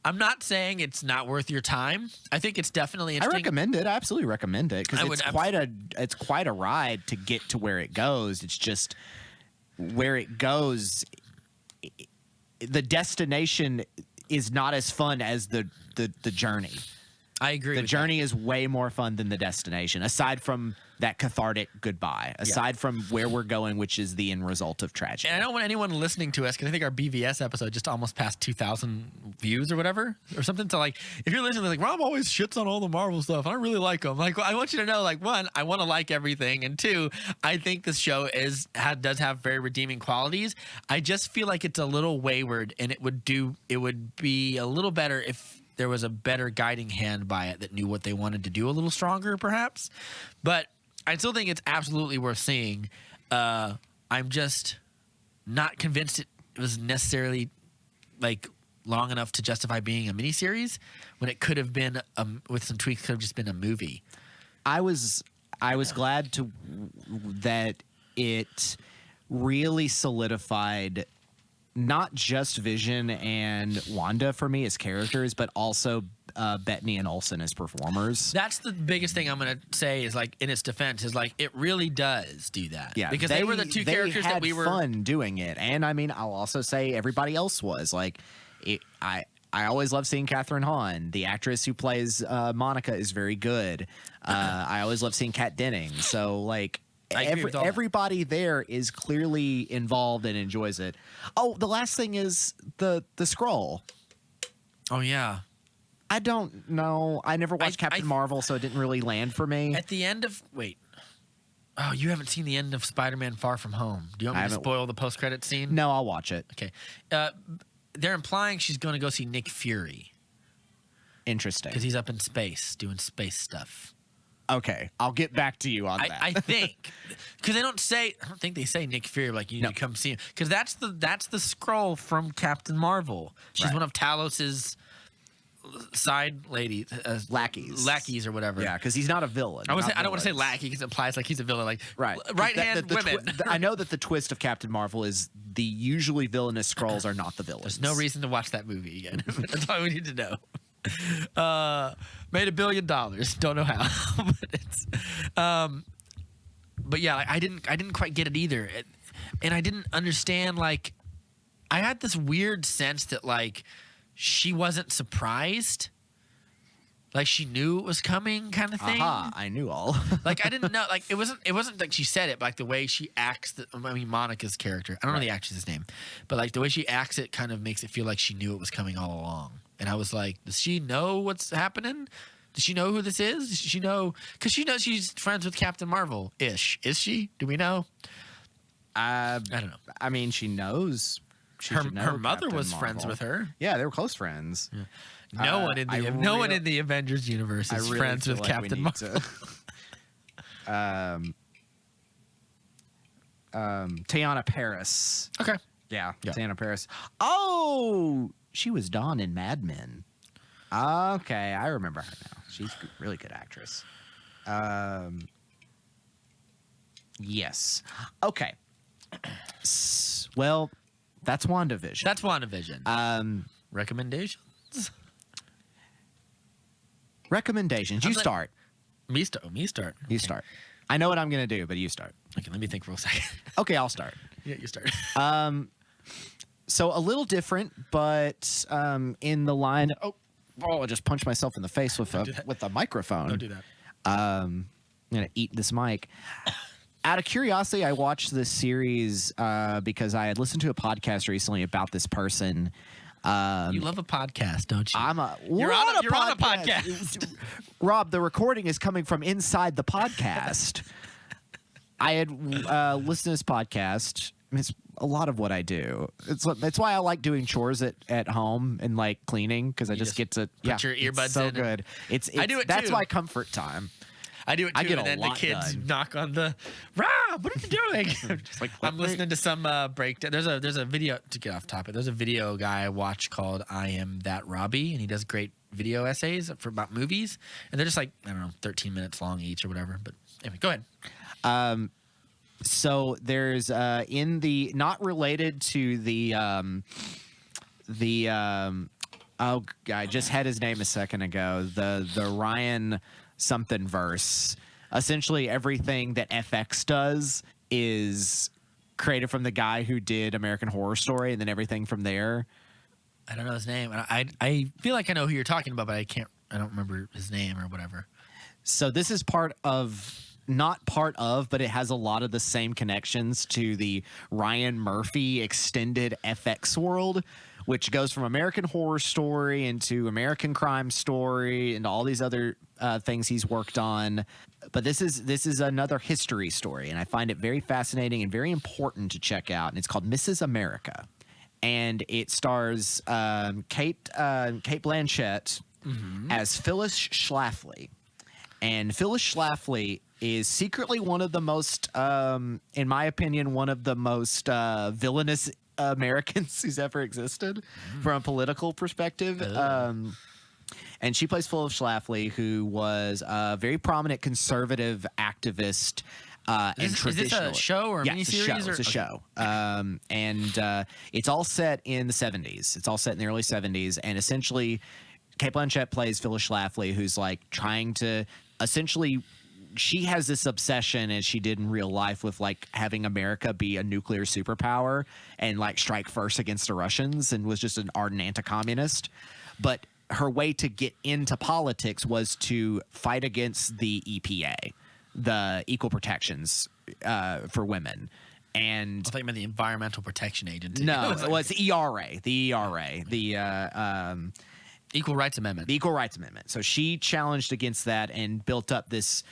I'm not saying it's not worth your time. I think it's definitely interesting. I recommend it. I absolutely recommend it, because it's quite a ride to get to where it goes. It's just where it goes. The destination is not as fun as the journey. I agree. The journey is way more fun than the destination, aside from that cathartic goodbye, aside from where we're going, which is the end result of tragedy. And I don't want anyone listening to us, because I think our BVS episode just almost passed 2,000 views or whatever, or something. So, like, if you're listening, like, Rob always shits on all the Marvel stuff, and I really like them. Like, I want you to know, like, one, I want to like everything, and two, I think this show does have very redeeming qualities. I just feel like it's a little wayward, and it would be a little better if there was a better guiding hand by it that knew what they wanted to do a little stronger, perhaps. But I still think it's absolutely worth seeing. I'm just not convinced it was necessarily like long enough to justify being a miniseries, when it could have been with some tweaks, could have just been a movie. I was glad that it really solidified not just Vision and Wanda for me as characters, but also Bettany and Olsen as performers. That's the biggest thing I'm going to say, is like, in its defense, is like, it really does do that. Yeah, because they were the two characters that we were fun doing it. And I mean, I'll also say everybody else was like, I always love seeing Catherine Hahn. The actress who plays Monica is very good. I always love seeing Kat Denning. So like, everybody there is clearly involved and enjoys it. Oh, the last thing is the scroll. Oh yeah. I don't know. I never watched Captain Marvel, so it didn't really land for me. At the end of oh, you haven't seen the end of Spider-Man: Far From Home. Do you want me to spoil the post-credit scene? No, I'll watch it. Okay. They're implying she's going to go see Nick Fury. Interesting. Because he's up in space doing space stuff. Okay, I'll get back to you on that. I think, because I don't think they say Nick Fury, like, you need to come see him, because that's the scroll from Captain Marvel. She's one of Talos's side lady lackeys or whatever. Yeah, because he's not a villain. I don't want to say lackey, because it implies like he's a villain. Like, right hand women. I know that the twist of Captain Marvel is the usually villainous Skrulls are not the villains. There's no reason to watch that movie again. That's all we need to know. Made $1 billion. Don't know how, but it's. But yeah, I didn't quite get it either, and I didn't understand. Like, I had this weird sense that like she wasn't surprised Like she knew it was coming, kind of thing. I knew all. Like I didn't know. Like it wasn't like she said it, but like the way she acts. I mean, Monica's character. I don't know the actress's name, but like the way she acts, it kind of makes it feel like she knew it was coming all along. And I was like, does she know what's happening? Does she know who this is? Does she know? Because she knows she's friends with Captain Marvel ish. Is she? Do we know? I don't know. I mean, she knows. Her mother was friends with her. Yeah, they were close friends. Yeah. No one in the Avengers universe is friends with Captain Marvel. Teyana Paris. Okay. Yeah, Teyana Paris. Oh, she was Dawn in Mad Men. Okay, I remember her now. She's a really good actress. Yes. Okay. Well, that's WandaVision. Recommendations? Recommendations. You start. Me start. You start. I know what I'm going to do, but you start. Okay, let me think for a second. Okay, I'll start. Yeah, you start. So a little different, but in the line. Oh, I just punched myself in the face with a microphone. Don't do that. I'm going to eat this mic. Out of curiosity, I watched this series because I had listened to a podcast recently about this person. You love a podcast, don't you? You're on a podcast. Rob, the recording is coming from inside the podcast. I had listened to this podcast. It's a lot of what I do. It's why I like doing chores at home and like cleaning because I just get to put your earbuds it's so in. Good. I do it That's too. my comfort time. I do it too, and then the kids knock on the Rob. What are you doing? Just like, I'm listening to some breakdown. There's a video to get off topic. There's a video guy I watch called I Am That Robbie, and he does great video essays about movies, and they're just like 13 minutes long each or whatever. But anyway, go ahead. So there's in the not related to the oh, I just had his name a second ago. The Ryan something verse. Essentially, everything that FX does is created from the guy who did American Horror Story, and then everything from there. I don't know his name. I feel like I know who you're talking about, but I don't remember his name or whatever. So this is not part of, but it has a lot of the same connections to the Ryan Murphy extended FX world, which goes from American Horror Story into American Crime Story and all these other things he's worked on. But this is another history story, and I find it very fascinating and very important to check out. And it's called Mrs. America, and it stars Kate Blanchett as Phyllis Schlafly, and Phyllis Schlafly is secretly one of the most, in my opinion, one of the most villainous Americans who's ever existed from a political perspective. And she plays Phyllis Schlafly, who was a very prominent conservative activist. Is this a show or a miniseries? It's a show. And it's all set in the 70s. It's all set in the early 70s. And essentially, Kate Blanchett plays Phyllis Schlafly, who's like trying to essentially – she has this obsession, as she did in real life, with like having America be a nuclear superpower and like strike first against the Russians, and was just an ardent anti-communist. But her way to get into politics was to fight against the EPA, the Equal Protections for Women. And I thought you meant the Environmental Protection Agency. No, it was ERA. The ERA. Equal Rights Amendment. The Equal Rights Amendment. So she challenged against that and built up this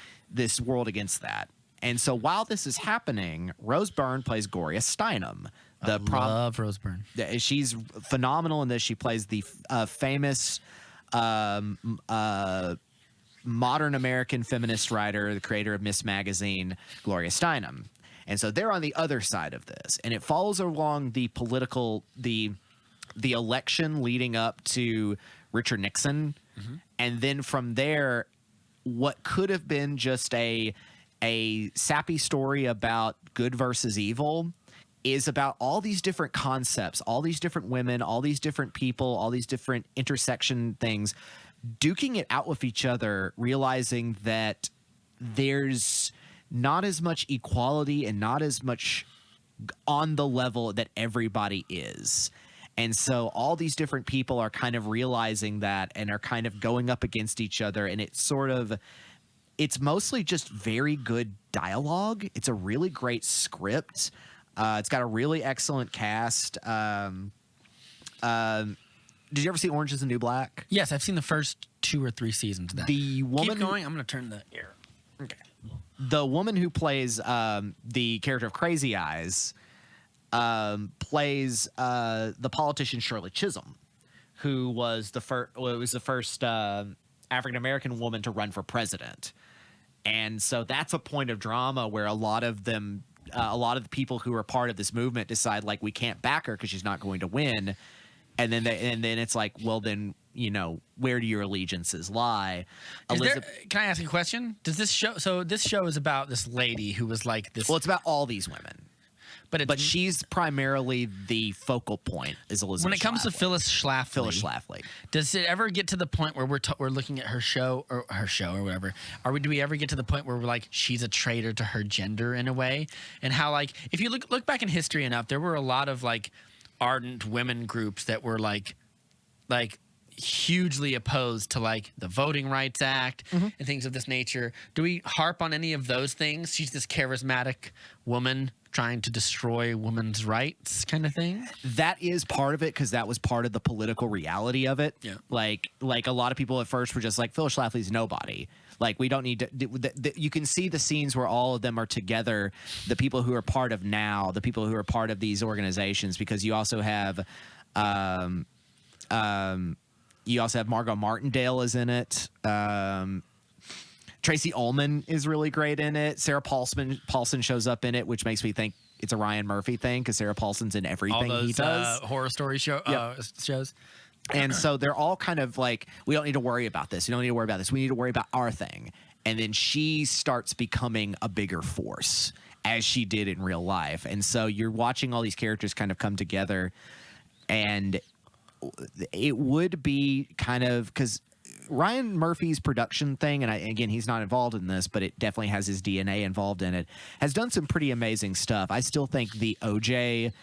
world against that. And so while this is happening, Rose Byrne plays Gloria Steinem. I love Rose Byrne. She's phenomenal in this. She plays the famous modern American feminist writer, the creator of Miss Magazine, Gloria Steinem. And so they're on the other side of this. And it follows along the political, the election leading up to Richard Nixon. And then from there, what could have been just a sappy story about good versus evil is about all these different concepts, all these different women, all these different people, all these different intersection things, duking it out with each other, realizing that there's not as much equality and not as much on the level that everybody is. And so all these different people are kind of realizing that and are kind of going up against each other. And it's mostly just very good dialogue. It's a really great script. It's got a really excellent cast. Did you ever see Orange is the New Black? Yes, I've seen the first 2 or 3 seasons of that. The woman Keep going. I'm going to turn the air. Okay. The woman who plays the character of Crazy Eyes plays the politician Shirley Chisholm, who was the first African American woman to run for president. And so that's a point of drama where a lot of the people who are part of this movement decide, like, we can't back her because she's not going to win. And then it's like, well, then, you know, where do your allegiances lie? Can I ask a question? Does this show? So this show is about this lady who was like this. Well, it's about all these women, but she's primarily the focal point. Is Elizabeth? When it comes to Phyllis Schlafly, does it ever get to the point where we're looking at her show or whatever? Do we ever get to the point where we're like, she's a traitor to her gender in a way? And how, like, if you look back in history enough, there were a lot of like ardent women groups that were like hugely opposed to like the Voting Rights Act and things of this nature. Do we harp on any of those things? She's this charismatic woman trying to destroy women's rights kind of thing. That is part of it, because that was part of the political reality of it. Yeah. Like a lot of people at first were just like, Phyllis Schlafly's nobody. Like, we don't need to. You can see the scenes where all of them are together. The people who are part of now, the people who are part of these organizations, because you also have, Margot Martindale is in it. Tracy Ullman is really great in it. Sarah Paulson shows up in it, which makes me think it's a Ryan Murphy thing, because Sarah Paulson's in everything he does. Horror story shows. And so they're all kind of like, we don't need to worry about this. We don't need to worry about this. We need to worry about our thing. And then she starts becoming a bigger force, as she did in real life. And so you're watching all these characters kind of come together. And it would be kind of, because Ryan Murphy's production thing, and again, he's not involved in this, but it definitely has his DNA involved in it, has done some pretty amazing stuff. I still think the OJ...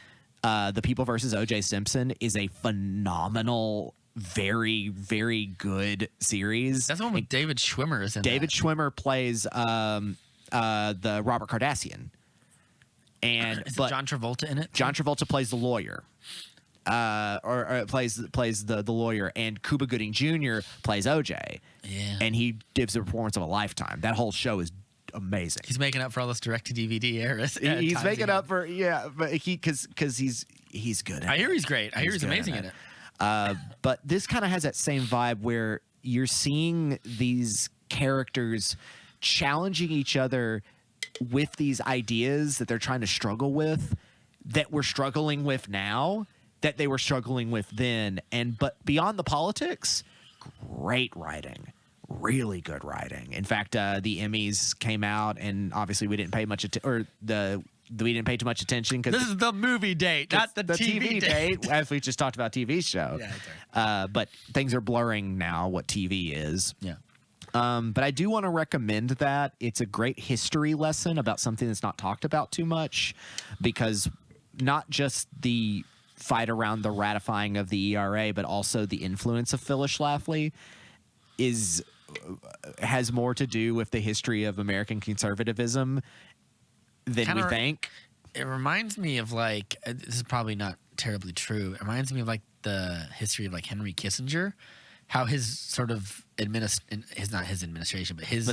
The People versus O.J. Simpson is a phenomenal, very, very good series. That's the one with David Schwimmer is in. David Schwimmer plays the Robert Kardashian, and is John Travolta in it? John Travolta plays the lawyer, or plays the lawyer, and Cuba Gooding Jr. plays O.J. Yeah, and he gives the performance of a lifetime. That whole show is amazing. He's making up for all this direct-to-DVD eras. He's making up for but because he's good at it. I hear he's great. I hear he's amazing at it. But this kind of has that same vibe where you're seeing these characters challenging each other with these ideas that they're trying to struggle with, that we're struggling with now, that they were struggling with then. But beyond the politics, great writing. Really good writing. In fact, the Emmys came out, and obviously we didn't pay much we didn't pay too much attention, because this is the movie date, not the TV date. As we just talked about TV show. Yeah, that's right. But things are blurring now what TV is. Yeah. But I do want to recommend that. It's a great history lesson about something that's not talked about too much, because not just the fight around the ratifying of the ERA, but also the influence of Phyllis Schlafly has more to do with the history of American conservatism than we think. It reminds me of, like, this is probably not terribly true. It reminds me of like the history of like Henry Kissinger, how his sort of not his administration, but his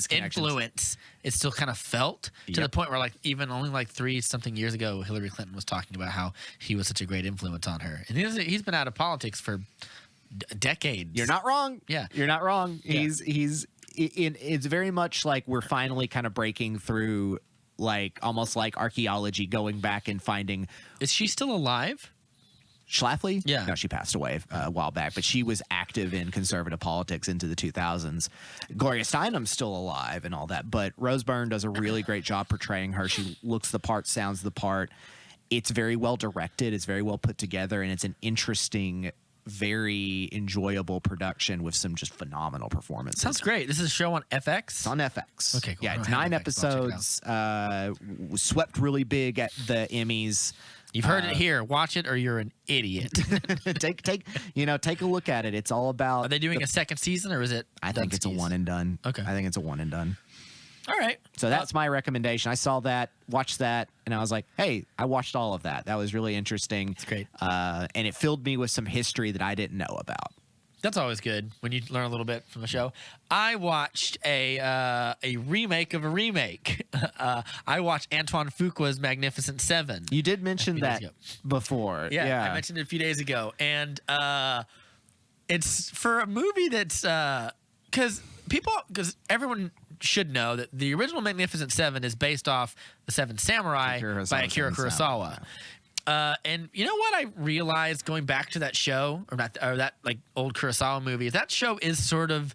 influence is still kind of felt to the point where, like, even only like 3-something years ago, Hillary Clinton was talking about how he was such a great influence on her, and he's been out of politics for decades. You're not wrong. Yeah, you're not wrong. Yeah. It's very much like we're finally kind of breaking through, like almost like archaeology, going back and finding. Is she still alive? Schlafly? Yeah. No, she passed away a while back, but she was active in conservative politics into the 2000s. Gloria Steinem's still alive and all that, but Rose Byrne does a really great job portraying her. She looks the part, sounds the part. It's very well directed. It's very well put together, and it's an interesting, very enjoyable production with some just phenomenal performances. Sounds great. This is a show on FX? It's on FX. Okay, cool. Yeah, it's 9 episodes. Swept really big at the Emmys. You've heard it here. Watch it, or you're an idiot. take a look at it. It's all about. Are they doing a second season, or is it? I think it's a one and done. Okay. I think it's a one and done. All right. So that's my recommendation. I saw that, watched that, and I was like, hey, I watched all of that. That was really interesting. It's great. And it filled me with some history that I didn't know about. That's always good when you learn a little bit from a show. I watched a remake of a remake. I watched Antoine Fuqua's Magnificent Seven. You did mention that before. Yeah, I mentioned it a few days ago. And it's for a movie that's because everyone should know that the original Magnificent Seven is based off The Seven Samurai by Akira Kurosawa. And you know what I realized going back to that show, or that like old Kurosawa movie, that show is sort of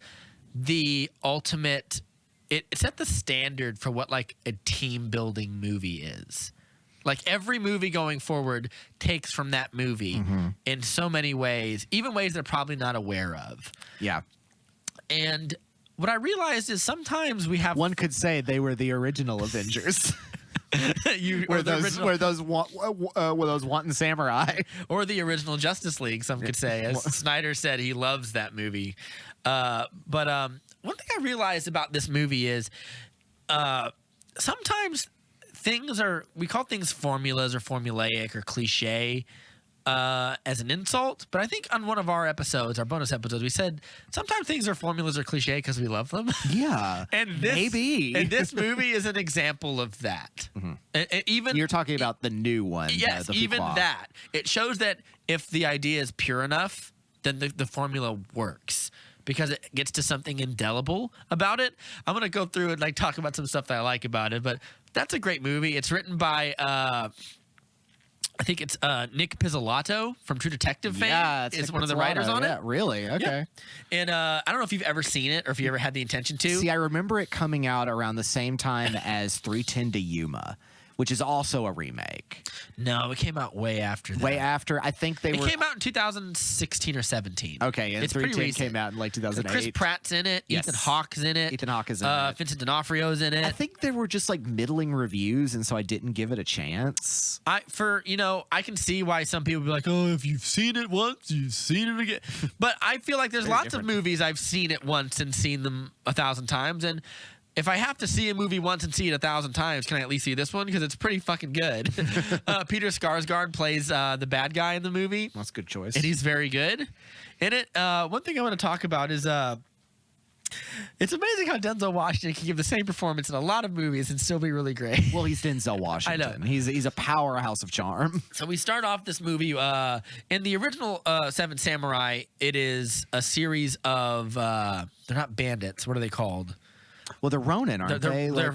the ultimate. It set the standard for what like a team building movie is. Like every movie going forward takes from that movie in so many ways, even ways they're probably not aware of. Yeah. And what I realized is sometimes we have. One could say they were the original Avengers. Were those wanton samurai, or the original Justice League? Some could say, as Snyder said, he loves that movie. But one thing I realized about this movie is sometimes we call things formulas or formulaic or cliche as an insult, but I think on one of our bonus episodes, we said sometimes things are formulas or cliche because we love them. Yeah, and this movie is an example of that. And even you're talking about the new one. Yes, even that. It shows that if the idea is pure enough, then the formula works because it gets to something indelible about it. I'm gonna go through and like talk about some stuff that I like about it, but that's a great movie. It's written by I think it's Nick Pizzolatto from True Detective fame. Yeah, is one of the writers on it. Yeah, really? Okay. Yeah. And I don't know if you've ever seen it or if you ever had the intention to. See, I remember it coming out around the same time as 3:10 to Yuma, which is also a remake. No, it came out way after that. Way after. I think it came out in 2016 or 17. Okay, and 3:10 came out in like 2008. Chris Pratt's in it. Yes. Ethan Hawke's in it. Ethan Hawke is in it. Vincent D'Onofrio's in it. I think there were just like middling reviews, and so I didn't give it a chance. I can see why some people be like, oh, if you've seen it once, you've seen it again. But I feel like there's lots of movies I've seen it once and seen them 1,000 times, and if I have to see a movie once and see it 1,000 times, can I at least see this one? Because it's pretty fucking good. Peter Skarsgård plays the bad guy in the movie. That's a good choice. And he's very good in it. One thing I want to talk about is it's amazing how Denzel Washington can give the same performance in a lot of movies and still be really great. Well, he's Denzel Washington. I know. He's a powerhouse of charm. So we start off this movie in the original Seven Samurai. It is a series of they're not bandits. What are they called? Well, they're Ronin, aren't they? They're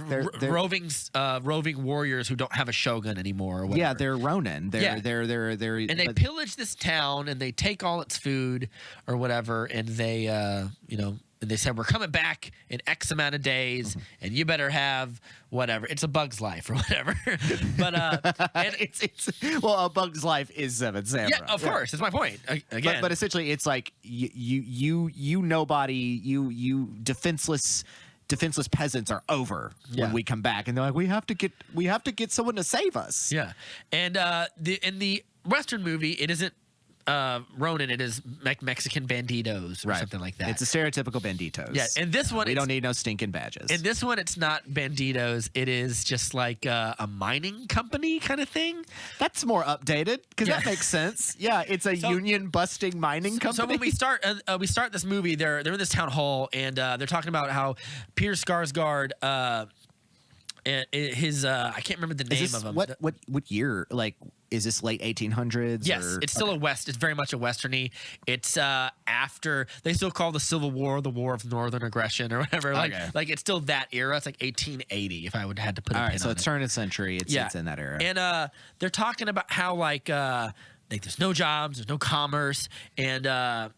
roving warriors who don't have a shogun anymore. Or whatever. Yeah, they're Ronin. They're and they pillage this town and they take all its food or whatever, and they and they said we're coming back in X amount of days, and you better have whatever. It's A Bug's Life or whatever. But it's A Bug's Life is Seven Samurai. Yeah, of course. That's my point. Again, but essentially, it's like you nobody, you defenseless peasants are over when we come back, and they're like, we have to get someone to save us. Yeah, and in the Western movie, it isn't Ronin, it is Mexican banditos or something like that. It's a stereotypical banditos. Yeah, and this one we don't need no stinking badges. In this one, it's not banditos. It is just like a mining company kind of thing. That's more updated because that makes sense. Yeah, it's a union busting mining company. So when we start this movie, they're in this town hall and they're talking about how Peter Skarsgård. His I can't remember the name of him. What year? Like, is this late 1800s? Yes, it's still It's very much a westerny. It's after they still call the Civil War the War of Northern Aggression or whatever. Like it's still that era. It's like 1880. If I would had to put a pin on it. So it's turn of the century. It's in that era. And they're talking about how like there's no jobs, there's no commerce, and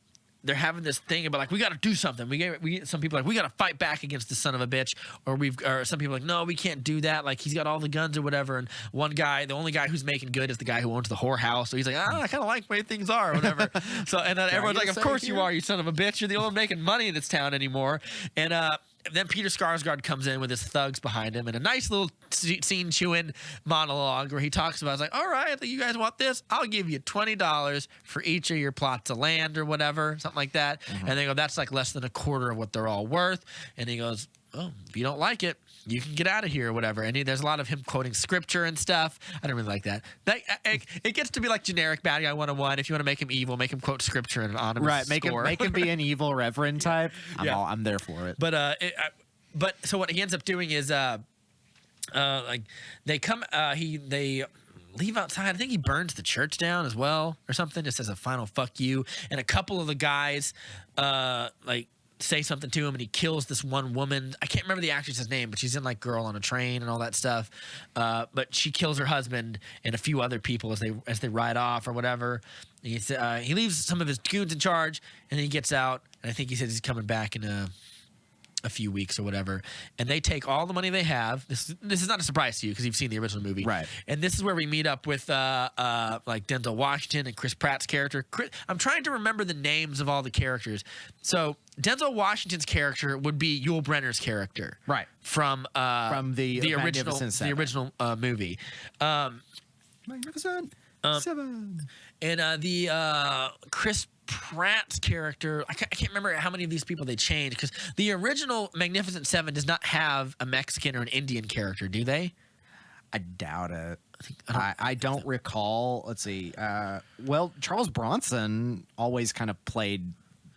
they're having this thing about like we got to do something. We get some people like we got to fight back against the son of a bitch, or some people like no, we can't do that. Like he's got all the guns or whatever. And one guy, the only guy who's making good is the guy who owns the whorehouse. So he's like, I kind of like the way things are, or whatever. So and then everyone's like, of course you are, you son of a bitch. You're the only one making money in this town anymore. And then Peter Skarsgård comes in with his thugs behind him, and a nice little scene chewing monologue where he talks about, it's like, all right, you guys want this? I'll give you $20 for each of your plots of land or whatever, something like that. And they go, that's like less than a quarter of what they're all worth. And he goes, oh, if you don't like it, you can get out of here or whatever. And there's a lot of him quoting scripture and stuff. I don't really like that. It gets to be like generic bad guy 101. If you want to make him evil, make him quote scripture in an anonymous score. Make him be an evil reverend type. I'm there for it. But so what he ends up doing is like they leave outside. I think he burns the church down as well or something, just as a final fuck you. And a couple of the guys like say something to him, and he kills this one woman. I can't remember the actress's name, but she's in like Girl on a Train and all that stuff. But she kills her husband and a few other people as they ride off or whatever. And he leaves some of his goons in charge, and then he gets out. And I think he says he's coming back in a few weeks or whatever, and they take all the money they have. This is not a surprise to you because you've seen the original movie, right? And this is where we meet up with like Denzel Washington and Chris Pratt's character. I'm trying to remember the names of all the characters. So Denzel Washington's character would be Yul Brynner's character, right? From the original movie. Magnificent Seven. And the Chris Pratt's character, I can't remember how many of these people they changed, because the original Magnificent Seven does not have a Mexican or an Indian character, do they? I doubt it. I don't recall. Let's see. Well, Charles Bronson always kind of played,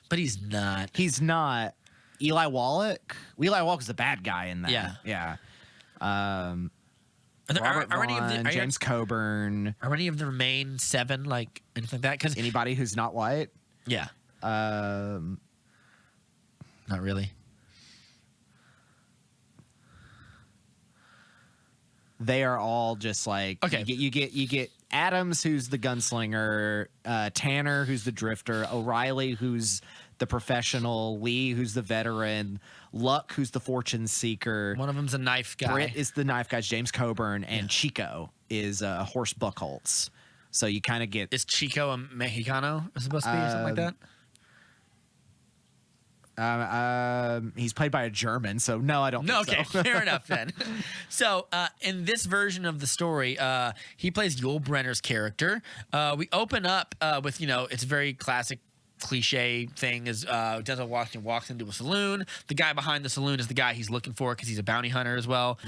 but he's not. He's not. Eli Wallach. Eli Wallach's the bad guy in that. Yeah. Robert Vaughn, James Coburn. Are any of the remaining seven like anything like that? Because anybody who's not white. Yeah. Not really. They are all just like, okay. You get Adams, who's the gunslinger, Tanner, who's the drifter, O'Reilly, who's the professional, Lee, who's the veteran, Luck, who's the fortune seeker. One of them's a knife guy. Britt is the knife guy, James Coburn, and Chico is Horst Buchholz. So you kind of get... Is Chico a Mexicano? Is supposed to be something like that? He's played by a German, so no, I don't think okay, so. Fair enough then. So in this version of the story, he plays Yul Brynner's character. We open up with, it's very classic cliche thing is Denzel Washington walks into a saloon. The guy behind the saloon is the guy he's looking for because he's a bounty hunter as well.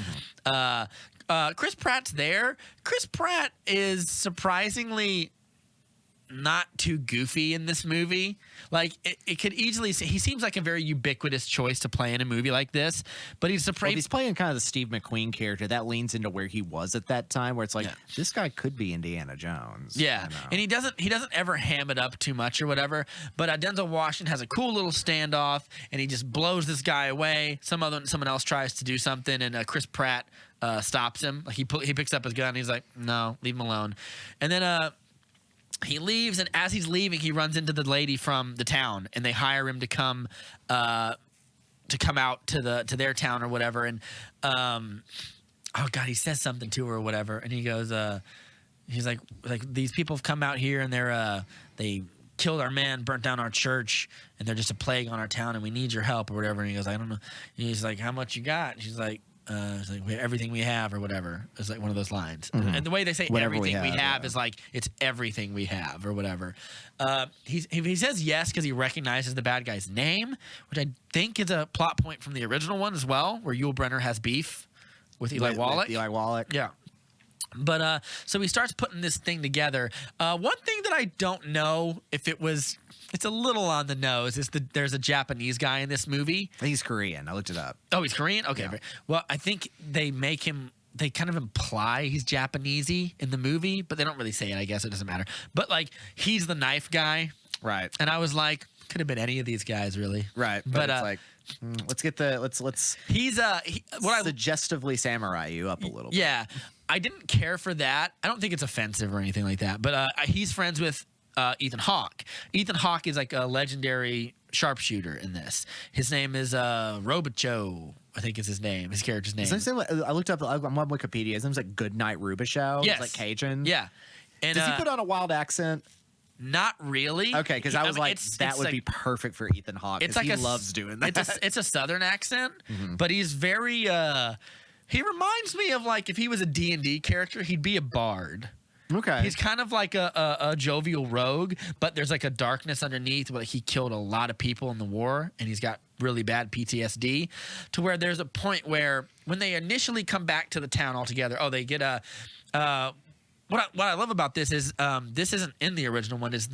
Chris Pratt's there. Chris Pratt is surprisingly not too goofy in this movie. Like it could easily say he seems like a very ubiquitous choice to play in a movie like this, but he's surprised. Well, he's playing kind of the Steve McQueen character that leans into where he was at that time, where it's like this guy could be Indiana Jones. Yeah, and he doesn't ever ham it up too much or whatever. But Denzel Washington has a cool little standoff, and he just blows this guy away. Someone else tries to do something, and Chris Pratt stops him. Like he picks up his gun, and he's like, "No, leave him alone." And then he leaves, and as he's leaving, he runs into the lady from the town, and they hire him to come out to their town or whatever. And oh god, he says something to her or whatever, and he goes, he's like these people have come out here, and they killed our man, burnt down our church, and they're just a plague on our town, and we need your help or whatever. And he goes, I don't know. And he's like, how much you got? And she's like, it's like everything we have or whatever. It's like one of those lines. Mm-hmm. And the way they say whatever everything we have is like it's everything we have or whatever. He says yes because he recognizes the bad guy's name, which I think is a plot point from the original one as well, where Yul Brynner has beef with Eli Wallach. Eli Wallach. Yeah. But so he starts putting this thing together. One thing that I don't know if it's a little on the nose is there's a Japanese guy in this movie. He's Korean. I looked it up. Oh, he's Korean? Okay. Yeah. Well, I think they kind of imply he's Japanesey in the movie, but they don't really say it. I guess it doesn't matter. But like, he's the knife guy. Right. And I was like, could have been any of these guys really. Right. But it's like, let's suggestively samurai you up a little bit. Yeah. I didn't care for that. I don't think it's offensive or anything like that. But he's friends with Ethan Hawke. Ethan Hawke is like a legendary sharpshooter in this. His name is Robichaux, I think is his name. His character's name. I looked up. I'm on Wikipedia. His name's like Goodnight Rubishow. Yes. He's like Cajun. Yeah. And does he put on a wild accent? Not really. Okay, because I was like, that would be perfect for Ethan Hawke. It's like he loves doing that. It's a Southern accent, but he's very. He reminds me of like if he was a D&D character, he'd be a bard. Okay. He's kind of like a jovial rogue, but there's like a darkness underneath. Like he killed a lot of people in the war, and he's got really bad PTSD. To where there's a point where when they initially come back to the town altogether, they get a. What I love about this is this isn't in the original one. Is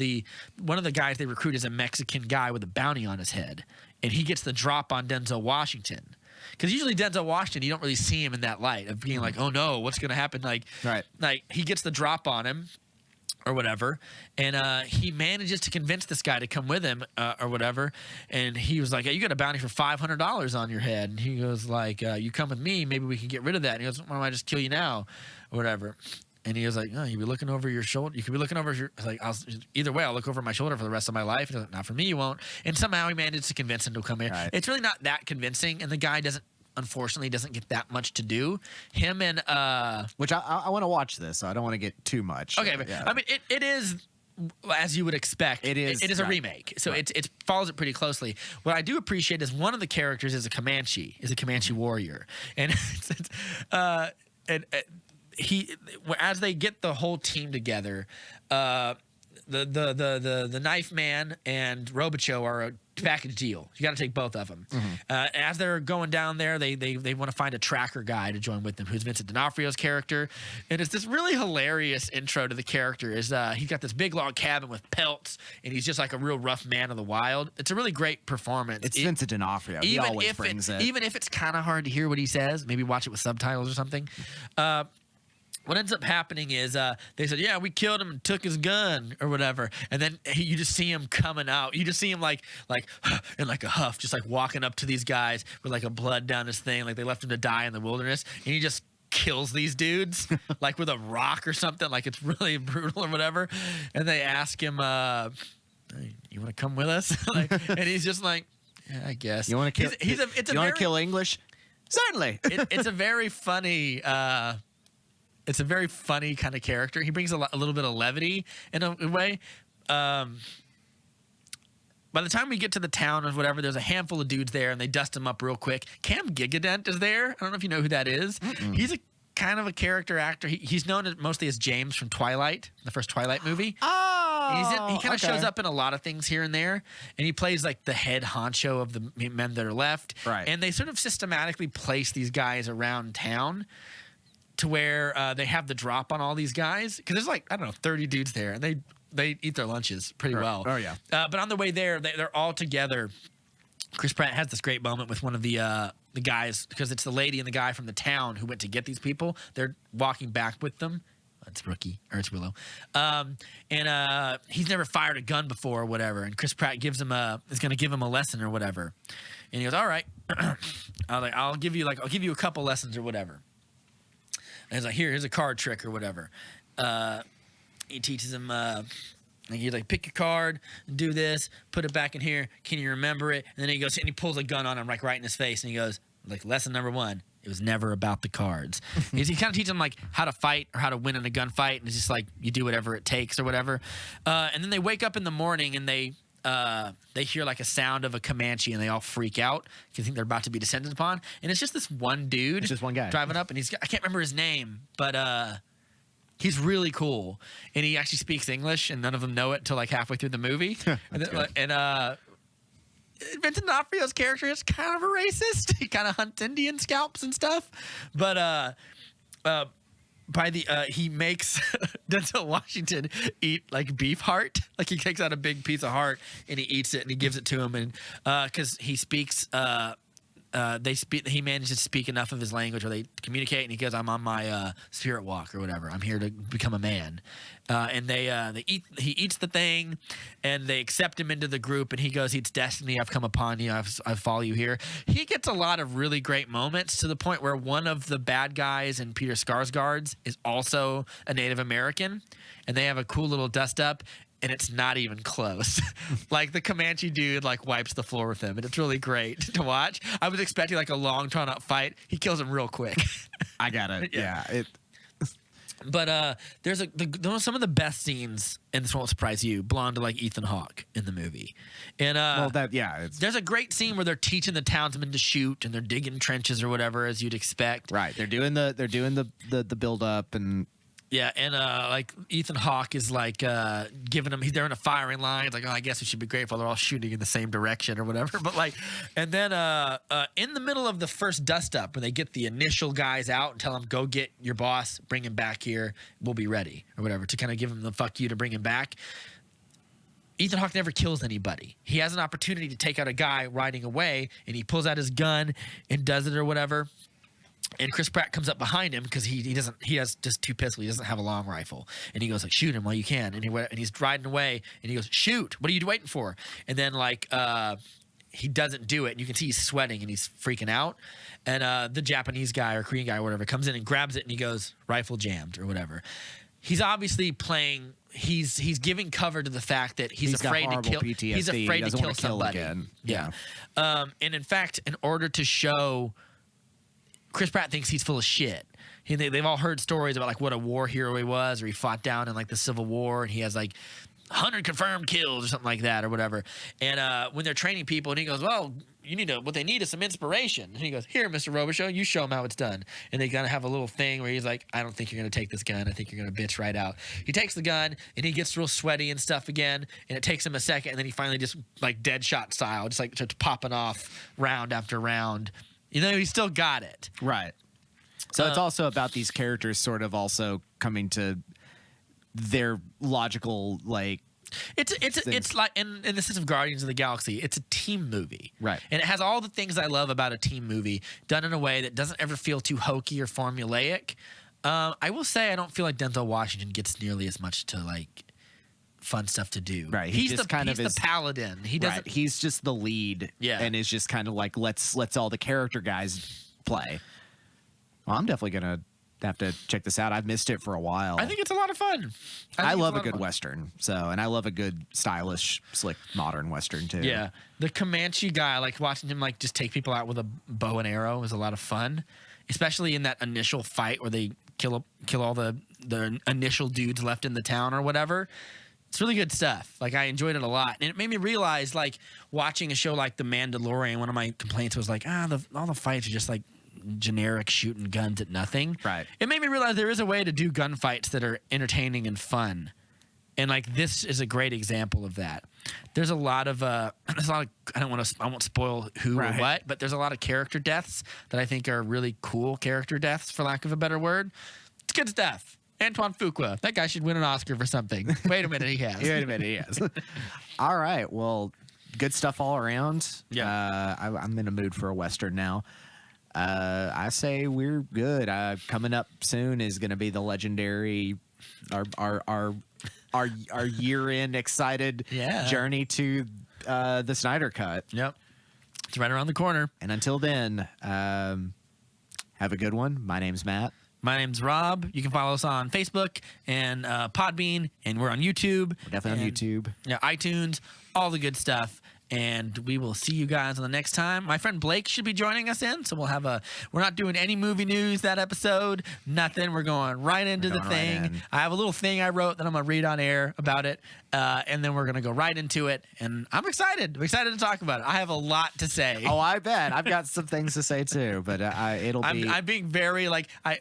one of the guys they recruit is a Mexican guy with a bounty on his head, and he gets the drop on Denzel Washington. Because usually Denzel Washington, you don't really see him in that light of being like, oh no, what's going to happen? Like he gets the drop on him or whatever, and he manages to convince this guy to come with him or whatever. And he was like, hey, you got a bounty for $500 on your head. And he goes like, you come with me, maybe we can get rid of that. And he goes, why don't I just kill you now or whatever. And he was like, you be looking over your shoulder. You could be looking over your, like, either way, I'll look over my shoulder for the rest of my life. Like, not for me, you won't. And somehow he managed to convince him to come here. Right. It's really not that convincing. And the guy unfortunately doesn't get that much to do. Him and, which I want to watch this, so I don't want to get too much. Okay. But, I mean, it is, as you would expect. It is a remake. So it follows it pretty closely. What I do appreciate is one of the characters is a Comanche warrior. And as they get the whole team together, the Knife Man and Robicho are a package deal. You got to take both of them. As they're going down there, they want to find a tracker guy to join with them, who's Vincent D'Onofrio's character. And it's this really hilarious intro to the character. He's got this big log cabin with pelts, and he's just like a real rough man of the wild. It's a really great performance. It's Vincent D'Onofrio. He always brings it. Even if it's kind of hard to hear what he says, maybe watch it with subtitles or something. What ends up happening is they said, yeah, we killed him and took his gun or whatever. And then you just see him coming out. You just see him like in like a huff, just like walking up to these guys with like a blood down his thing. Like they left him to die in the wilderness. And he just kills these dudes like with a rock or something. Like it's really brutal or whatever. And they ask him, hey, you want to come with us? And he's just like, yeah, I guess. You want to kill? You want to kill English? Certainly. It's a very funny... It's a very funny kind of character. He brings a little bit of levity in a way. By the time we get to the town or whatever, there's a handful of dudes there, and they dust him up real quick. Cam Gigadent is there. I don't know if you know who that is. He's a kind of a character actor. He's known mostly as James from Twilight, the first Twilight movie. Oh, he kind of shows up in a lot of things here and there, and he plays like the head honcho of the men that are left. Right. And they sort of systematically place these guys around town to where they have the drop on all these guys. Because there's like, I don't know, 30 dudes there, and they eat their lunches pretty well. Oh, yeah. But on the way there, they're all together. Chris Pratt has this great moment with one of the guys, because it's the lady and the guy from the town who went to get these people. They're walking back with them. It's Rookie, or it's Willow. And he's never fired a gun before or whatever. And Chris Pratt is going to give him a lesson or whatever. And he goes, all right. I'll give you a couple lessons or whatever. And he's like, here's a card trick or whatever. He teaches him, he's like, pick your card, do this, put it back in here. Can you remember it? And then he goes and he pulls a gun on him, like right in his face. And he goes, like, lesson number 1, it was never about the cards. He kind of teaches him like how to fight or how to win in a gunfight. And it's just like, you do whatever it takes or whatever. And then they wake up in the morning and they hear like a sound of a Comanche, and they all freak out because they think they're about to be descended upon. And it's just this one dude. It's just one guy driving up, and I can't remember his name, but he's really cool, and he actually speaks English, and none of them know it till like halfway through the movie. and Vincent D'Onofrio's character is kind of a racist. He kind of hunts Indian scalps and stuff, but he makes Denzel Washington eat like beef heart. Like he takes out a big piece of heart and he eats it and he gives it to him, and because he speaks he manages to speak enough of his language where they communicate, and he goes, I'm on my spirit walk or whatever. I'm here to become a man. And he eats the thing, and they accept him into the group, and he goes, it's destiny. I've come upon you. I follow you here. He gets a lot of really great moments, to the point where one of the bad guys in Peter Skarsgård's is also a Native American, and they have a cool little dust up. And it's not even close. Like the Comanche dude like wipes the floor with him, and it's really great to watch. I was expecting like a long drawn out fight. He kills him real quick. I got it. Yeah. But there's some of the best scenes, and this won't surprise you, belong to like Ethan Hawke in the movie. And there's a great scene where they're teaching the townsmen to shoot, and they're digging trenches or whatever, as you'd expect. Right. They're doing the build up and. Yeah, and like Ethan Hawke is like giving them. They're in a firing line. It's like, oh, I guess we should be grateful they're all shooting in the same direction or whatever. But like, and then in the middle of the first dust up, when they get the initial guys out and tell them, go get your boss, bring him back here, we'll be ready or whatever, to kind of give him the fuck you to bring him back. Ethan Hawke never kills anybody. He has an opportunity to take out a guy riding away, and he pulls out his gun and does it or whatever. And Chris Pratt comes up behind him because he has just 2 pistols. He doesn't have a long rifle. And he goes like, shoot him while you can. And he's riding away, and he goes, shoot, what are you waiting for? And then like he doesn't do it, and you can see he's sweating and he's freaking out. And the Japanese guy or Korean guy or whatever comes in and grabs it, and he goes, rifle jammed or whatever. He's obviously playing. He's giving cover to the fact that he's afraid to kill. PTSD. He's afraid to kill somebody. Again. Yeah. And in fact, in order to show. Chris Pratt thinks he's full of shit. They've all heard stories about like what a war hero he was, or he fought down in like the Civil War, and he has like 100 confirmed kills or something like that or whatever. And when they're training people, and he goes, well, what they need is some inspiration. And he goes, here, Mr. Robichaux, you show him how it's done. And they kind of have a little thing where he's like, I don't think you're going to take this gun. I think you're going to bitch right out. He takes the gun, and he gets real sweaty and stuff again, and it takes him a second, and then he finally just like dead shot style, just like just popping off round after round. He still got it. Right. So it's also about these characters sort of also coming to their logical, like... It's like, in the sense of Guardians of the Galaxy, it's a team movie. Right. And it has all the things I love about a team movie, done in a way that doesn't ever feel too hokey or formulaic. I will say I don't feel like Denzel Washington gets nearly as much to, like... fun stuff to do. Right. He's the paladin. He doesn't. Right. He's just the lead. Yeah. And is just kind of like let's all the character guys play. Well, I'm definitely gonna have to check this out. I've missed it for a while. I think it's a lot of fun. I love a good Western. And I love a good stylish, slick, modern Western too. Yeah. The Comanche guy, like watching him like just take people out with a bow and arrow is a lot of fun. Especially in that initial fight where they kill all the initial dudes left in the town or whatever. It's really good stuff. Like, I enjoyed it a lot. And it made me realize, like, watching a show like The Mandalorian, one of my complaints was like, all the fights are just like generic shooting guns at nothing. Right. It made me realize there is a way to do gunfights that are entertaining and fun. And like, this is a great example of that. There's a lot of I won't spoil who or what, but there's a lot of character deaths that I think are really cool character deaths, for lack of a better word. It's good stuff. Antoine Fuqua. That guy should win an Oscar for something. Wait a minute, he has. Wait a minute, he has. All right. Well, good stuff all around. Yeah. I'm in a mood for a Western now. I say we're good. Coming up soon is going to be the legendary, our year-end excited journey to the Snyder Cut. Yep. It's right around the corner. And until then, have a good one. My name's Matt. My name's Rob. You can follow us on Facebook and Podbean, and we're on YouTube. We're definitely on YouTube. Yeah, iTunes, all the good stuff. And we will see you guys on the next time. My friend Blake should be joining us in, so we're not doing any movie news that episode, nothing. We're going right into the thing. Right in. I have a little thing I wrote that I'm going to read on air about it, and then we're going to go right into it. And I'm excited. I'm excited to talk about it. I have a lot to say. Oh, I bet. I've got some things to say too, but I'm being very,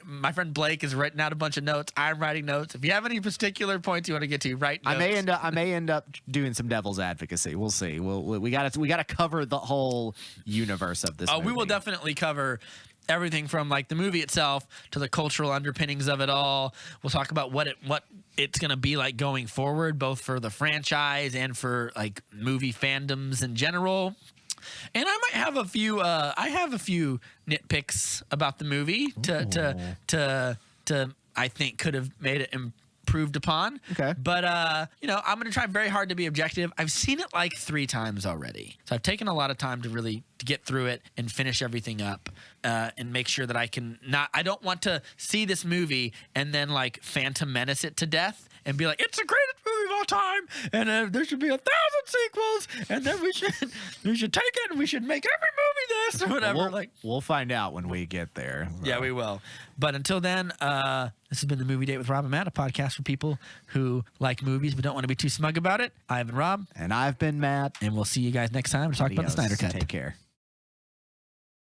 my friend Blake has written out a bunch of notes. I'm writing notes. If you have any particular points you want to get to, write notes. I may end up doing some devil's advocacy. We'll see. We got to cover the whole universe of this movie. We will definitely cover everything from like the movie itself to the cultural underpinnings of it all. We'll talk about what it's going to be like going forward, both for the franchise and for like movie fandoms in general. And I might have a few nitpicks about the movie to I think could have made it improved upon. Okay. But I'm going to try very hard to be objective. I've seen it like 3 times already. So I've taken a lot of time to get through it and finish everything up and make sure that I don't want to see this movie and then like Phantom Menace it to death and be like, it's the greatest movie of all time, and there should be 1,000 sequels, and then we should take it and we should make every movie this or whatever. We'll find out when we get there. Yeah, we will. But until then, this has been the Movie Date with Rob and Matt, a podcast for people who like movies but don't want to be too smug about it. I've been Rob. And I've been Matt. And we'll see you guys next time to talk about the Snyder Cut. Take care.